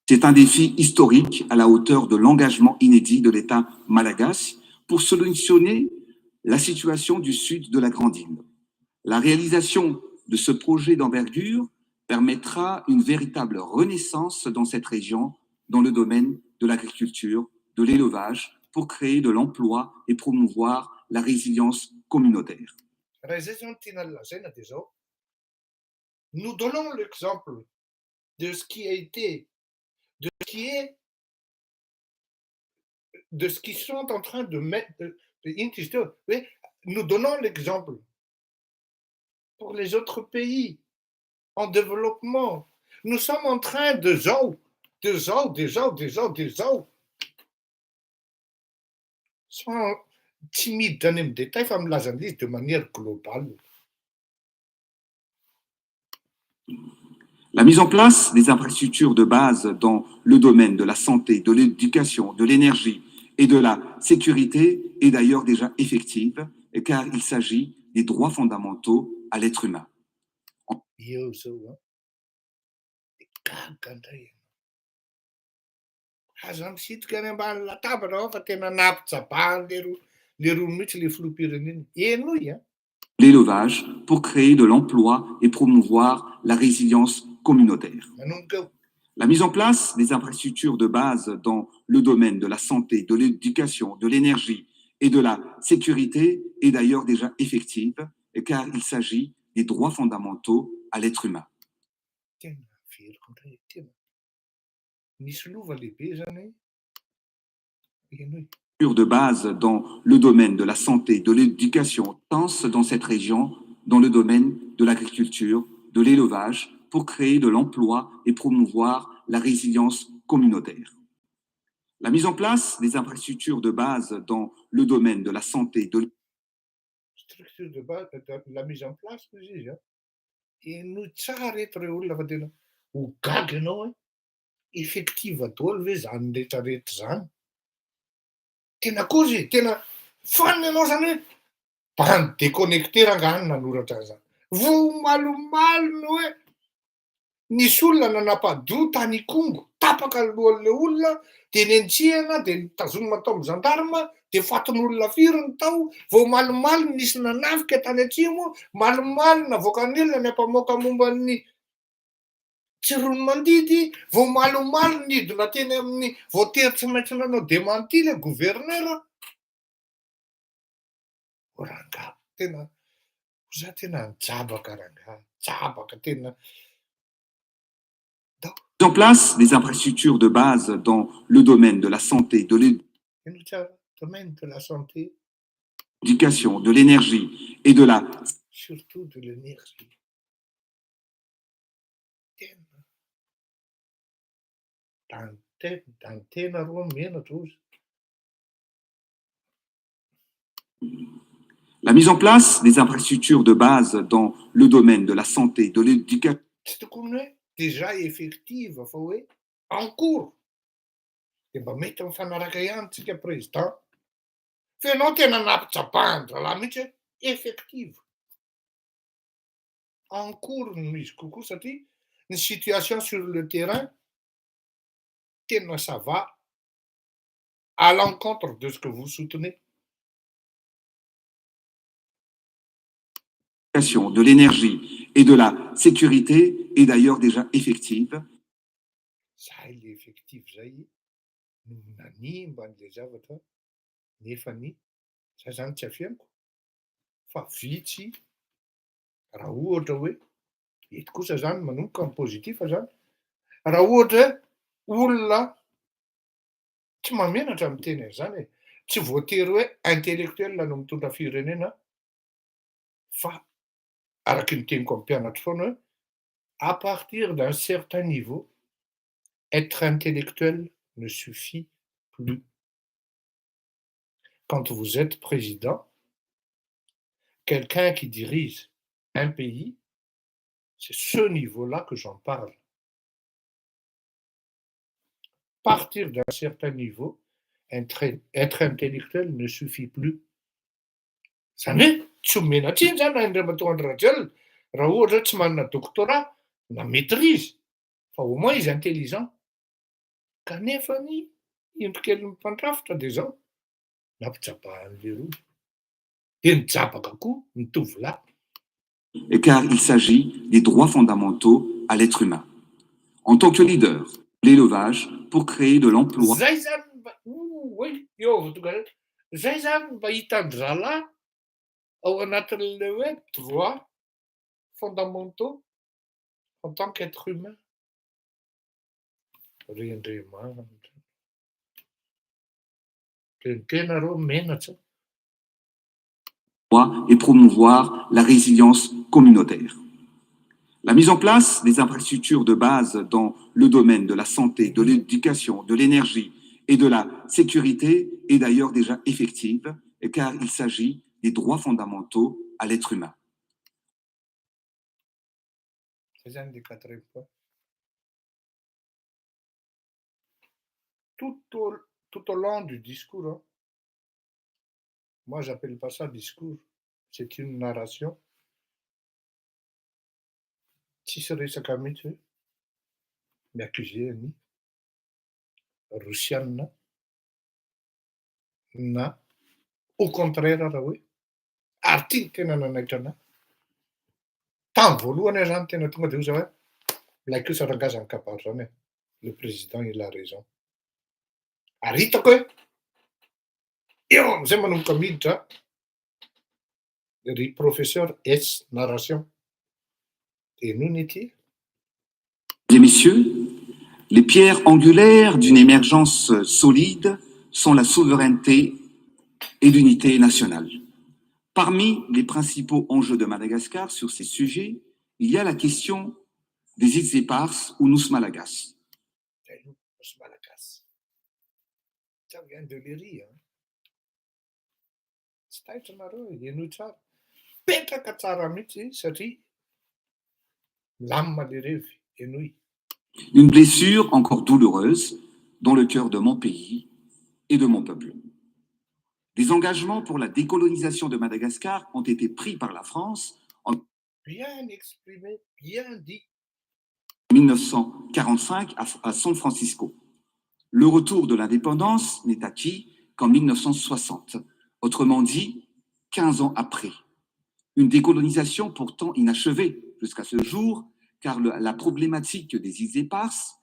C'est un défi historique à la hauteur de l'engagement inédit de l'État malagasy pour solutionner la situation du sud de la Grande Île. La réalisation de ce projet d'envergure permettra une véritable renaissance dans cette région dans le domaine de l'agriculture, de l'élevage, pour créer de l'emploi et promouvoir la résilience communautaire. Nous donnons l'exemple de ce qui a été, de ce qui est, de ce qu'ils sont en train de mettre. Nous donnons l'exemple pour les autres pays en développement. Nous sommes en train de sans timide dans les détails, femme la de manière globale. La mise en place des infrastructures de base dans le domaine de la santé, de l'éducation, de l'énergie et de la sécurité est d'ailleurs déjà effective, car il s'agit des droits fondamentaux à l'être humain. L'élevage pour créer de l'emploi et promouvoir la résilience communautaire. La mise en place des infrastructures de base dans le domaine de la santé, de l'éducation, de l'énergie et de la sécurité est d'ailleurs déjà effective, car il s'agit des droits fondamentaux à l'être humain. De base dans le domaine de la santé, de l'éducation, dans cette région, dans le domaine de l'agriculture, de l'élevage, pour créer de l'emploi et promouvoir la résilience communautaire. La mise en place des infrastructures de base dans le domaine de la santé, de la mise en place, et nous effective tena kozy tena faniny anao zany hoe bande déconnecté rangany nanoratra zany vo malomalo hoe nisy olona nanapa-doha tany Kongo tapaka ny lohan'le olona de nentsihana de nitazomina tao amin'ny gendarme de fatin'olona firy ny tao vo malomalo nisy nanafika tany atsimo malomalo navoaka ny olona ny ampamoaka momba ny tsirony mandidy vo malomalo nidina teny amin'ny voatery tsy maintsy nanao démenti le gouverneur ranga tena za tena njabaka ranga jabaka tena. En place des infrastructures de base dans le domaine de la santé, de l'éducation, de l'énergie et de la surtout de l'énergie. La mise en place des infrastructures de base dans le domaine de la santé, de l'éducation. Déjà effective, en cours. Et ben mettre en fanaraka ihany tsika président. Fenao tena napitsabandra la mihitsy effective. En cours misy kokoa satria ny situation sur le terrain tena ça va à l'encontre de ce que vous soutenez. De l'énergie et de la sécurité est d'ailleurs déjà effective. Ça il est effectif zay nanimba an'le zavatra nefa ny za zany tsy afiako fa vitsy raha ohatra hoe eto kosa zany manomboka amin'ny pozitif zany raha ohatra olona tsy mamenatra amin'ny teny zany Tsy voatery hoe intellectuel no mitondra firenena fa araky ny teniko amin'ny mpianatra foana hoe à partir d'un certain niveau, être intellectuel ne suffit plus. Quand vous êtes président, quelqu'un qui dirige un pays, c'est ce niveau-là que j'en parle. Partir d'un certain niveau, être intellectuel ne suffit plus. Zany hoe tsy omena atsiny zany na Andriamatoa Andry Rajoelina raha ohatra tsy manana doctorat na maîtrise fa au moins izy intelligent. Kanefa ny endrikely mpandrafitra dia zao nampijabahan'le roa. Dia nijabaka koa ny tovolahy. Car il s'agit des droits fondamentaux à l'être humain. En tant que leader, l'élevage pour créer de l'emploi. Zay zany mba eo tonga zay zany mba hitan'ny zalahy ao anatin'le hoe droits fondamentaux en tant qu'être humain. Rendremanitra. Tena reo menatra. Et promouvoir la résilience communautaire. La mise en place des infrastructures de base dans le domaine de la santé, de l'éducation, de l'énergie et de la sécurité est d'ailleurs déjà effective, car il s'agit des droits fondamentaux à l'être humain. Tout au long du discours, hein, moi j'appelle pas ça discours, c'est une narration. Tsisy resaka mihitsy hoe miakuzeany Rosiana na au contraire raha hoe ary ty tena nanaitra anahy. Tamin'ny voalohany zany tena tonga de hoe ilay kosa rangazany kabary zany le président il a raison. Ary hitako hoe eo am'izay manomboka miditra ry professeur S narration. Et nous n'étions. Mesdames et messieurs, les pierres angulaires d'une émergence solide sont la souveraineté et l'unité nationale. Parmi les principaux enjeux de Madagascar sur ces sujets, il y a la question des îles éparses ou Nous Malagas. Ça vient de l'Irie. Tsy taitrareo ianao tsara. Petraka tsara mihitsy satria lamina le revy ianoi. Une blessure encore douloureuse dans le cœur de mon pays et de mon peuple. Des engagements pour la décolonisation de Madagascar ont été pris par la France en bien exprimé, bien dit. 1945 à San Francisco. Le retour de l'indépendance n'est acquis qu'en 1960, autrement dit 15 ans après. Une décolonisation pourtant inachevée jusqu'à ce jour, car la problématique des îles éparses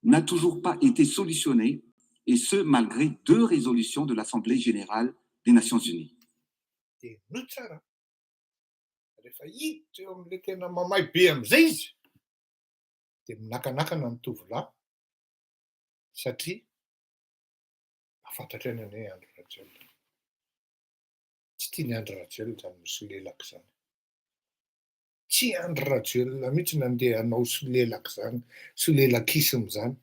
n'a toujours pas été solutionnée, et ce malgré 2 résolutions de l'Assemblée générale des Nations unies. Rehefa hiditra eo amin'le tena mamay be am'izay izy dia minakanakana ny tovolahy satria afantatra any Andry Rajoelina. Tsy tiany Andry Rajoelina zany solelaka zany. Tsy Andry Rajoelina mihitsy nandeha hanao solelaka zany, solelakisiny zany.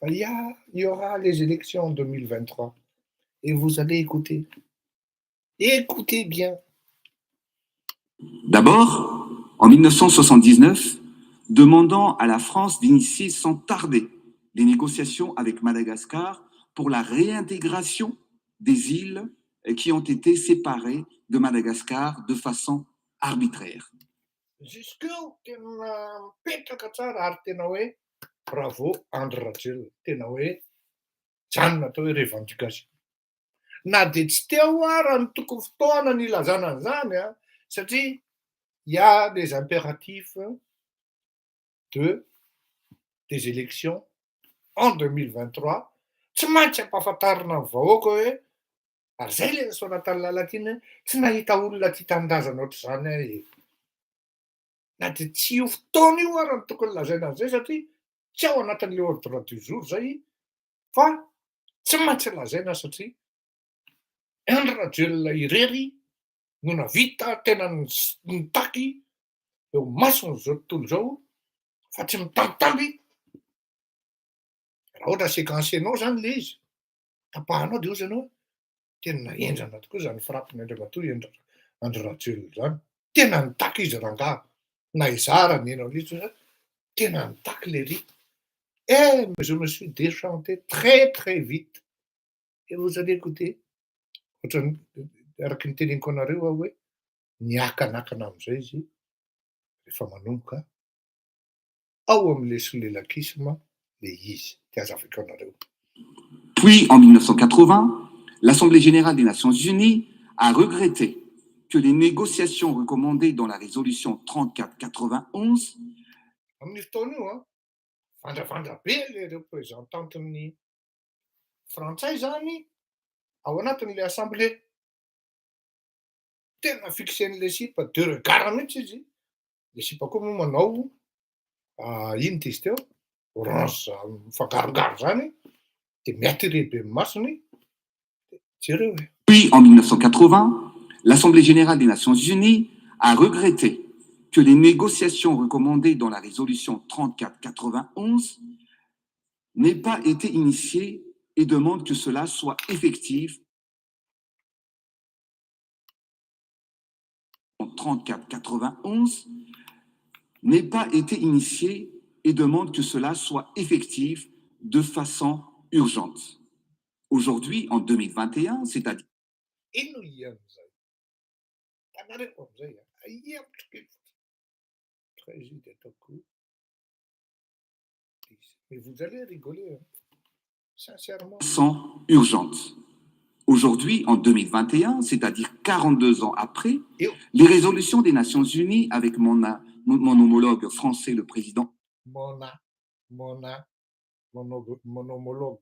Fa il y aura les élections en 2023 et vous allez écouter. Écoutez bien. D'abord, en 1979, demandant à la France d'initier sans tarder les négociations avec Madagascar pour la réintégration des îles qui ont été séparées de Madagascar de façon arbitraire. Jusqu'où tena mipetraka tsara ary tena hoe bravo Andry Rajoelina, tena hoe zany natao hoe revendication. Na dia tsy teo raha ny tokony fotoana ny ilazana an'izany a, satria il y a des impératifs des élections en 2023. Tsy maintsy ampahafantarina ny vahoaka hoe ary zay le Sonatal Lalatiana tsy nahita olona tia tanindrazana ohatr'izany ahy. Na dia tsy io fotoana io raha ny tokony lazaina an'izay satria tsy ao anatin'le ordre du jour zay fa Tsy maintsy lazaina satria Andry Rajoelina irery no navita tena nitaky eo masony zao tontolo zao fa tsy mitambitamby. Raha ohatra séquencé anao zany le izy, tapahanao de ozy anao tena endrana tokoa zany frappiny Andriamatoa Andry Rajoelina zany. Tena nitaky izy rangaha. Na izara ny enao litre zany, tena nitaky le ry. Mais je me suis déchanté très très vite. Et vous allez écouter. Ohatrany araky ny teneniko anareo aho hoe niakanakana am'izay izy rehefa manomboka ao am'le solelakisma le izy. Tiazavako anareo. Puis, en 1980, l'Assemblée générale des Nations unies a regretté que les négociations recommandées dans la résolution 3491 Amin'ny fotoana io vandravandra be le représentanten'ny frantsay zany ao anatin'le assemblée. Tena fixen'le sipa deux regards mihitsy izy. Le sipa koa moa manao ino ty izy teo? Orange mifangarongaro zany de miattiré be masony. Jereo e. Puis, en 1980, l'Assemblée générale des Nations unies a regretté que les négociations recommandées dans la résolution 3491 n'aient pas été initiées et demande que cela soit effectif. 3491 n'ait pas été initié et demande que cela soit effectif de façon urgente. Aujourd'hui, en 2021, c'est-à-dire Ino ian'izay? Tanareo am'izay aia apotrakely président ataoko. Mais vous allez rigoler, sincèrement. sans urgente. Aujourd'hui, en 2021, c'est-à-dire 42 ans après, les résolutions des Nations Unies avec mon homologue français, le président. Mon homologue.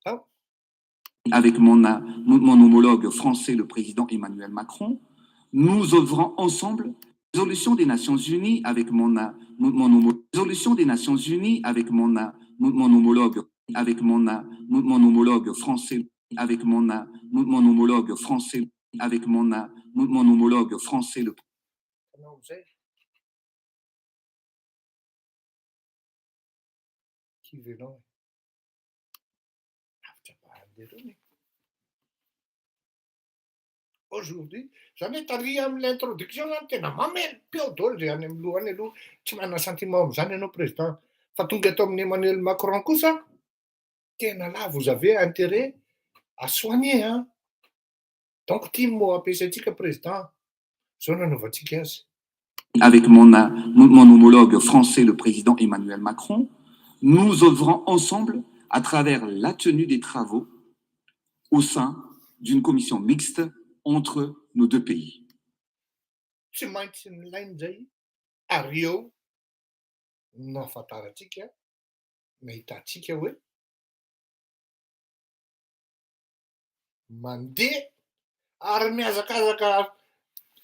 Ah. Avec mon homologue français, le président Emmanuel Macron, nous œuvrons ensemble. Résolution des Nations Unies avec résolution des Nations Unies avec mon homologue, avec mon homologue français, avec mon homologue français, avec mon homologue français. Qui veut non? Aujourd'hui, j'en ai tarry à l'introduction, tena mamely piaudolo zay any amin'ny lohany aloha tsy manana sentiment am'zany ianao président. Fa tonga eto amin'ny Emmanuel Macron kosa, tena là vous avez intérêt à soigner, hein. Donc tia mo ampiasaitsika président, zao nanaovantsika azy. Avec mon homologue français, le président Emmanuel Macron, nous œuvrons ensemble à travers la tenue des travaux au sein d'une commission mixte entre nos deux pays. Tsy maintsy nilain'izay ary eo nahafantarantsika nahitantsika hoe mandeha ary mihazakazaka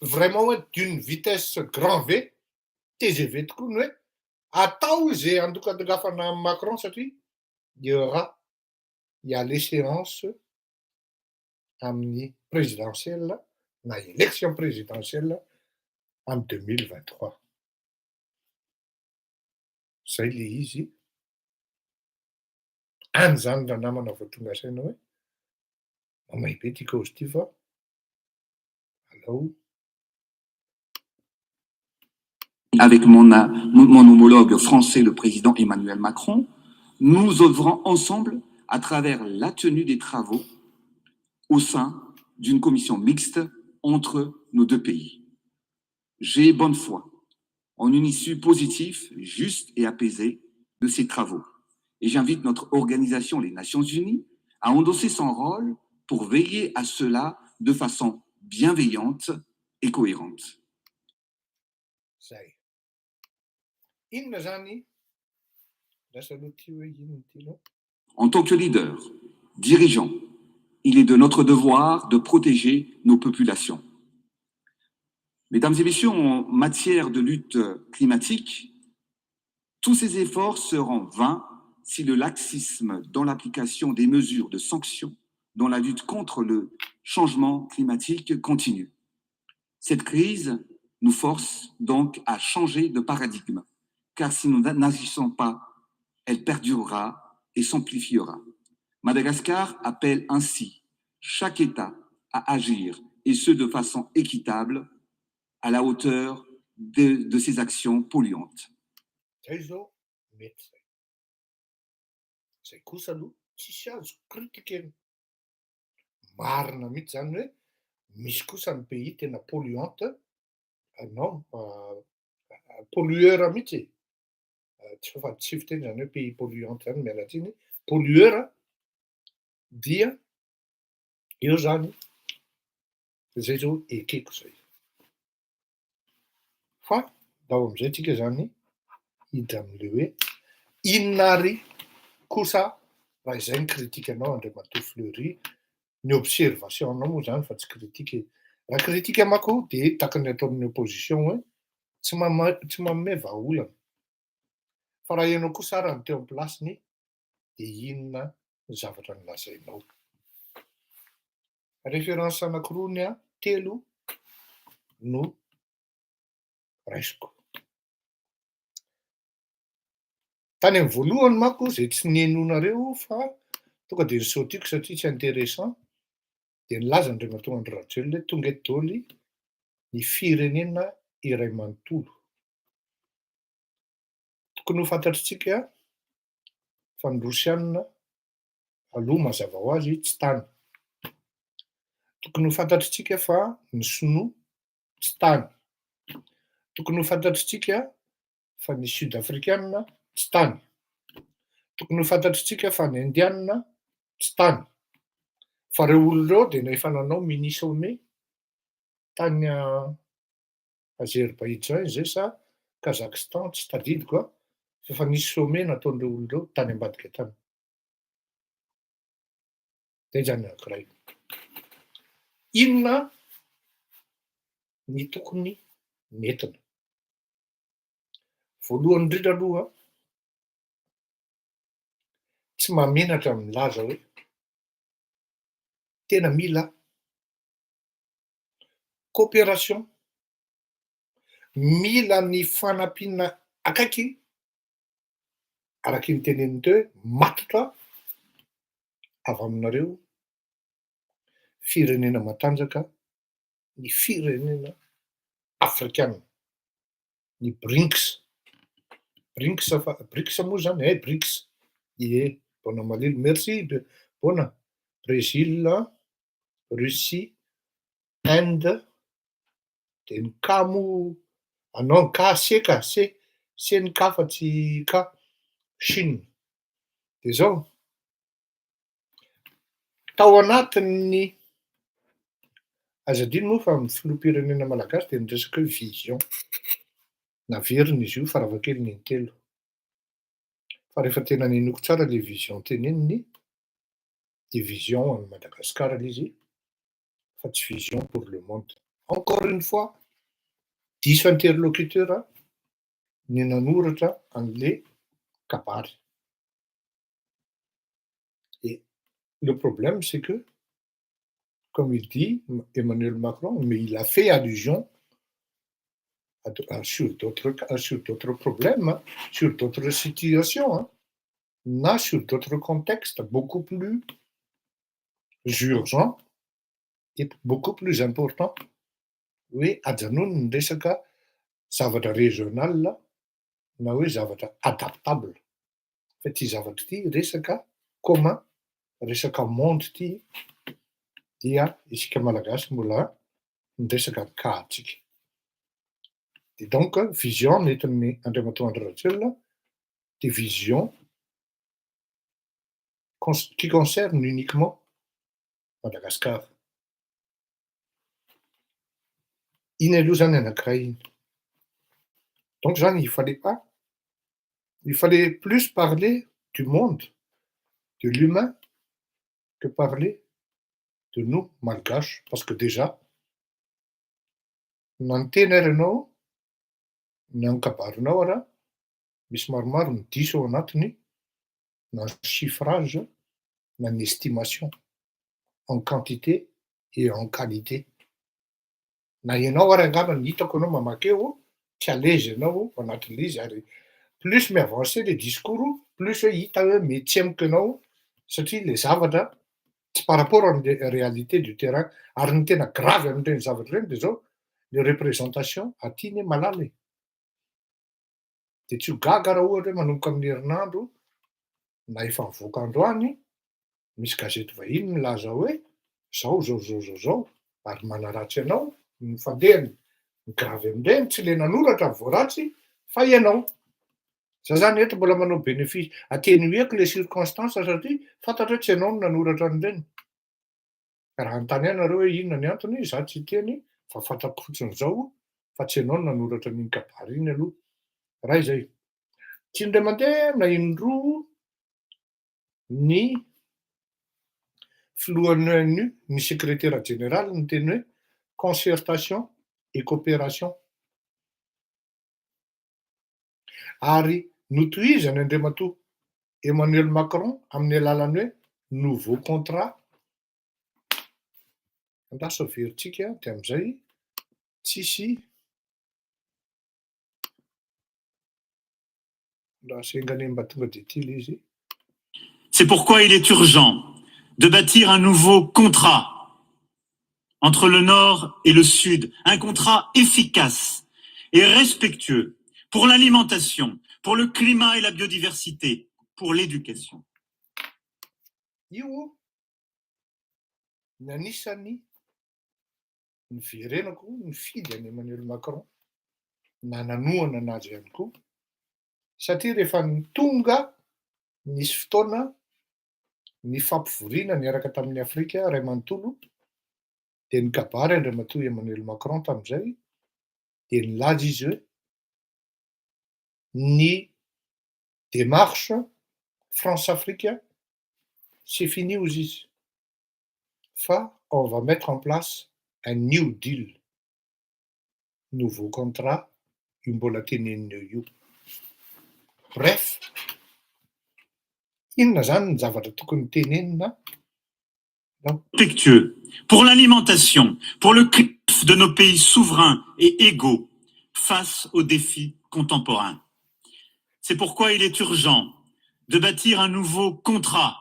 vraiment hoe d'une vitesse grand V, TGV tokoa ny hoe atao zay andokandokafana Macron satria il y a l'échéance amin'ny présidentielle na élection présidentielle en 2023. Zay le izy. Any zany raha namana vao tonga saina hoe mamay be ty cause ty fa alao. Avec mon homologue français, le président Emmanuel Macron, nous œuvrons ensemble à travers la tenue des travaux au sein d'une commission mixte entre nos deux pays. J'ai bonne foi en une issue positive, juste et apaisée de ces travaux. Et j'invite notre organisation, les Nations Unies, à endosser son rôle pour veiller à cela de façon bienveillante et cohérente. En tant que leader, dirigeant, il est de notre devoir de protéger nos populations. Mesdames et messieurs, en matière de lutte climatique, tous ces efforts seront vains si le laxisme dans l'application des mesures de sanctions dans la lutte contre le changement climatique continue. Cette crise nous force donc à changer de paradigme, car si nous n'agissons pas, elle perdurera et s'amplifiera. Madagascar appelle ainsi chaque État à agir, et ce de façon équitable, à la hauteur de ses actions polluantes. Zaizo mety zay. Zay kosa aloha tsisy azo kritikena. Marina mihitsy zany hoe misy kosa ny pays tena polluante, non pollueur mihitsy tsy tsy fiteny zany hoe pays polluante zany miala tsiny, pollueur dia eo zany zay zao ekeko zay. Fa dao am'izay tsika zany hiditra am'le hoe inona ary kosa raha izay ny kritikanao Andriamatoa Fleury, ny observation-nao moa zany fa tsy kritika. Raha kritika manko de tahaka ny ataon'ny opposition hoe tsy manome vahaolana. Fa raha ianao koa sara ny teo am-plasiny de inona ny zavatra nolazainao. Référence anankiroa ny telo no raisiko. Tany amin'ny voalohany manko zay tsy nihainonareo fa tonga de nisautiko satria tsy intéressant, de nilaza Andriamatoa Andry Rajoelina hoe tonga eto Daholo ny firenena iray manontolo. Tokony ho fantatritsika fa ny Rosianina aloha mazava ho azy tsy tany. Tokony ho fantatritsika fa ny Sinoa tsy tany. Tokony ho fantatritsika fa ny Sud-Africaine tsy tany. Tokony ho fantatritsika fa ny Indiana tsy tany. Fa reo olon'ireo de efa nanao mini sommet tany Azerbaïdjan zay sa Kazakhstan tsy tadidiko fa nisy sommet nataon'ireo olon'ireo tany ambadika tany. Zay zany anankiray. Inona ny tokony nentina? Voalohany indrindra aloha tsy mamenatra milaza hoe tena mila coopération, mila ny fanampiana akaiky araky ny teneniny teo hoe matotra avy aminareo firenena matanjaka, ny firenena afrikana, ny BRICS. BRICS moa zany BRICS. Bona malelo, merci, bona. Brésil, Russie, Inde, de ny K moa, non K, C ny K fa tsy K, Chine. De zao, tao anatin'ny azadino moa fa amin'ny filoham-pirenena malagasy de miresaka hoe vision. Naverina izy io farafahakeliny intelo. Fa rehefa tena nenoko tsara le vision teneniny, de vision an'i Madagasikara izy, fa tsy vision pour le monde. Encore une fois, diso interlocuteur ny nanoratra an'le kabary. Et le problème, c'est que, comme il dit Emmanuel Macron, mais il a fait allusion sur d'autres problèmes, sur d'autres situations, sur d'autres contextes beaucoup plus urgents et beaucoup plus importants. Hoe ajanony ny resaka zavatra régional na hoe zavatra adaptable. Fa ty zavatra ty resaka commun, resaka monde ty dia isika malagasy mbola miresaka ny kahatsika. Et donc, vision nentin'ny Andriamatoa Andry Rajoelina, des visions qui concernent uniquement Madagascar. Iny aloha zany anankiray iny. Donc zany il fallait plus parler du monde, de l'humain, que parler de nous, malgaches, parce que déjà, nantenarinao ny ankabarinao raha misy maromaro ny diso ao anatiny na ny chiffrage na ny estimation en quantité et en qualité. Na ianao ary angamba ny hitako anao mamaky eo tsy à l'aise ianao anatin'le izy ary plus miavancé le discours plus hoe hita hoe mety amiko ianao satria le zavatra tsy par rapport am'le réalité du terrain ary ny tena gravy am'ireny zavatra ireny de zao le représentation atiany hoe malala e. De tsy ho gaga raha ohatra hoe manomboka amin'ny herinandro na efa mivoaka androany misy gazety vahiny milaza hoe zao ary manaratsy ianao ny fandehany ny gravy am'ireny tsy le nanoratra ny voaratsy fa ianao. Za zany eto mbola manao bénéfice atténuer-ko les circonstances satria fantatra hoe tsy ianao no nanoratra an'ireny. Raha anontany ahy nareo hoe inona ny antony, za tsy teny fa fantako fotsiny zao fa tsy ianao no nanoratra an'iny kabary iny aloha. Raha izay. Tsy indray mandeha na indroa ny filohan'ny ONU, ny secrétaire général ny teny hoe concertation et coopération. Ary notohizany andriamatoa Emmanuel Macron amin'ny alalany hoe nouveau contrat. Andasa veritsika de am'izay tsisy andasa engany mba tonga de ty le izy. C'est pourquoi il est urgent de bâtir un nouveau contrat entre le Nord et le Sud, un contrat efficace et respectueux pour l'alimentation, pour le climat et la biodiversité, pour l'éducation. Io ny anisany ny verenako ny fidy an'i Emmanuel Macron na nanohana anazy ihany koa satria rehefa ny tonga nisy fotoana ny fampivoriana niaraka tamin'ny Afrika ray manontolo de nikabary andriamatoa Emmanuel Macron tam'izay de nilaza izy hoe ny démarche France-Afrique c'est fini hozy izy fa on va mettre en place un new deal, nouveau contrat, io mbola tenenina io. Bref, inona zany ny zavatra tokony tenenina? Respectueux pour l'alimentation, pour le climat de nos pays souverains et égaux face aux défis contemporains. C'est pourquoi il est urgent de bâtir un nouveau contrat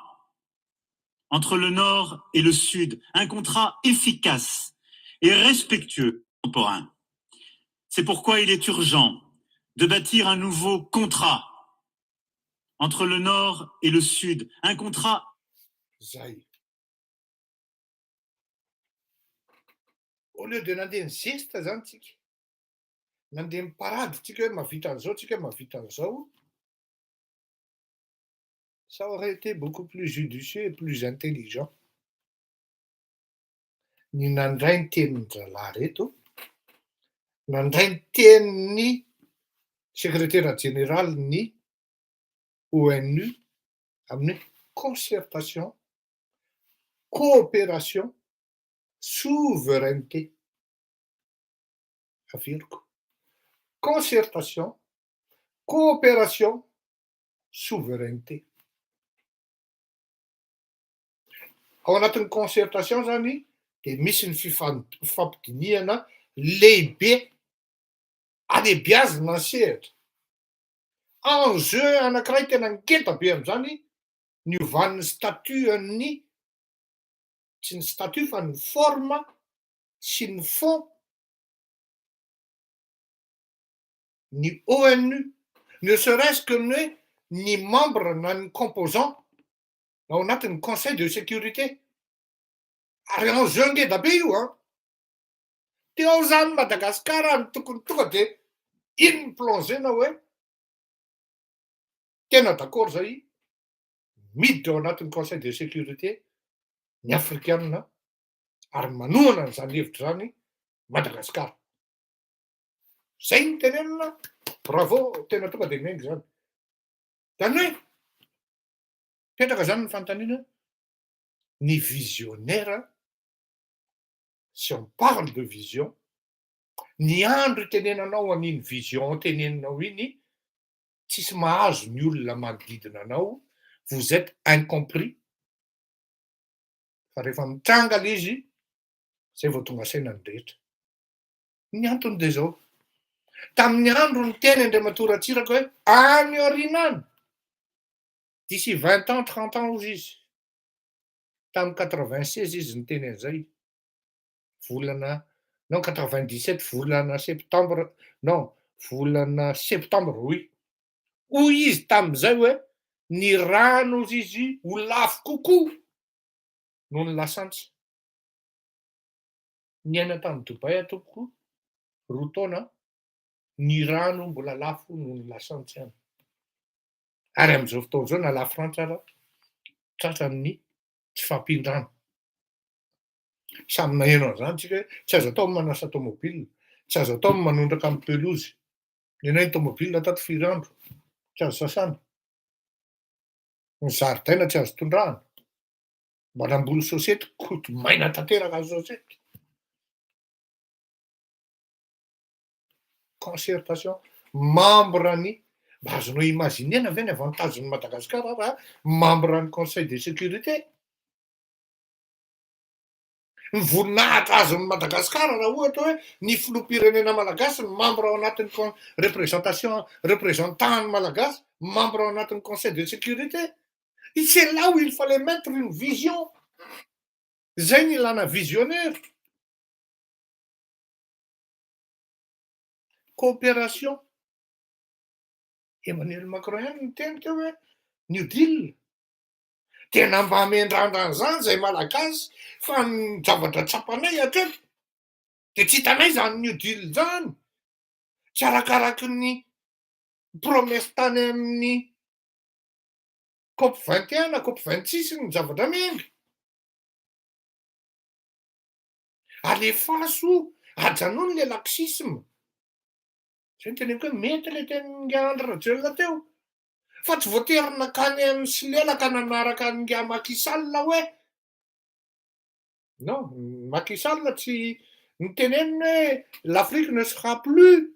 entre le Nord et le Sud, un contrat efficace et respectueux contemporain. C'est pourquoi il est urgent de bâtir un nouveau contrat entre le Nord et le Sud, un contrat. Zay. Au lieu de nandeha geste zany tsika, nandeha miparady tsika hoe mahavita an'izao, tsika mahavita an'izao, ça aurait été beaucoup plus judicieux et plus intelligent. Ny nandray ny tenin'ny zalahy reto, nandray ny tenin'ny secrétaire général ny ONU amin'ny concertation, coopération, souveraineté. Averiko. Concertation, coopération, souveraineté. Ao anatin'ny concertation zany de misy ny fifampidiniana lehibe alehibiazina ny sehatra. Enjeu anankiray tena ngeda be am'izany ny ovan'ny statut ny tsy ny statut fa ny forme sy ny fond ny ONU, ne serait-ce que ny membre na ny composant ao anatin'ny conseil de sécurité. Ary enjeu ngeda be io an. Teo zany Madagasikara ny tokony tonga de iny ny plongena hoe tena d'accord zay miditra ao anatin'ny conseil de sécurité ny afrikanina ary manohana an'izany hevitra zany Madagasikara. Zay ny tenenina, bravo, tena tonga de miainga zany. Zany hoe petraka zany ny fanontaniana ny visionnaire, si on parle de vision, ny andro itenenanao an'iny vision teneninao iny, tsisy mahazo ny olona manodidina anao vous êtes incompris. Fa rehefa mitranga le izy, zay vao tonga sainany rehetra. Ny antony de zao, tamin'ny andro ny teny Andriamatora Atsiraka hoe any aorinany, d'ici 20 ans, 30 ans ozy izy. Tamin'ny 96 izy niteny an'izay. Volana, non 97 volana septembre, non, volana septembre, oui. Hoy izy tamin'izay hoe ny rano ozy izy ho lafo kokoa noho ny lasantsy. Niaina tamin'ny Dubai atoko 2 taona, ny rano mbola lafo noho ny lasantsy any. Ary amin'izao fotoana izao na la France ara tratran'ny tsy fampindrana. Samy naheno an'izany tsika hoe tsy azo atao ny manasa tômôbila, tsy azo atao ny manondraka amin'ny pelouse. Ny anay ny tômôbila tato 4 andro, tsy azo sasana. Ny zaridaina tsy azo tondrahana. Manamboly sôsety, koto maina tanteraka ny sôsety. Concertation, membre-ny, mba azonao imaginena ve ny avantagen'ny Madagasikara raha membre-ny Conseil de sécurité? Ny voninahitra azon'ny Madagasikara raha ohatra hoe ny filoham-pirenena malagasy ny membre ao anatin'ny représentant malagasy, membre ao anatin'ny Conseil de sécurité. Et c'est là où il fallait mettre une vision. Zay ny ilana visionnaire. Coopération. Emmanuel Macron ihany ny teny teo hoe New Deal. Tena mba amendrandra an'izany zay malagasy fa ny zavatra tsapanay hatreto de tsy hitanay zany New Deal zany. Tsy arakaraky ny promesse tany amin'ny COP 21 na COP 26 ny zavatra menga. Alefaso, ajanony le laxisme. Zay ny teneniko hoe mety le teny Andry Rajoelina teo. Fa tsy voatery nakany amin'ny Silelaka nanaraka ny Macky Sall hoe non, Macky Sall tsy niteneniny hoe l'Afrique ne sera plus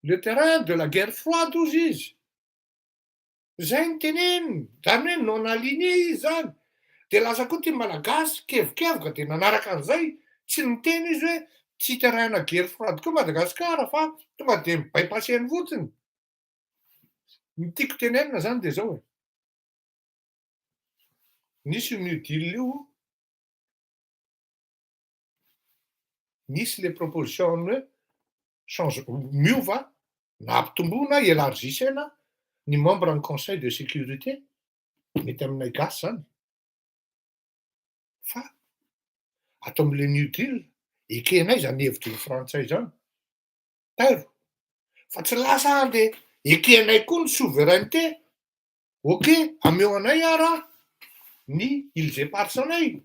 le terrain de la guerre froide ozy izy. Zay ny teneniny, zany hoe non aligné izy zany. De lasa koa ty malagasy kevikevoka de nanaraka an'izay, tsy niteny izy hoe tsy terrain-na guerre froide koa Madagasikara fa tonga de mibaipaseny fotsiny. Ny tiako tenenina zany de zao e. Nisy io New Deal io, nisy le proposition hoe miova na ampitomboana élargissena ny membre ny Conseil de sécurité, mety aminay gasy zany. Fa ato amin'le New Deal, ekenay zany hevitry ny frantsay zany. Tairo. Fa tsy lasa ande ekenay koa ny souveraineté. Ok, ameo anay ara ny ils éparsanay.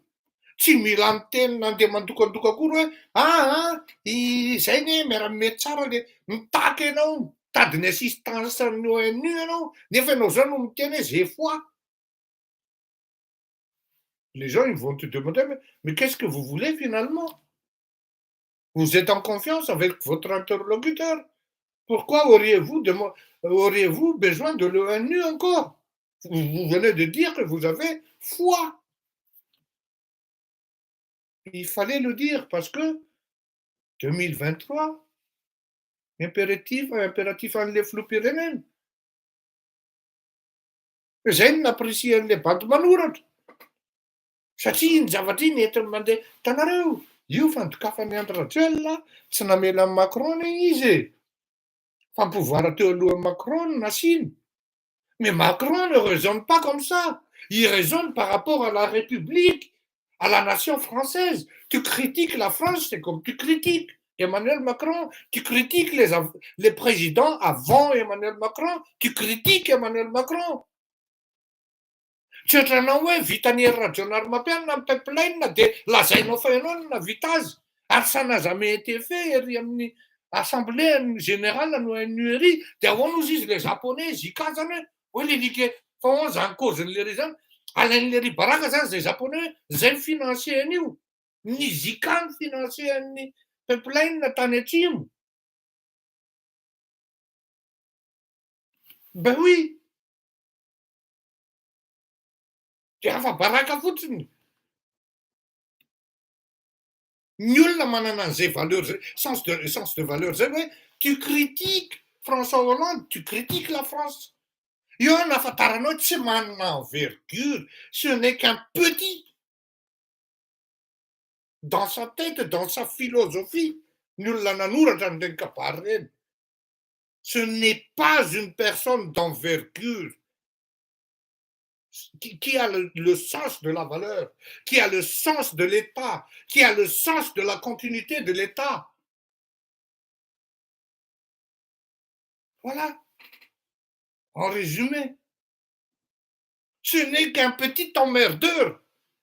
Tsy mila miteny nandeha mandokandoka akory hoe zay ne miara-mety tsara le mitaky ianao, mitady ny assistance ny ONU ianao, nefa ianao zao no miteny hoe j'ai foi. Les gens ils vont te demander mais qu'est-ce que vous voulez finalement? Vous êtes en confiance avec votre interlocuteur. Pourquoi auriez-vous besoin de l'ONU encore? Vous venez de dire que vous avez foi. Il fallait le dire parce que 2023, impératif an'le filoham-pirenena. Zay no napprécie an'le bandy manoratra. Satria ny zavatra iny entiny mandeha tanareo. Io fandokafan'ny Andry Rajoelina tsy namela amin'ny Macron izy e. Fa ny pouvoir teo alohan'ny Macron nasiny. Mais Macron ne raisonne pas comme ça. Il raisonne par rapport à la République, à la nation française. Tu critiques la France, c'est comme tu critiques Emmanuel Macron. Tu critiques les présidents avant Emmanuel Macron. Tu critiques Emmanuel Macron. Tsy ohatranao hoe vitan'ny Rajoelina ary mampianina amin'ny pipeline de lazainao fa ianao no navita azy. Ary ça n'a jamais été fait ery amin'ny assemblée générale no ONU de ahoana ozy izy le japonais zika zany hoe le like fa hoana zany causen'lery zany alain'lery baraka zany zay japonais zay ny financé an'io. Ny zika ny financé an'ny pipeline tany atsimo. Ben oui. dia afa-baraka fotsiny. Ny olona manana an'izay valeur zay, sens de valeur zay hoe tu critiques François Hollande, tu critiques la France. Io ny afantaranao tsy manana envergure, ce n'est qu'un petit. Dans sa tête, dans sa philosophie, ny olona nanoratra n'ireny kabary reny. Ce n'est pas une personne d'envergure qui a le sens de la valeur, qui a le sens de l'État, qui a le sens de la continuité de l'État. Voilà. En résumé, ce n'est qu'un petit emmerdeur.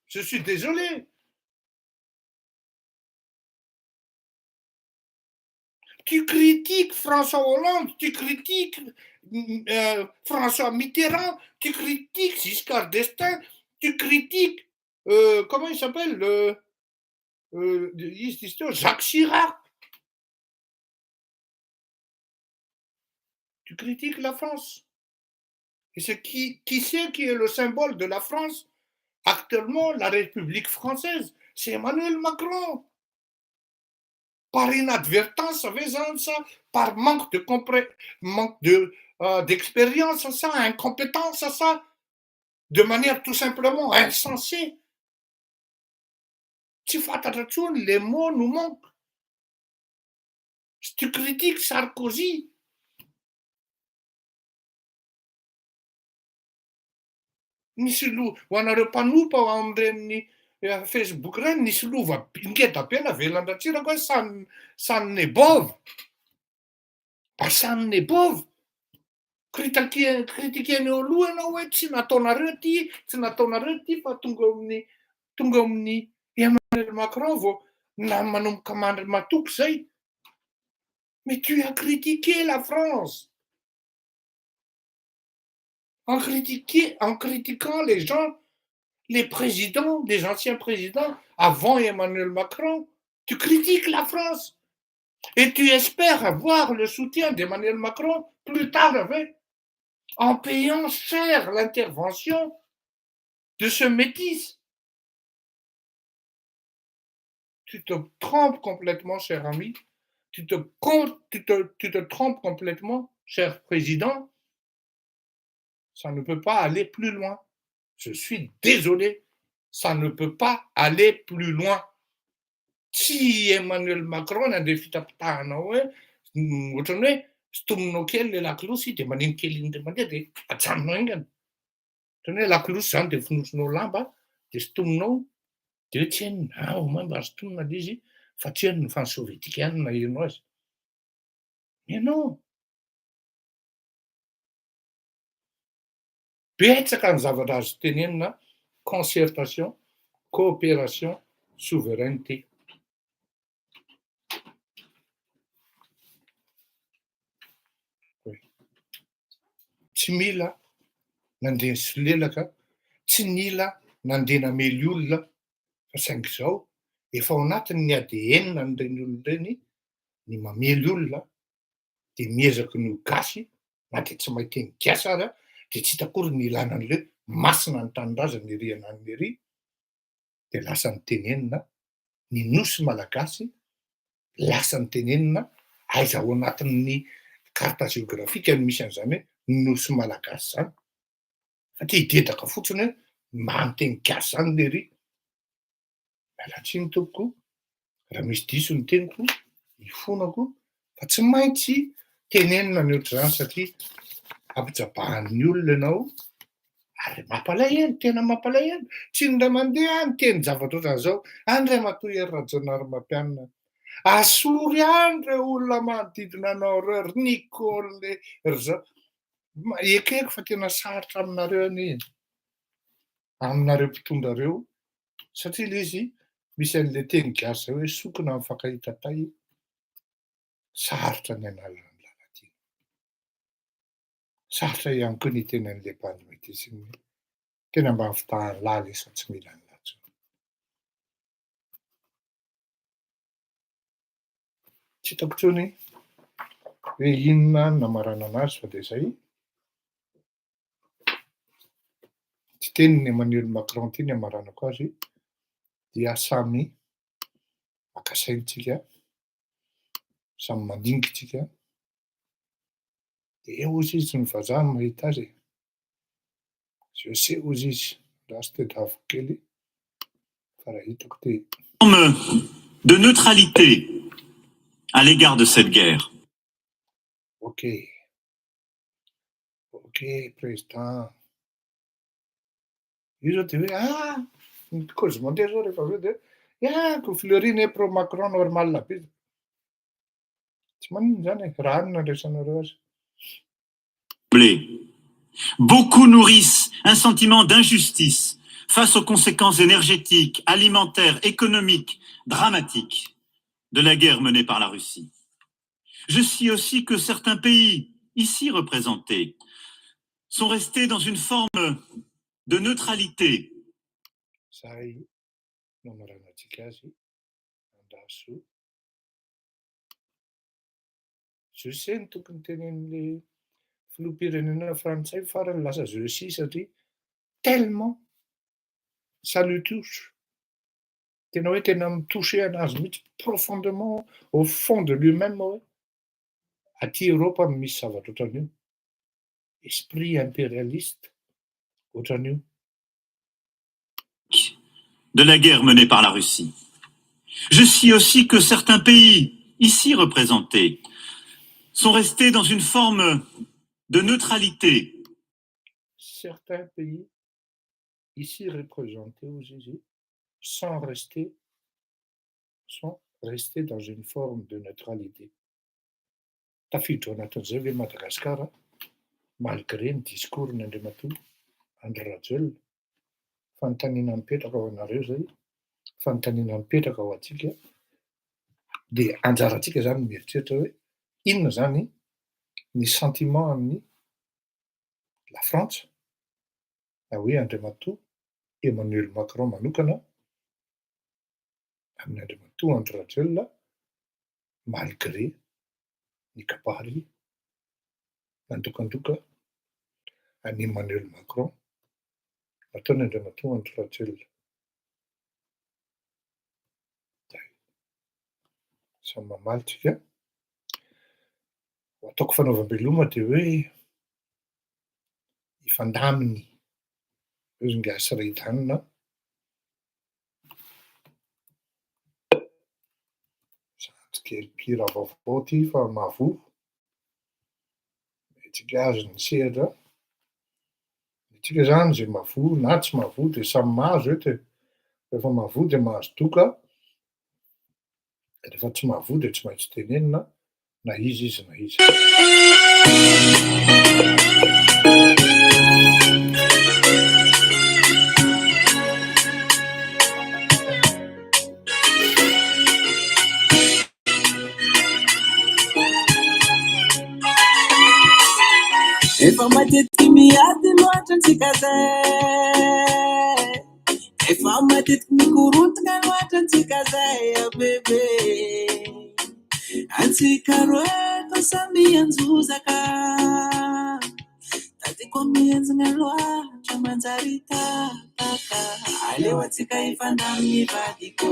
Je suis désolé. Tu critiques François Hollande, tu critiques François Mitterrand, tu critiques Giscard d'Estaing, tu critiques, comment il s'appelle, Jacques Chirac. Tu critiques la France. Et c'est qui c'est qui est le symbole de la France actuellement, la République française? C'est Emmanuel Macron. Par inadvertance, ça, par manque d'expérience à ça, incompétence à ça, de manière tout simplement insensée. Tsy fantatra intsony, les mots nous manquent. Si tu critiques Sarkozy, misy ho anareo mpanompo ao amin'ireny Facebook reny, nisy lova ngeda be navelan-dratsirako hoe Sanebov. Sanebov. Kritikeny eo aloha ianao hoe tsy nataonareo ty fa tonga amin'ny Emmanuel Macron vao manomboka mandry matoky zay. Mais tu as critiqué la France. En critiquant les gens, les présidents, les anciens présidents, avant Emmanuel Macron, tu critiques la France. Et tu espères avoir le soutien d'Emmanuel Macron plus tard, en payant cher l'intervention de ce métis. Tu te trompes complètement, cher ami. Tu te trompes complètement, cher président. Ça ne peut pas aller plus loin. Je suis désolé, ça ne peut pas aller plus loin. Si Emmanuel Macron a des fitapitahana hoe ohatran'ny hoe stominao kely le lakolosy dia maniny kely iny mandeha dia ajanonao aingana. Ohatran'ny hoe lakolosy zany dia fonosinao lamba dia stominao dia hoe tsy hainona mba ary stomina le izy fa tsy hainona fa ny sovietika ihany no nahirinao azy. Mais non. Betsaka ny zavatra azo tenenina concertation, coopération, souveraineté. Tsy mila nandeha solelaka, tsy mila nandeha namely olona fa saingy izao efa ao anatin'ny ADN n'ireny olona ireny ny mamely olona dia miezaka ny ho gasy na dia tsy mahay teny gasy ary dia tsy hita akory ny ilana an'ilay masina ny tanindrazana ery anany ery dia lasa nytenenina ny nosy malagasy, lasa nytenenina aiza ao anatin'ny carte géographique no misy an'izany hoe nosy malagasy zany. Satria hidedaka fotsiny hoe manonteny gasy zany le ery. Miala tsiny tompoko, raha misy diso ny teniko, hifonako, fa tsy maintsy tenenina ny ohatr'izany satria ampijabahan'ny olona ianao ary mampalahelo, tena mampalahelo. Tsy indray mandeha ny teny zavatra ohatran'izao. Andray matoy ery Rajaonarimampianina. Asory any ireo olona manodidina anao ireo, ry Nicole ry zao. Ekeko fa tena sarotra aminareo anie. Aminareo mpitondra ireo satria ilay izy misy an'ilay teny gasy zay hoe sokona mifankahita tay, sarotra ny hanalana ny lalatiana. Sarotra ihany koa ny teny an'ilay mpandimety tena mba mivitahan'ny lala izy fa tsy mila ny latso. Tsy hitako intsony hoe inona no namarana anazy fa dia izay. Tsy teniny Emmanuel Macron ty ny amaranako azy dia samy maka saintsika, samy mandingitsika. De ozy izy ny vazaha mahita azy. Je sais ozy izy raha sy tedaviko kely fa raha hitako ty. De neutralité à l'égard de cette guerre. Ok, président. Io zao de hoe cause mondiale zao rehefa aveo de ko fleurine pro Macron normal be. Tsy manino zany raha anona resanareo azy. Beaucoup nourrissent un sentiment d'injustice face aux conséquences énergétiques, alimentaires, économiques, dramatiques de la guerre menée par la Russie. Je sais aussi que certains pays, ici représentés, sont restés dans une forme de neutralité. Je sais ny tokony tenen'le filoham-pirenena frantsay farany lasa Russie satria tellement ça lui touche. Tena hoe tena mitouché anazy mihitsy profondément au fond de lui-même hoe aty Europe misy zavatra ohatran'io. Esprit impérialiste ohatran'io. De la guerre menée par la Russie. Je sais aussi que certains pays, ici représentés, sont restés dans une forme de neutralité. Certains pays, ici représentés aussi, sont restés dans une forme de neutralité. Tafiditra anatin'izay hoe Madagasikara, malgré ny discours n'Andriamatoa Andry Rajoelina, fanontaniana mipetraka ao anareo zay, fanontaniana mipetraka ao atsika, dia anjarantsika zany mieritreritra hoe inona zany ny sentiment amin'ny la France na hoe Andriamatoa Emmanuel Macron manokana amin'ny Andriamatoa Andry Rajoelina malgré ny kabary nandokandoka an'i Emmanuel Macron nataony Andriamatoa Andry Rajoelina. Samy mamaly tsika. Ataoko fanaovam-beloma dia hoe ifandaminy özongasy rehitanina kely mpira vaovao ty fa mahavovo. Tsika azo ny sehatra. Tsika zany zay mahavovo na tsy mahavovo dia samy mahazo eto. Rehefa mahavovo dia mahazo doka. Rehefa tsy mahavovo dia tsy maintsy tenenina na izy na izy. Efa matetiky miady loatra antsika zay, efa matetiky mikorontana loatra antsika zay bebe. Antsika roeto samy anjozaka, tadiko mienjana loatra manjary tataka. Aleo antsika ifandaminy vadiko,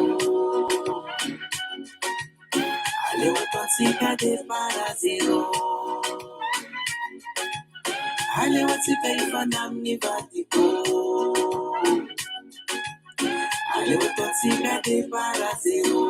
aleo ato antsika départ zero. Aleo atsika ifandaminy vadiko, aleo ato antsika départ zero.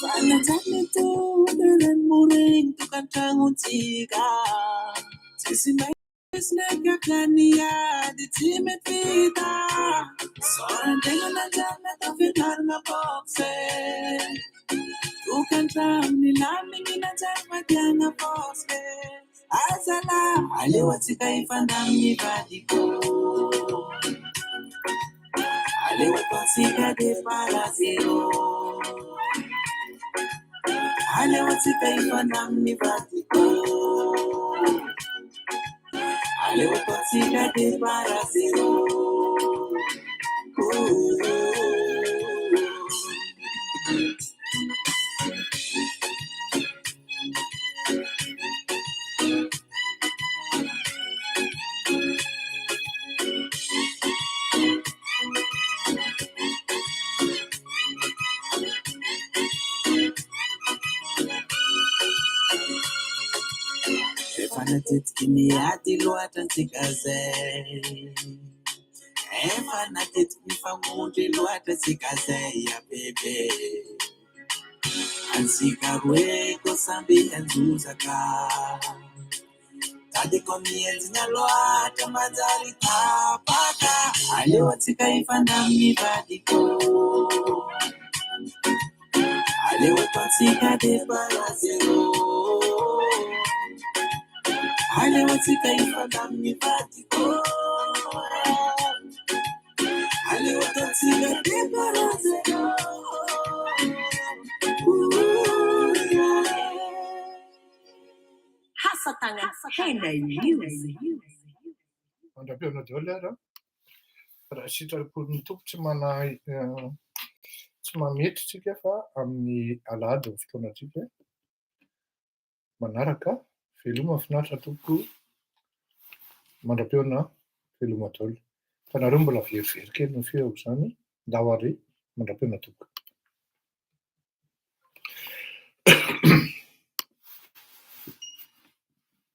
Fanajana to dan muring tukang tanguntsika. Sisi mai snega kania di timet vita. Soran dengan najana to finar na boxe. Tukang tang nilami minajana madiana boxe. Azala aliwatika ifandamni vadiko. Aliwatika de para zero. aleotsika ifana amin'ny vadiko aleo ataotsika départ à zéro efanatetiky miady loatra antsika zay efanatetiky mifamondry loatra antsika zay abebe antsika roe ko samby anjozaka tady ko mienjina loatra manjary tapaka aleo antsika ifana amin'ny vadiko aleo ataotsika départ à zéro aleo antsika ifana amin'ny vadiko aleo ataotsika départ à zéro Hasatana Henday Music. Mandrapiona daholo ary raha sitrapon'ny tompo tsy mamety tsika fa amin'ny alahady ny fotoanatsika manaraka veloma finaritra tompo mandrapiona veloma daholo fa nareo mbola verivery kely ny feoko zany nda ho ary mandrapiona tompo